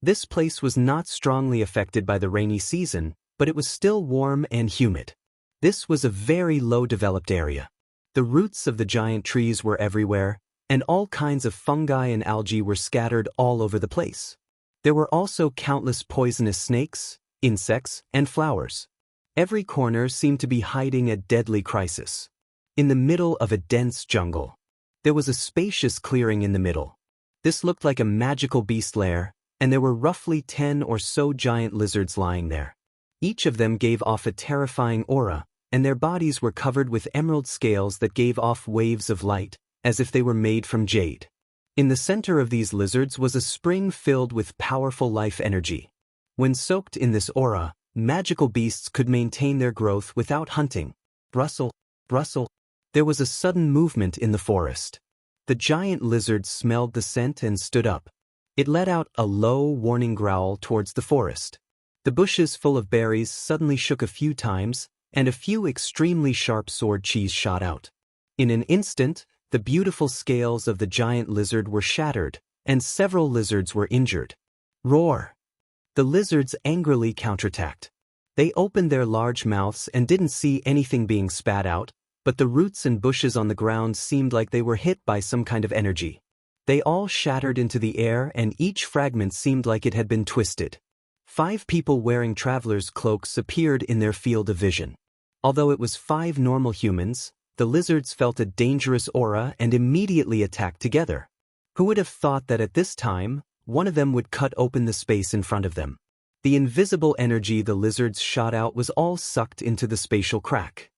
This place was not strongly affected by the rainy season, but it was still warm and humid. This was a very low-developed area. The roots of the giant trees were everywhere, and all kinds of fungi and algae were scattered all over the place. There were also countless poisonous snakes, insects, and flowers. Every corner seemed to be hiding a deadly crisis. In the middle of a dense jungle, there was a spacious clearing in the middle. This looked like a magical beast lair, and there were roughly 10 or so giant lizards lying there. Each of them gave off a terrifying aura, and their bodies were covered with emerald scales that gave off waves of light, as if they were made from jade. In the center of these lizards was a spring filled with powerful life energy. When soaked in this aura, magical beasts could maintain their growth without hunting. Rustle, rustle. There was a sudden movement in the forest. The giant lizard smelled the scent and stood up. It let out a low, warning growl towards the forest. The bushes full of berries suddenly shook a few times, and a few extremely sharp sword cheese shot out. In an instant, the beautiful scales of the giant lizard were shattered, and several lizards were injured. Roar! The lizards angrily counterattacked. They opened their large mouths and didn't see anything being spat out, but the roots and bushes on the ground seemed like they were hit by some kind of energy. They all shattered into the air, and each fragment seemed like it had been twisted. 5 people wearing travelers' cloaks appeared in their field of vision. Although it was 5 normal humans, the lizards felt a dangerous aura and immediately attacked together. Who would have thought that at this time, one of them would cut open the space in front of them? The invisible energy the lizards shot out was all sucked into the spatial crack.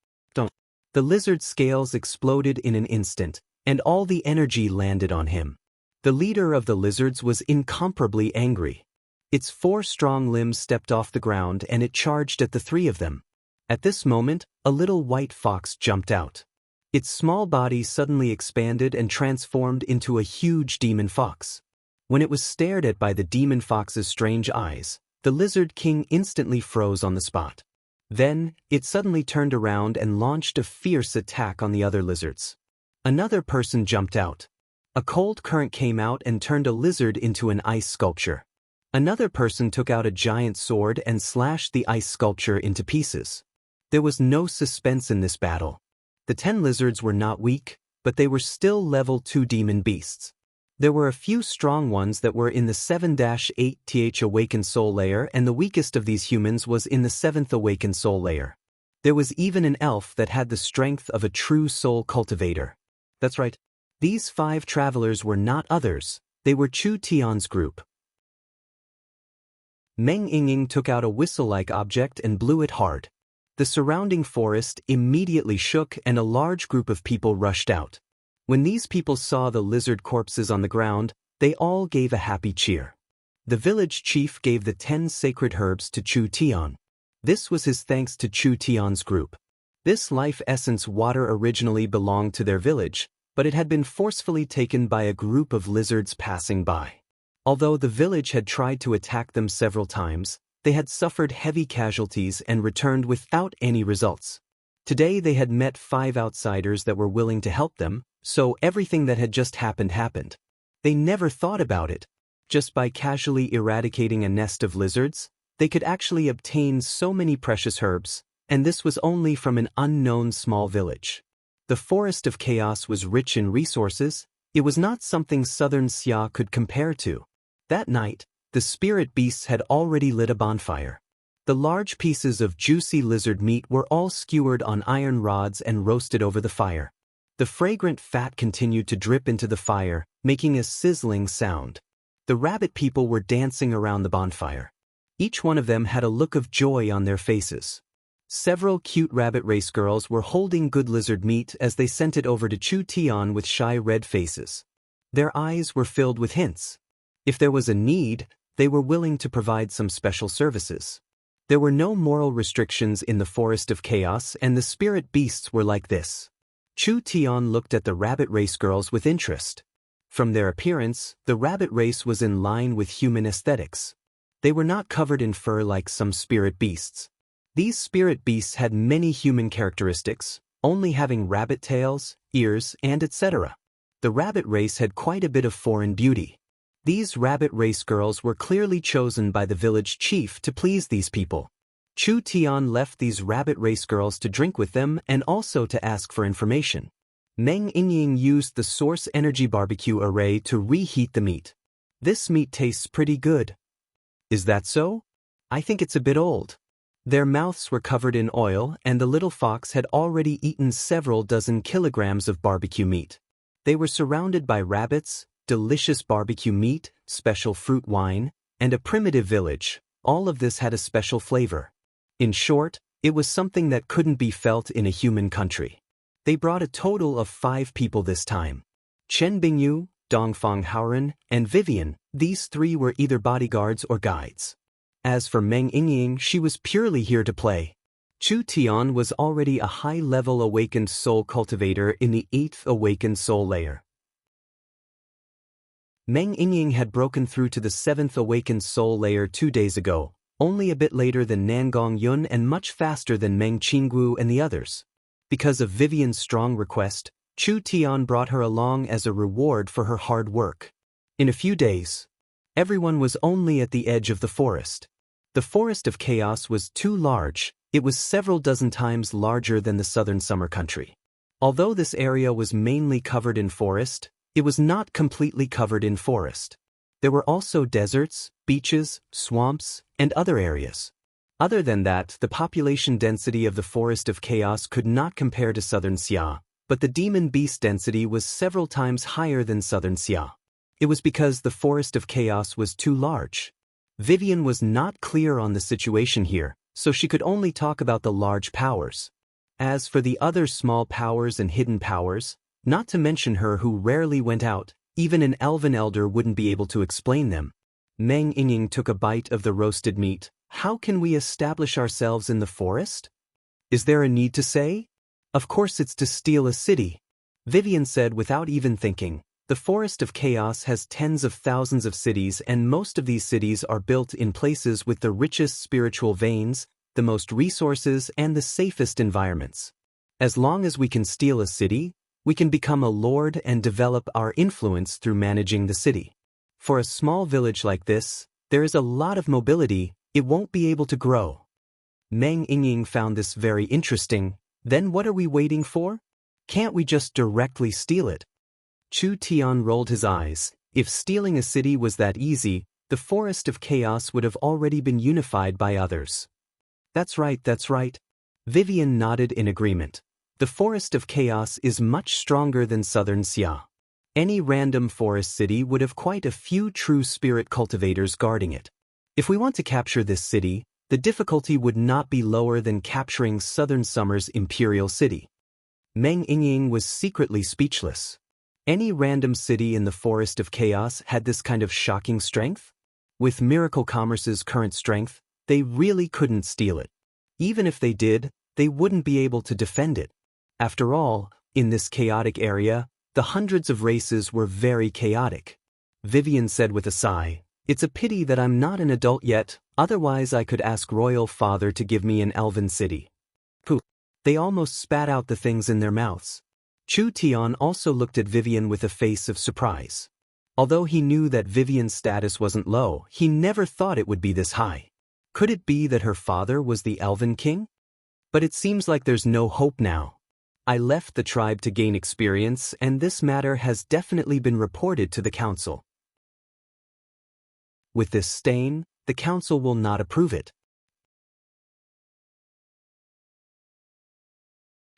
The lizard's scales exploded in an instant, and all the energy landed on him. The leader of the lizards was incomparably angry. Its 4 strong limbs stepped off the ground and it charged at the 3 of them. At this moment, a little white fox jumped out. Its small body suddenly expanded and transformed into a huge demon fox. When it was stared at by the demon fox's strange eyes, the lizard king instantly froze on the spot. Then, it suddenly turned around and launched a fierce attack on the other lizards. Another person jumped out. A cold current came out and turned a lizard into an ice sculpture. Another person took out a giant sword and slashed the ice sculpture into pieces. There was no suspense in this battle. The 10 lizards were not weak, but they were still level 2 demon beasts. There were a few strong ones that were in the 7-8th awakened soul layer, and the weakest of these humans was in the 7th awakened soul layer. There was even an elf that had the strength of a true soul cultivator. That's right. These 5 travelers were not others, they were Chu Tian's group. Meng Yingying took out a whistle-like object and blew it hard. The surrounding forest immediately shook and a large group of people rushed out. When these people saw the lizard corpses on the ground, they all gave a happy cheer. The village chief gave the 10 sacred herbs to Chu Tian. This was his thanks to Chu Tian's group. This life essence water originally belonged to their village, but it had been forcefully taken by a group of lizards passing by. Although the village had tried to attack them several times, they had suffered heavy casualties and returned without any results. Today they had met 5 outsiders that were willing to help them, so everything that had just happened. They never thought about it. Just by casually eradicating a nest of lizards, they could actually obtain so many precious herbs, and this was only from an unknown small village. The Forest of Chaos was rich in resources. It was not something Southern Xia could compare to. That night, the spirit beasts had already lit a bonfire. The large pieces of juicy lizard meat were all skewered on iron rods and roasted over the fire. The fragrant fat continued to drip into the fire, making a sizzling sound. The rabbit people were dancing around the bonfire. Each one of them had a look of joy on their faces. Several cute rabbit race girls were holding good lizard meat as they sent it over to Chu Tian with shy red faces. Their eyes were filled with hints. If there was a need, they were willing to provide some special services. There were no moral restrictions in the Forest of Chaos, and the spirit beasts were like this. Chu Tian looked at the rabbit race girls with interest. From their appearance, the rabbit race was in line with human aesthetics. They were not covered in fur like some spirit beasts. These spirit beasts had many human characteristics, only having rabbit tails, ears, and etc. The rabbit race had quite a bit of foreign beauty. These rabbit race girls were clearly chosen by the village chief to please these people. Chu Tian left these rabbit race girls to drink with them and also to ask for information. Meng Yingying used the source energy barbecue array to reheat the meat. This meat tastes pretty good. Is that so? I think it's a bit old. Their mouths were covered in oil, and the little fox had already eaten several dozen kilograms of barbecue meat. They were surrounded by rabbits, delicious barbecue meat, special fruit wine, and a primitive village. All of this had a special flavor. In short, it was something that couldn't be felt in a human country. They brought a total of 5 people this time. Chen Bingyu, Dongfang Haoren, and Vivian. These 3 were either bodyguards or guides. As for Meng Yingying, she was purely here to play. Chu Tian was already a high-level awakened soul cultivator in the 8th awakened soul layer. Meng Yingying had broken through to the 7th awakened soul layer 2 days ago, only a bit later than Nangong Yun and much faster than Meng Qinggu and the others. Because of Vivian's strong request, Chu Tian brought her along as a reward for her hard work. In a few days, everyone was only at the edge of the forest. The forest of chaos was too large. It was several dozen times larger than the southern summer country. Although this area was mainly covered in forest, it was not completely covered in forest. There were also deserts, beaches, swamps, and other areas. Other than that, the population density of the forest of chaos could not compare to southern Xia, but the demon beast density was several times higher than southern Xia. It was because the forest of chaos was too large. Vivian was not clear on the situation here, so she could only talk about the large powers. As for the other small powers and hidden powers, not to mention her who rarely went out, even an elven elder wouldn't be able to explain them. Meng Yingying took a bite of the roasted meat. How can we establish ourselves in the forest? Is there a need to say? Of course it's to steal a city. Vivian said without even thinking. The forest of chaos has tens of thousands of cities, and most of these cities are built in places with the richest spiritual veins, the most resources, and the safest environments. As long as we can steal a city, we can become a lord and develop our influence through managing the city. For a small village like this, there is a lot of mobility. It won't be able to grow. Meng Yingying found this very interesting. Then what are we waiting for? Can't we just directly steal it? Chu Tian rolled his eyes. If stealing a city was that easy, the forest of chaos would have already been unified by others. That's right, that's right. Vivian nodded in agreement. The forest of chaos is much stronger than southern Xia. Any random forest city would have quite a few true spirit cultivators guarding it. If we want to capture this city, the difficulty would not be lower than capturing southern summer's imperial city. Meng Yingying was secretly speechless. Any random city in the forest of chaos had this kind of shocking strength? With Miracle Commerce's current strength, they really couldn't steal it. Even if they did, they wouldn't be able to defend it. After all, in this chaotic area, the hundreds of races were very chaotic. Vivian said with a sigh, "It's a pity that I'm not an adult yet, otherwise I could ask Royal Father to give me an elven city." Pooh! They almost spat out the things in their mouths. Chu Tian also looked at Vivian with a face of surprise. Although he knew that Vivian's status wasn't low, he never thought it would be this high. Could it be that her father was the Elven King? But it seems like there's no hope now. I left the tribe to gain experience, and this matter has definitely been reported to the council. With this stain, the council will not approve it.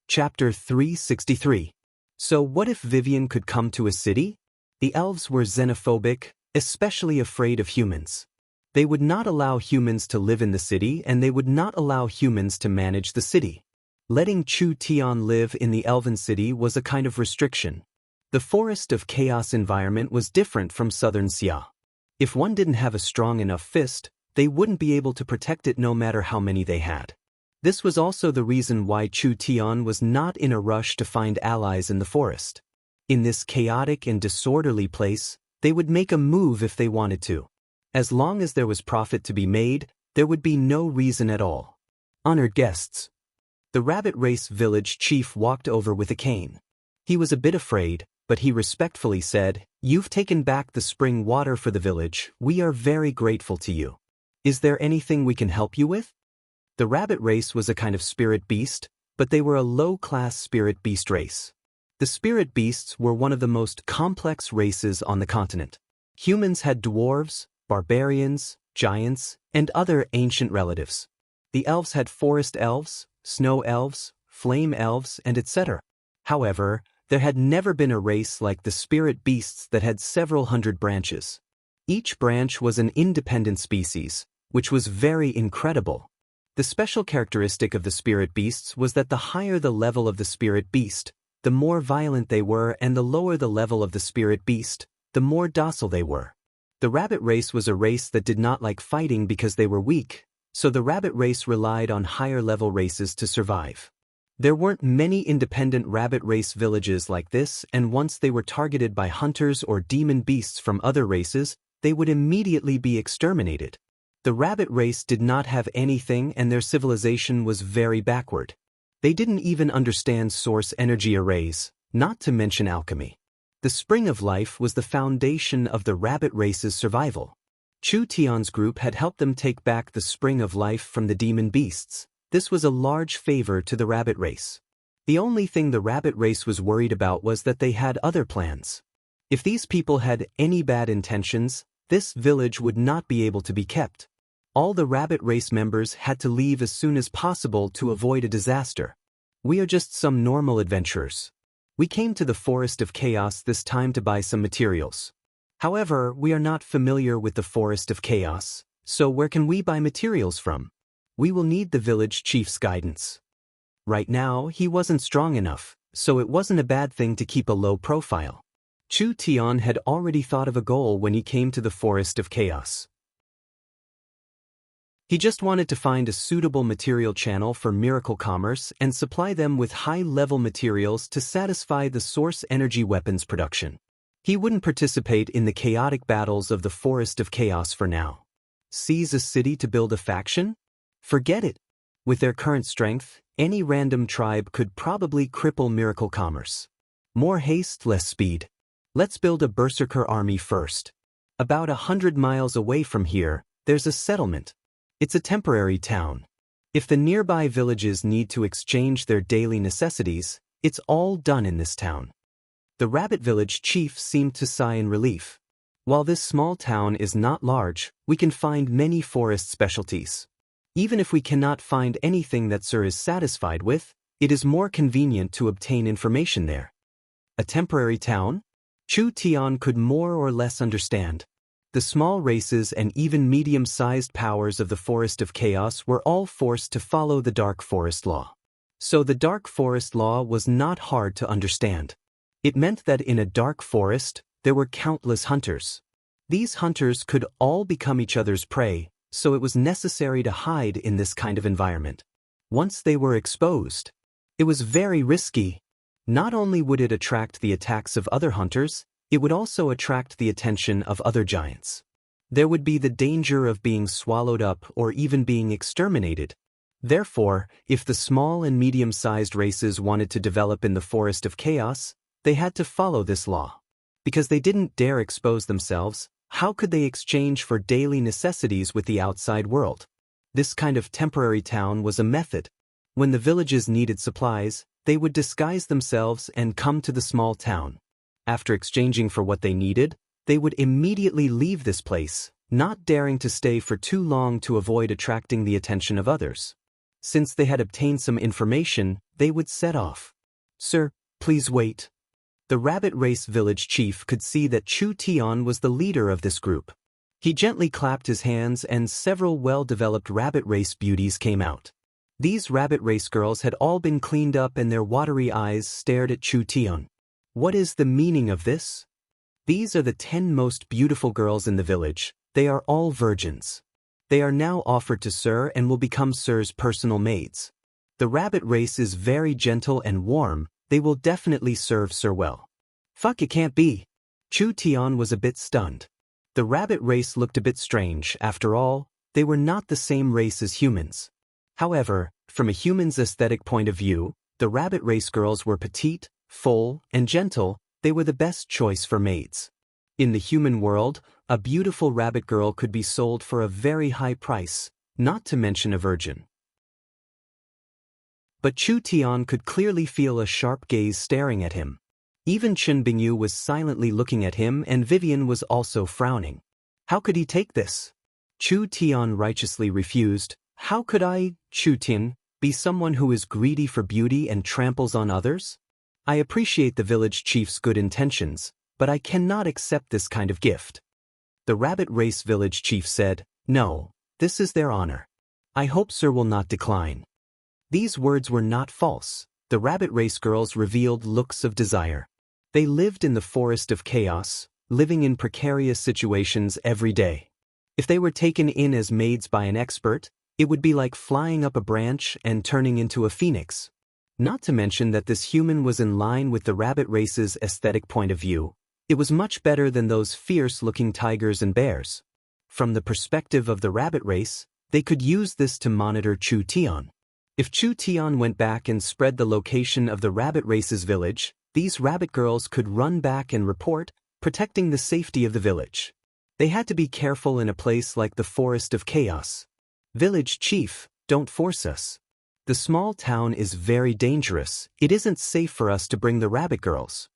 Chapter 363. So what if Vivian could come to a city? The elves were xenophobic, especially afraid of humans. They would not allow humans to live in the city, and they would not allow humans to manage the city. Letting Chu Tian live in the elven city was a kind of restriction. The forest of chaos environment was different from southern Xia. If one didn't have a strong enough fist, they wouldn't be able to protect it no matter how many they had. This was also the reason why Chu Tian was not in a rush to find allies in the forest. In this chaotic and disorderly place, they would make a move if they wanted to. As long as there was profit to be made, there would be no reason at all. Honored guests. The rabbit race village chief walked over with a cane. He was a bit afraid, but he respectfully said, "You've taken back the spring water for the village. We are very grateful to you. Is there anything we can help you with?" The rabbit race was a kind of spirit beast, but they were a low-class spirit beast race. The spirit beasts were one of the most complex races on the continent. Humans had dwarves, barbarians, giants, and other ancient relatives. The elves had forest elves, snow elves, flame elves, and etc. However, there had never been a race like the spirit beasts that had several hundred branches. Each branch was an independent species, which was very incredible. The special characteristic of the spirit beasts was that the higher the level of the spirit beast, the more violent they were, and the lower the level of the spirit beast, the more docile they were. The rabbit race was a race that did not like fighting because they were weak, so the rabbit race relied on higher-level races to survive. There weren't many independent rabbit race villages like this, and once they were targeted by hunters or demon beasts from other races, they would immediately be exterminated. The rabbit race did not have anything, and their civilization was very backward. They didn't even understand source energy arrays, not to mention alchemy. The spring of life was the foundation of the rabbit race's survival. Chu Tian's group had helped them take back the spring of life from the demon beasts. This was a large favor to the rabbit race. The only thing the rabbit race was worried about was that they had other plans. If these people had any bad intentions, this village would not be able to be kept. All the rabbit race members had to leave as soon as possible to avoid a disaster. We are just some normal adventurers. We came to the Forest of Chaos this time to buy some materials. However, we are not familiar with the Forest of Chaos, so where can we buy materials from? We will need the village chief's guidance. Right now, he wasn't strong enough, so it wasn't a bad thing to keep a low profile. Chu Tian had already thought of a goal when he came to the Forest of Chaos. He just wanted to find a suitable material channel for miracle commerce and supply them with high-level materials to satisfy the source energy weapons production. He wouldn't participate in the chaotic battles of the Forest of Chaos for now. Seize a city to build a faction? Forget it. With their current strength, any random tribe could probably cripple miracle commerce. More haste, less speed. Let's build a berserker army first. About 100 miles away from here, there's a settlement. It's a temporary town. If the nearby villages need to exchange their daily necessities, it's all done in this town. The rabbit village chief seemed to sigh in relief. While this small town is not large, we can find many forest specialties. Even if we cannot find anything that Sir is satisfied with, it is more convenient to obtain information there. A temporary town? Chu Tian could more or less understand. The small races and even medium-sized powers of the Forest of Chaos were all forced to follow the Dark Forest Law. So the Dark Forest Law was not hard to understand. It meant that in a dark forest, there were countless hunters. These hunters could all become each other's prey, so it was necessary to hide in this kind of environment. Once they were exposed, it was very risky. Not only would it attract the attacks of other hunters, it would also attract the attention of other giants. There would be the danger of being swallowed up or even being exterminated. Therefore, if the small and medium-sized races wanted to develop in the Forest of Chaos, they had to follow this law. Because they didn't dare expose themselves, how could they exchange for daily necessities with the outside world? This kind of temporary town was a method. When the villages needed supplies, they would disguise themselves and come to the small town. After exchanging for what they needed, they would immediately leave this place, not daring to stay for too long to avoid attracting the attention of others. Since they had obtained some information, they would set off. Sir, please wait. The rabbit race village chief could see that Chu Tian was the leader of this group. He gently clapped his hands and several well-developed rabbit race beauties came out. These rabbit race girls had all been cleaned up and their watery eyes stared at Chu Tian. What is the meaning of this? These are the 10 most beautiful girls in the village. They are all virgins. They are now offered to Sir and will become Sir's personal maids. The rabbit race is very gentle and warm. They will definitely serve Sir well. Fuck, it can't be. Chu Tian was a bit stunned. The rabbit race looked a bit strange. After all, they were not the same race as humans. However, from a human's aesthetic point of view, the rabbit race girls were petite, full, and gentle. They were the best choice for maids. In the human world, a beautiful rabbit girl could be sold for a very high price, not to mention a virgin. But Chu Tian could clearly feel a sharp gaze staring at him. Even Chen Bingyu was silently looking at him and Vivian was also frowning. How could he take this? Chu Tian righteously refused. How could I, Chu Tian, be someone who is greedy for beauty and tramples on others? I appreciate the village chief's good intentions, but I cannot accept this kind of gift. The rabbit race village chief said, No, this is their honor. I hope sir will not decline. These words were not false. The rabbit race girls revealed looks of desire. They lived in the forest of chaos, living in precarious situations every day. If they were taken in as maids by an expert, it would be like flying up a branch and turning into a phoenix. Not to mention that this human was in line with the rabbit race's aesthetic point of view. It was much better than those fierce-looking tigers and bears. From the perspective of the rabbit race, they could use this to monitor Chu Tian. If Chu Tian went back and spread the location of the rabbit race's village, these rabbit girls could run back and report, protecting the safety of the village. They had to be careful in a place like the forest of chaos. Village chief, don't force us. The small town is very dangerous. It isn't safe for us to bring the rabbit girls.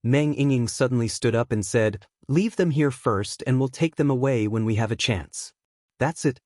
Meng Yingying suddenly stood up and said, Leave them here first and we'll take them away when we have a chance. That's it.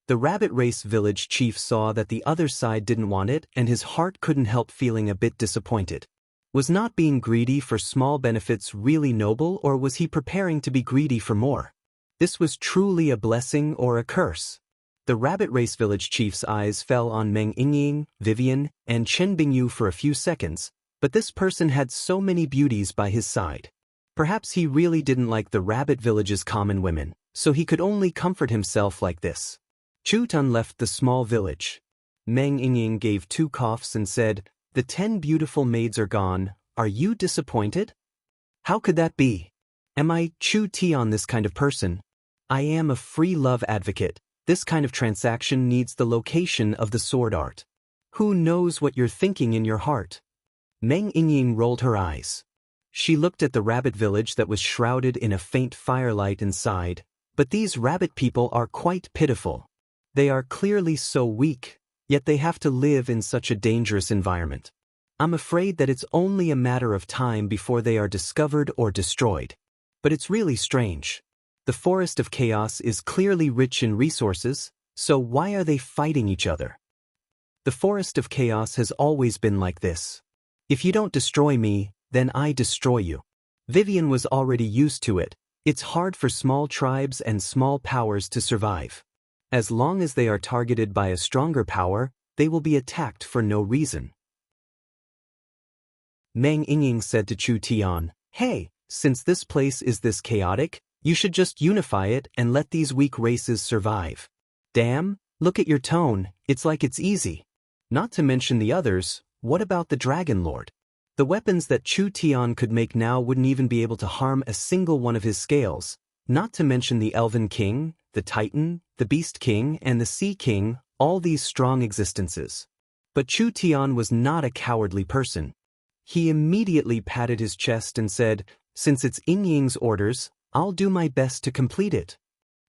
The rabbit race village chief saw that the other side didn't want it and his heart couldn't help feeling a bit disappointed. Was not being greedy for small benefits really noble, or was he preparing to be greedy for more? This was truly a blessing or a curse. The rabbit race village chief's eyes fell on Meng Yingying, Vivian, and Chen Bingyu for a few seconds, but this person had so many beauties by his side. Perhaps he really didn't like the rabbit village's common women, so he could only comfort himself like this. Chu Tian left the small village. Meng Yingying gave 2 coughs and said, The 10 beautiful maids are gone. Are you disappointed? How could that be? Am I, Chu Tian, this kind of person? I am a free love advocate. This kind of transaction needs the location of the sword art. Who knows what you're thinking in your heart? Meng Yingying rolled her eyes. She looked at the rabbit village that was shrouded in a faint firelight and sighed, but these rabbit people are quite pitiful. They are clearly so weak, yet they have to live in such a dangerous environment. I'm afraid that it's only a matter of time before they are discovered or destroyed. But it's really strange. The forest of chaos is clearly rich in resources, so why are they fighting each other? The forest of chaos has always been like this. If you don't destroy me, then I destroy you. Vivian was already used to it. It's hard for small tribes and small powers to survive. As long as they are targeted by a stronger power, they will be attacked for no reason. Meng Yingying said to Chu Tian, Hey, since this place is this chaotic, you should just unify it and let these weak races survive. Damn, look at your tone, it's like it's easy. Not to mention the others, what about the Dragon Lord? The weapons that Chu Tian could make now wouldn't even be able to harm a single one of his scales, not to mention the Elven King, the Titan, the Beast King, and the Sea King, all these strong existences. But Chu Tian was not a cowardly person. He immediately patted his chest and said, Since it's Yingying's orders, I'll do my best to complete it.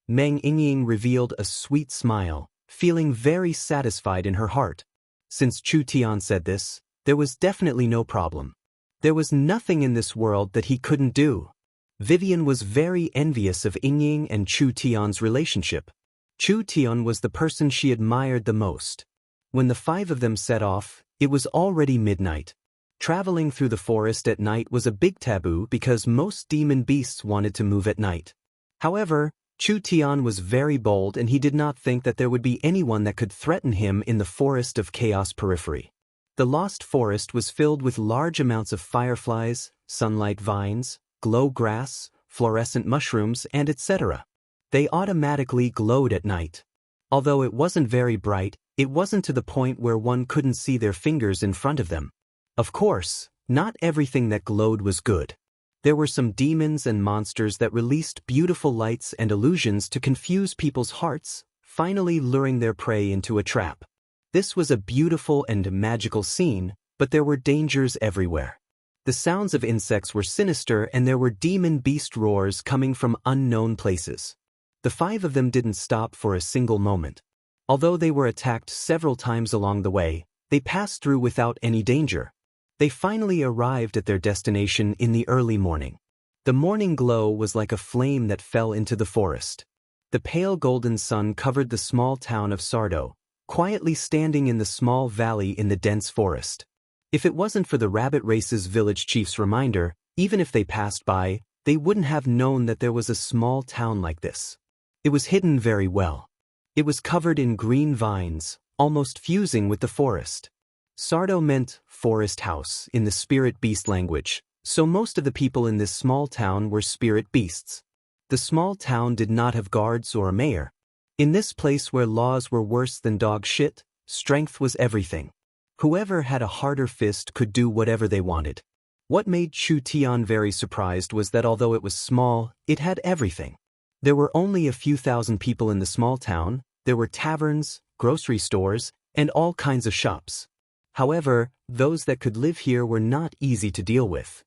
Meng Yingying revealed a sweet smile, feeling very satisfied in her heart. Since Chu Tian said this, there was definitely no problem. There was nothing in this world that he couldn't do. Vivian was very envious of Yingying and Chu Tian's relationship. Chu Tian was the person she admired the most. When the 5 of them set off, it was already midnight. Traveling through the forest at night was a big taboo because most demon beasts wanted to move at night. However, Chu Tian was very bold and he did not think that there would be anyone that could threaten him in the forest of chaos periphery. The lost forest was filled with large amounts of fireflies, sunlight vines, glow grass, fluorescent mushrooms, and etc. They automatically glowed at night. Although it wasn't very bright, it wasn't to the point where one couldn't see their fingers in front of them. Of course, not everything that glowed was good. There were some demons and monsters that released beautiful lights and illusions to confuse people's hearts, finally luring their prey into a trap. This was a beautiful and magical scene, but there were dangers everywhere. The sounds of insects were sinister and there were demon beast roars coming from unknown places. The 5 of them didn't stop for a single moment. Although they were attacked several times along the way, they passed through without any danger. They finally arrived at their destination in the early morning. The morning glow was like a flame that fell into the forest. The pale golden sun covered the small town of Sardo, quietly standing in the small valley in the dense forest. If it wasn't for the rabbit race's village chief's reminder, even if they passed by, they wouldn't have known that there was a small town like this. It was hidden very well. It was covered in green vines, almost fusing with the forest. Sardo meant forest house in the spirit beast language, so most of the people in this small town were spirit beasts. The small town did not have guards or a mayor. In this place where laws were worse than dog shit, strength was everything. Whoever had a harder fist could do whatever they wanted. What made Chu Tian very surprised was that although it was small, it had everything. There were only a few thousand people in the small town. There were taverns, grocery stores, and all kinds of shops. However, those that could live here were not easy to deal with.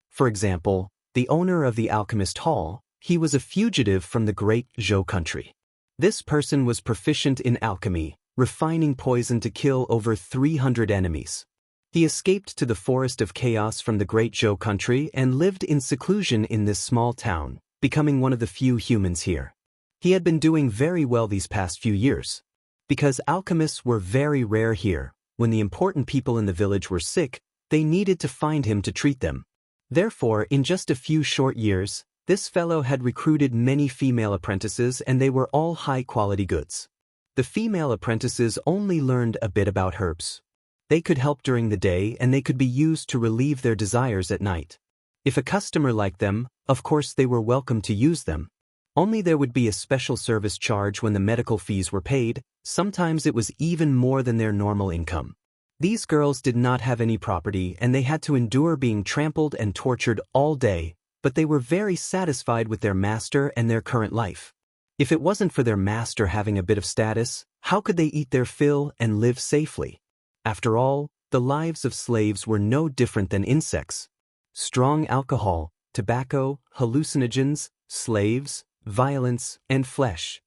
For example, the owner of the Alchemist Hall, he was a fugitive from the great Zhou country. This person was proficient in alchemy, refining poison to kill over 300 enemies. He escaped to the Forest of Chaos from the great Zhou country and lived in seclusion in this small town, becoming one of the few humans here. He had been doing very well these past few years. Because alchemists were very rare here, when the important people in the village were sick, they needed to find him to treat them. Therefore, in just a few short years, this fellow had recruited many female apprentices and they were all high-quality goods. The female apprentices only learned a bit about herbs. They could help during the day and they could be used to relieve their desires at night. If a customer liked them, of course they were welcome to use them. Only there would be a special service charge when the medical fees were paid. Sometimes it was even more than their normal income. These girls did not have any property and they had to endure being trampled and tortured all day, but they were very satisfied with their master and their current life. If it wasn't for their master having a bit of status, how could they eat their fill and live safely? After all, the lives of slaves were no different than insects. Strong alcohol, tobacco, hallucinogens, slaves, violence, and flesh.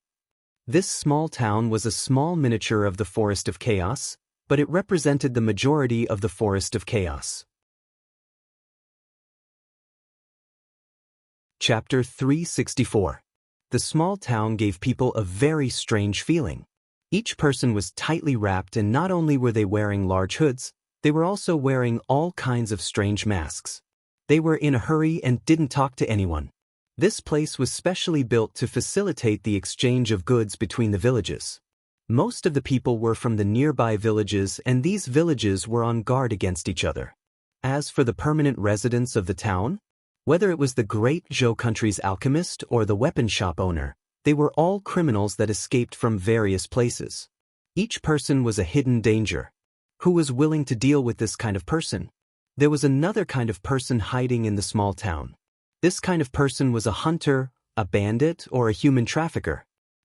This small town was a small miniature of the Forest of Chaos, but it represented the majority of the Forest of Chaos. Chapter 364. The small town gave people a very strange feeling. Each person was tightly wrapped and not only were they wearing large hoods, they were also wearing all kinds of strange masks. They were in a hurry and didn't talk to anyone. This place was specially built to facilitate the exchange of goods between the villages. Most of the people were from the nearby villages and these villages were on guard against each other. As for the permanent residents of the town, whether it was the great Zhou country's alchemist or the weapon shop owner, they were all criminals that escaped from various places. Each person was a hidden danger. Who was willing to deal with this kind of person? There was another kind of person hiding in the small town. This kind of person was a hunter, a bandit, or a human trafficker.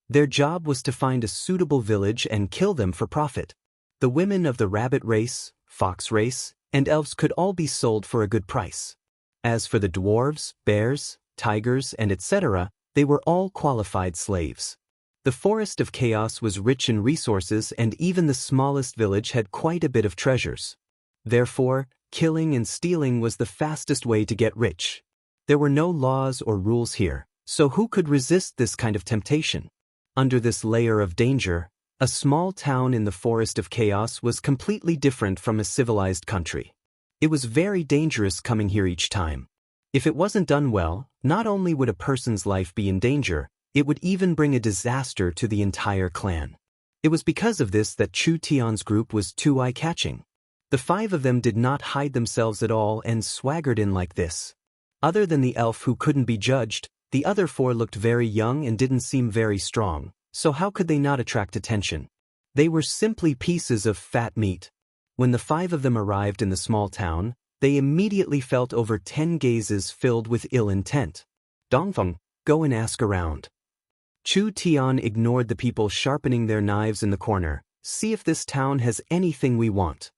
Their job was to find a suitable village and kill them for profit. The women of the rabbit race, fox race, and elves could all be sold for a good price. As for the dwarves, bears, tigers, and etc., they were all qualified slaves. The Forest of Chaos was rich in resources and even the smallest village had quite a bit of treasures. Therefore, killing and stealing was the fastest way to get rich. There were no laws or rules here, so who could resist this kind of temptation? Under this layer of danger, a small town in the Forest of Chaos was completely different from a civilized country. It was very dangerous coming here each time. If it wasn't done well, not only would a person's life be in danger, it would even bring a disaster to the entire clan. It was because of this that Chu Tian's group was too eye-catching. The 5 of them did not hide themselves at all and swaggered in like this. Other than the elf who couldn't be judged, the other 4 looked very young and didn't seem very strong, so how could they not attract attention? They were simply pieces of fat meat. When the 5 of them arrived in the small town, they immediately felt over 10 gazes filled with ill intent. Dongfeng, go and ask around. Chu Tian ignored the people sharpening their knives in the corner. See if this town has anything we want.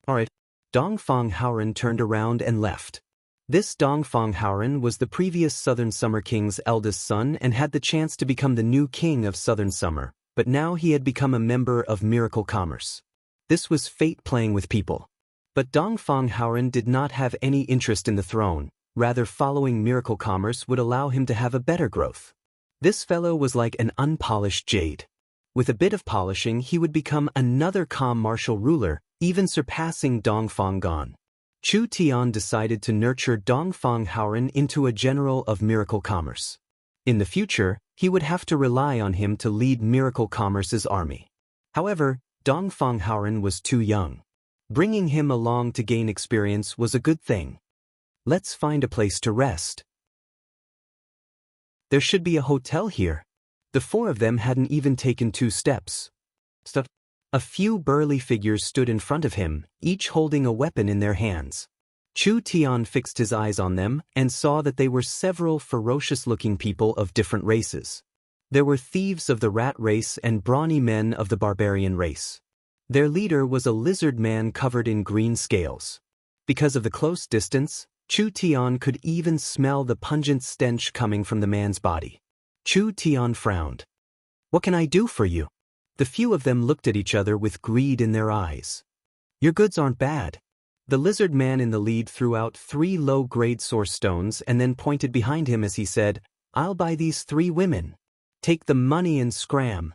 Alright. Dongfeng Haoren turned around and left. This Dongfeng Haoren was the previous Southern Summer King's eldest son and had the chance to become the new king of Southern Summer, but now he had become a member of Miracle Commerce. This was fate playing with people. But Dongfeng Haoren did not have any interest in the throne. rather following miracle commerce would allow him to have a better growth. This fellow was like an unpolished jade. With a bit of polishing he would become another calm martial ruler, even surpassing Dongfang Gan. Chu Tian decided to nurture Dongfang Haoren into a general of miracle commerce. In the future, he would have to rely on him to lead miracle commerce's army. However, Dongfang Haoren was too young. Bringing him along to gain experience was a good thing. Let's find a place to rest. There should be a hotel here. The four of them hadn't even taken 2 steps. A few burly figures stood in front of him, each holding a weapon in their hands. Chu Tian fixed his eyes on them and saw that they were several ferocious-looking people of different races. There were thieves of the rat race and brawny men of the barbarian race. Their leader was a lizard man covered in green scales. Because of the close distance, Chu Tian could even smell the pungent stench coming from the man's body. Chu Tian frowned. "What can I do for you?" The few of them looked at each other with greed in their eyes. "Your goods aren't bad." The lizard man in the lead threw out 3 low-grade source stones and then pointed behind him as he said, "I'll buy these 3 women. Take the money and scram."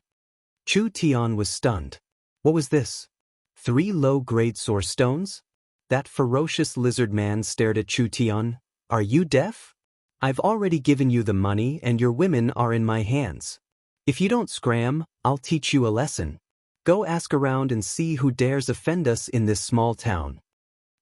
Chu Tian was stunned. What was this? 3 low-grade source stones? That ferocious lizard man stared at Chu Tian. "Are you deaf? I've already given you the money and your women are in my hands. If you don't scram, I'll teach you a lesson. Go ask around and see who dares offend us in this small town."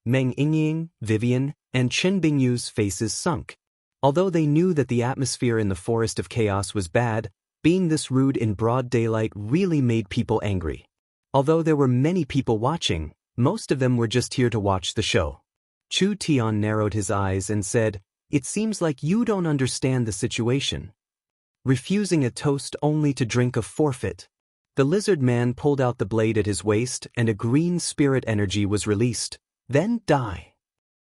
Meng Yingying, Vivian, and Chen Bingyu's faces sunk. Although they knew that the atmosphere in the Forest of Chaos was bad, being this rude in broad daylight really made people angry. Although there were many people watching, most of them were just here to watch the show. Chu Tian narrowed his eyes and said, "It seems like you don't understand the situation. Refusing a toast only to drink a forfeit." The lizard man pulled out the blade at his waist and a green spirit energy was released. "Then die."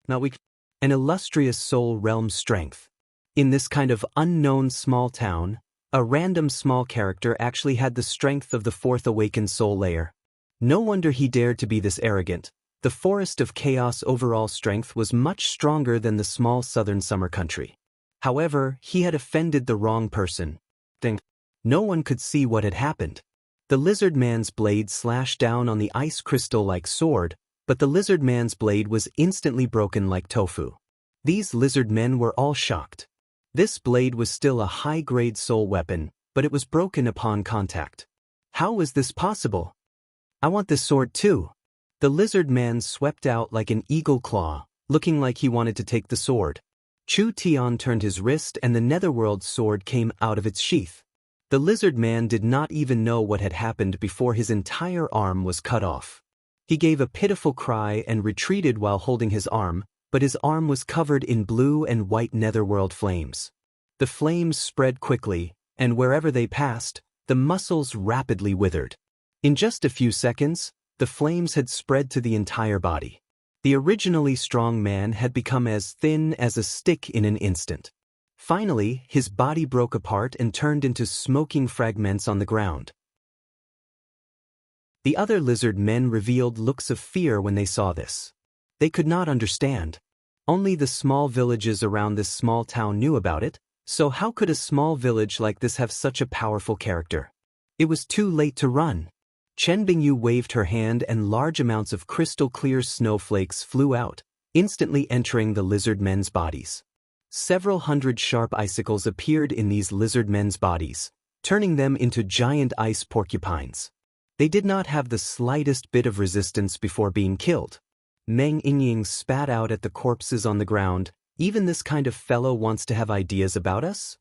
An illustrious soul realm strength. In this kind of unknown small town, a random small character actually had the strength of the 4th awakened soul layer. No wonder he dared to be this arrogant. The Forest of Chaos overall strength was much stronger than the small southern summer country. However, he had offended the wrong person. No one could see what had happened. The lizard man's blade slashed down on the ice crystal-like sword, but the lizard man's blade was instantly broken like tofu. These lizard men were all shocked. This blade was still a high-grade soul weapon, but it was broken upon contact. How was this possible? "I want this sword too." The lizard man swept out like an eagle claw, looking like he wanted to take the sword. Chu Tian turned his wrist and the netherworld sword came out of its sheath. The lizard man did not even know what had happened before his entire arm was cut off. He gave a pitiful cry and retreated while holding his arm, but his arm was covered in blue and white netherworld flames. The flames spread quickly, and wherever they passed, the muscles rapidly withered. In just a few seconds, the flames had spread to the entire body. The originally strong man had become as thin as a stick in an instant. Finally, his body broke apart and turned into smoking fragments on the ground. The other lizard men revealed looks of fear when they saw this. They could not understand. Only the small villages around this small town knew about it, so how could a small village like this have such a powerful character? It was too late to run. Chen Bingyu waved her hand and large amounts of crystal-clear snowflakes flew out, instantly entering the lizard men's bodies. Several hundred sharp icicles appeared in these lizard men's bodies, turning them into giant ice porcupines. They did not have the slightest bit of resistance before being killed. Meng Yingying spat out at the corpses on the ground. "Even this kind of fellow wants to have ideas about us?"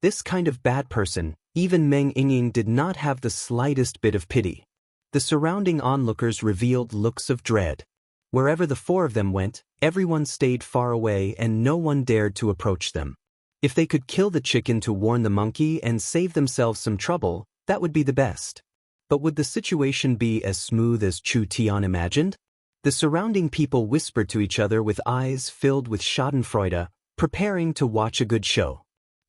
This kind of bad person, even Meng Yingying did not have the slightest bit of pity. The surrounding onlookers revealed looks of dread. Wherever the 4 of them went, everyone stayed far away and no one dared to approach them. If they could kill the chicken to warn the monkey and save themselves some trouble, that would be the best. But would the situation be as smooth as Chu Tian imagined? The surrounding people whispered to each other with eyes filled with schadenfreude, preparing to watch a good show.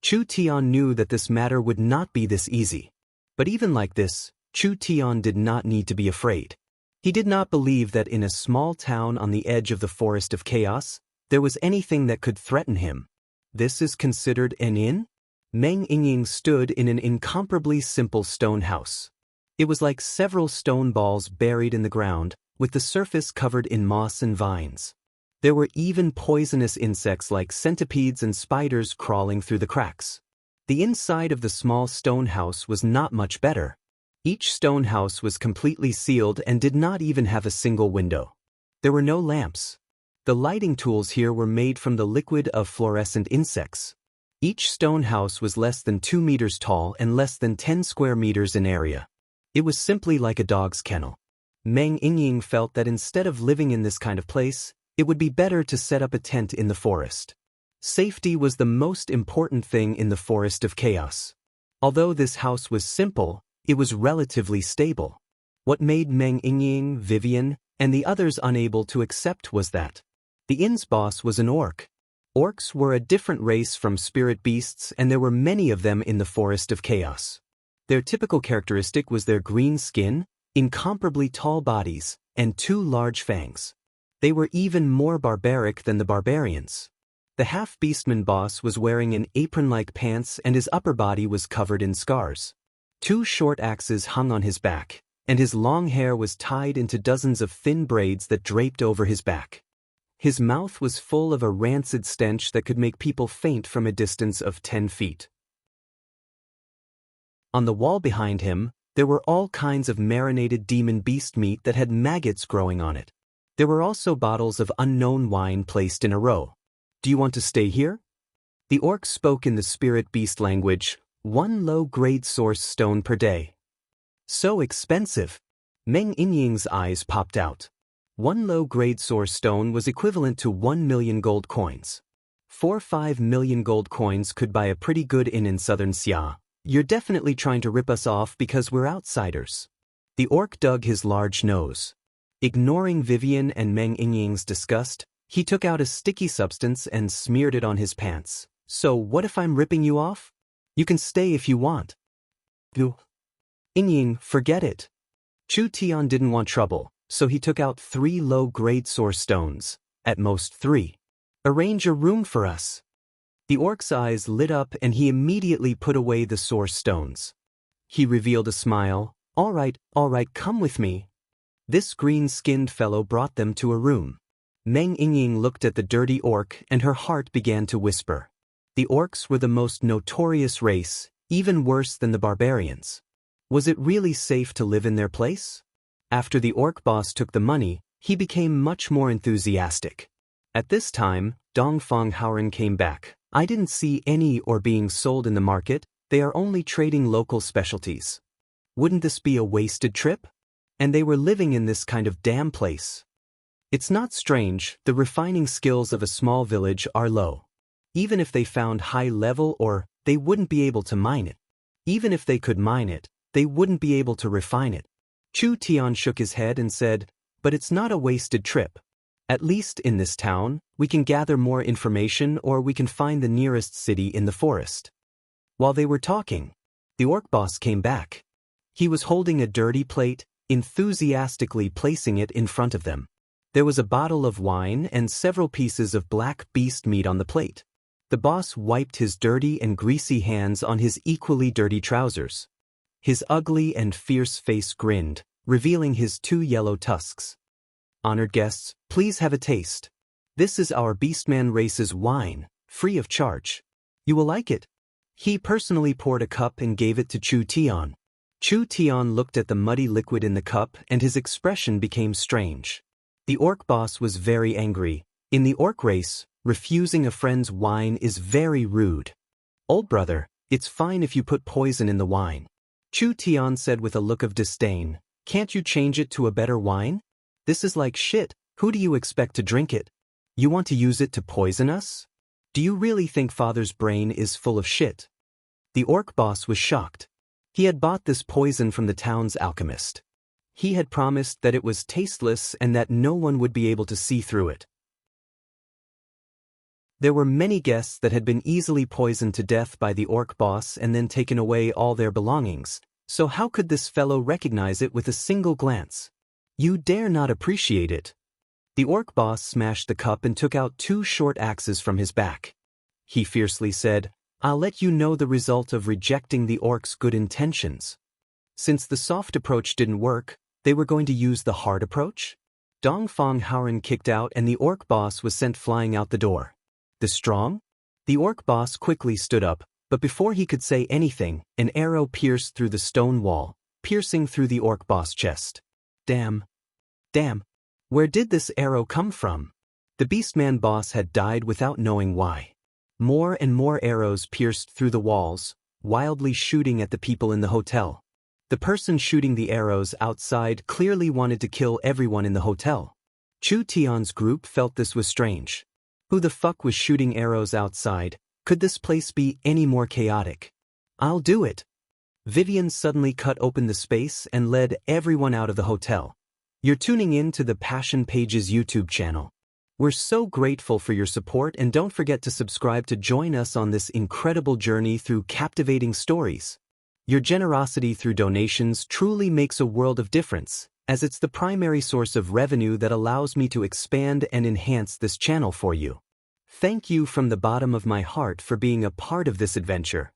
Chu Tian knew that this matter would not be this easy. But even like this, Chu Tian did not need to be afraid. He did not believe that in a small town on the edge of the Forest of Chaos, there was anything that could threaten him. This is considered an inn? Meng Yingying stood in an incomparably simple stone house. It was like several stone balls buried in the ground, with the surface covered in moss and vines. There were even poisonous insects like centipedes and spiders crawling through the cracks. The inside of the small stone house was not much better. Each stone house was completely sealed and did not even have a single window. There were no lamps. The lighting tools here were made from the liquid of fluorescent insects. Each stone house was less than 2 meters tall and less than 10 square meters in area. It was simply like a dog's kennel. Meng Yingying felt that instead of living in this kind of place, it would be better to set up a tent in the forest. Safety was the most important thing in the forest of chaos. Although this house was simple, it was relatively stable. What made Meng Yingying, Vivian, and the others unable to accept was that the inn's boss was an orc. Orcs were a different race from spirit beasts, and there were many of them in the forest of chaos. Their typical characteristic was their green skin, incomparably tall bodies, and 2 large fangs. They were even more barbaric than the barbarians. The half-beastman boss was wearing an apron-like pants and his upper body was covered in scars. 2 short axes hung on his back, and his long hair was tied into dozens of thin braids that draped over his back. His mouth was full of a rancid stench that could make people faint from a distance of 10 feet. On the wall behind him, there were all kinds of marinated demon beast meat that had maggots growing on it. There were also bottles of unknown wine placed in a row. "Do you want to stay here?" The orc spoke in the spirit beast language, 1 low-grade source stone per day. So expensive! Meng Yingying's eyes popped out. 1 low-grade source stone was equivalent to 1 million gold coins. 5 million gold coins could buy a pretty good inn in southern Xia. "You're definitely trying to rip us off because we're outsiders." The orc dug his large nose. Ignoring Vivian and Meng Yingying's disgust, he took out a sticky substance and smeared it on his pants. "So what if I'm ripping you off? You can stay if you want." Yingying, forget it. Chu Tian didn't want trouble, so he took out 3 low-grade source stones, at most 3. "Arrange a room for us." The orc's eyes lit up and he immediately put away the source stones. He revealed a smile. All right, come with me." This green-skinned fellow brought them to a room. Meng Yingying looked at the dirty orc and her heart began to whisper. The orcs were the most notorious race, even worse than the barbarians. Was it really safe to live in their place? After the orc boss took the money, he became much more enthusiastic. At this time, Dongfang Haoren came back. "I didn't see any or being sold in the market, they are only trading local specialties. Wouldn't this be a wasted trip? And they were living in this kind of damn place." It's not strange, the refining skills of a small village are low. Even if they found high level ore, they wouldn't be able to mine it. Even if they could mine it, they wouldn't be able to refine it. Chu Tian shook his head and said, "But it's not a wasted trip. At least in this town, we can gather more information or we can find the nearest city in the forest." While they were talking, the orc boss came back. He was holding a dirty plate, enthusiastically placing it in front of them. There was a bottle of wine and several pieces of black beast meat on the plate. The boss wiped his dirty and greasy hands on his equally dirty trousers. His ugly and fierce face grinned, revealing his 2 yellow tusks. "Honored guests, please have a taste. This is our Beastman race's wine, free of charge. You will like it." He personally poured a cup and gave it to Chu Tian. Chu Tian looked at the muddy liquid in the cup and his expression became strange. The orc boss was very angry. In the orc race, refusing a friend's wine is very rude. "Old brother, it's fine if you put poison in the wine." Chu Tian said with a look of disdain. "Can't you change it to a better wine? This is like shit, who do you expect to drink it? You want to use it to poison us? Do you really think father's brain is full of shit?" The orc boss was shocked. He had bought this poison from the town's alchemist. He had promised that it was tasteless and that no one would be able to see through it. There were many guests that had been easily poisoned to death by the orc boss and then taken away all their belongings, so how could this fellow recognize it with a single glance? "You dare not appreciate it." The orc boss smashed the cup and took out 2 short axes from his back. He fiercely said, "I'll let you know the result of rejecting the orc's good intentions." Since the soft approach didn't work, they were going to use the hard approach? Dong Fong Howren kicked out and the orc boss was sent flying out the door. The strong? The orc boss quickly stood up, but before he could say anything, an arrow pierced through the stone wall, piercing through the orc boss' chest. Damn. Where did this arrow come from? The Beastman boss had died without knowing why. More and more arrows pierced through the walls, wildly shooting at the people in the hotel. The person shooting the arrows outside clearly wanted to kill everyone in the hotel. Chu Tian's group felt this was strange. Who the fuck was shooting arrows outside? Could this place be any more chaotic? I'll do it. Vivian suddenly cut open the space and led everyone out of the hotel. You're tuning in to the Passion Pages YouTube channel. We're so grateful for your support and don't forget to subscribe to join us on this incredible journey through captivating stories. Your generosity through donations truly makes a world of difference, as it's the primary source of revenue that allows me to expand and enhance this channel for you. Thank you from the bottom of my heart for being a part of this adventure.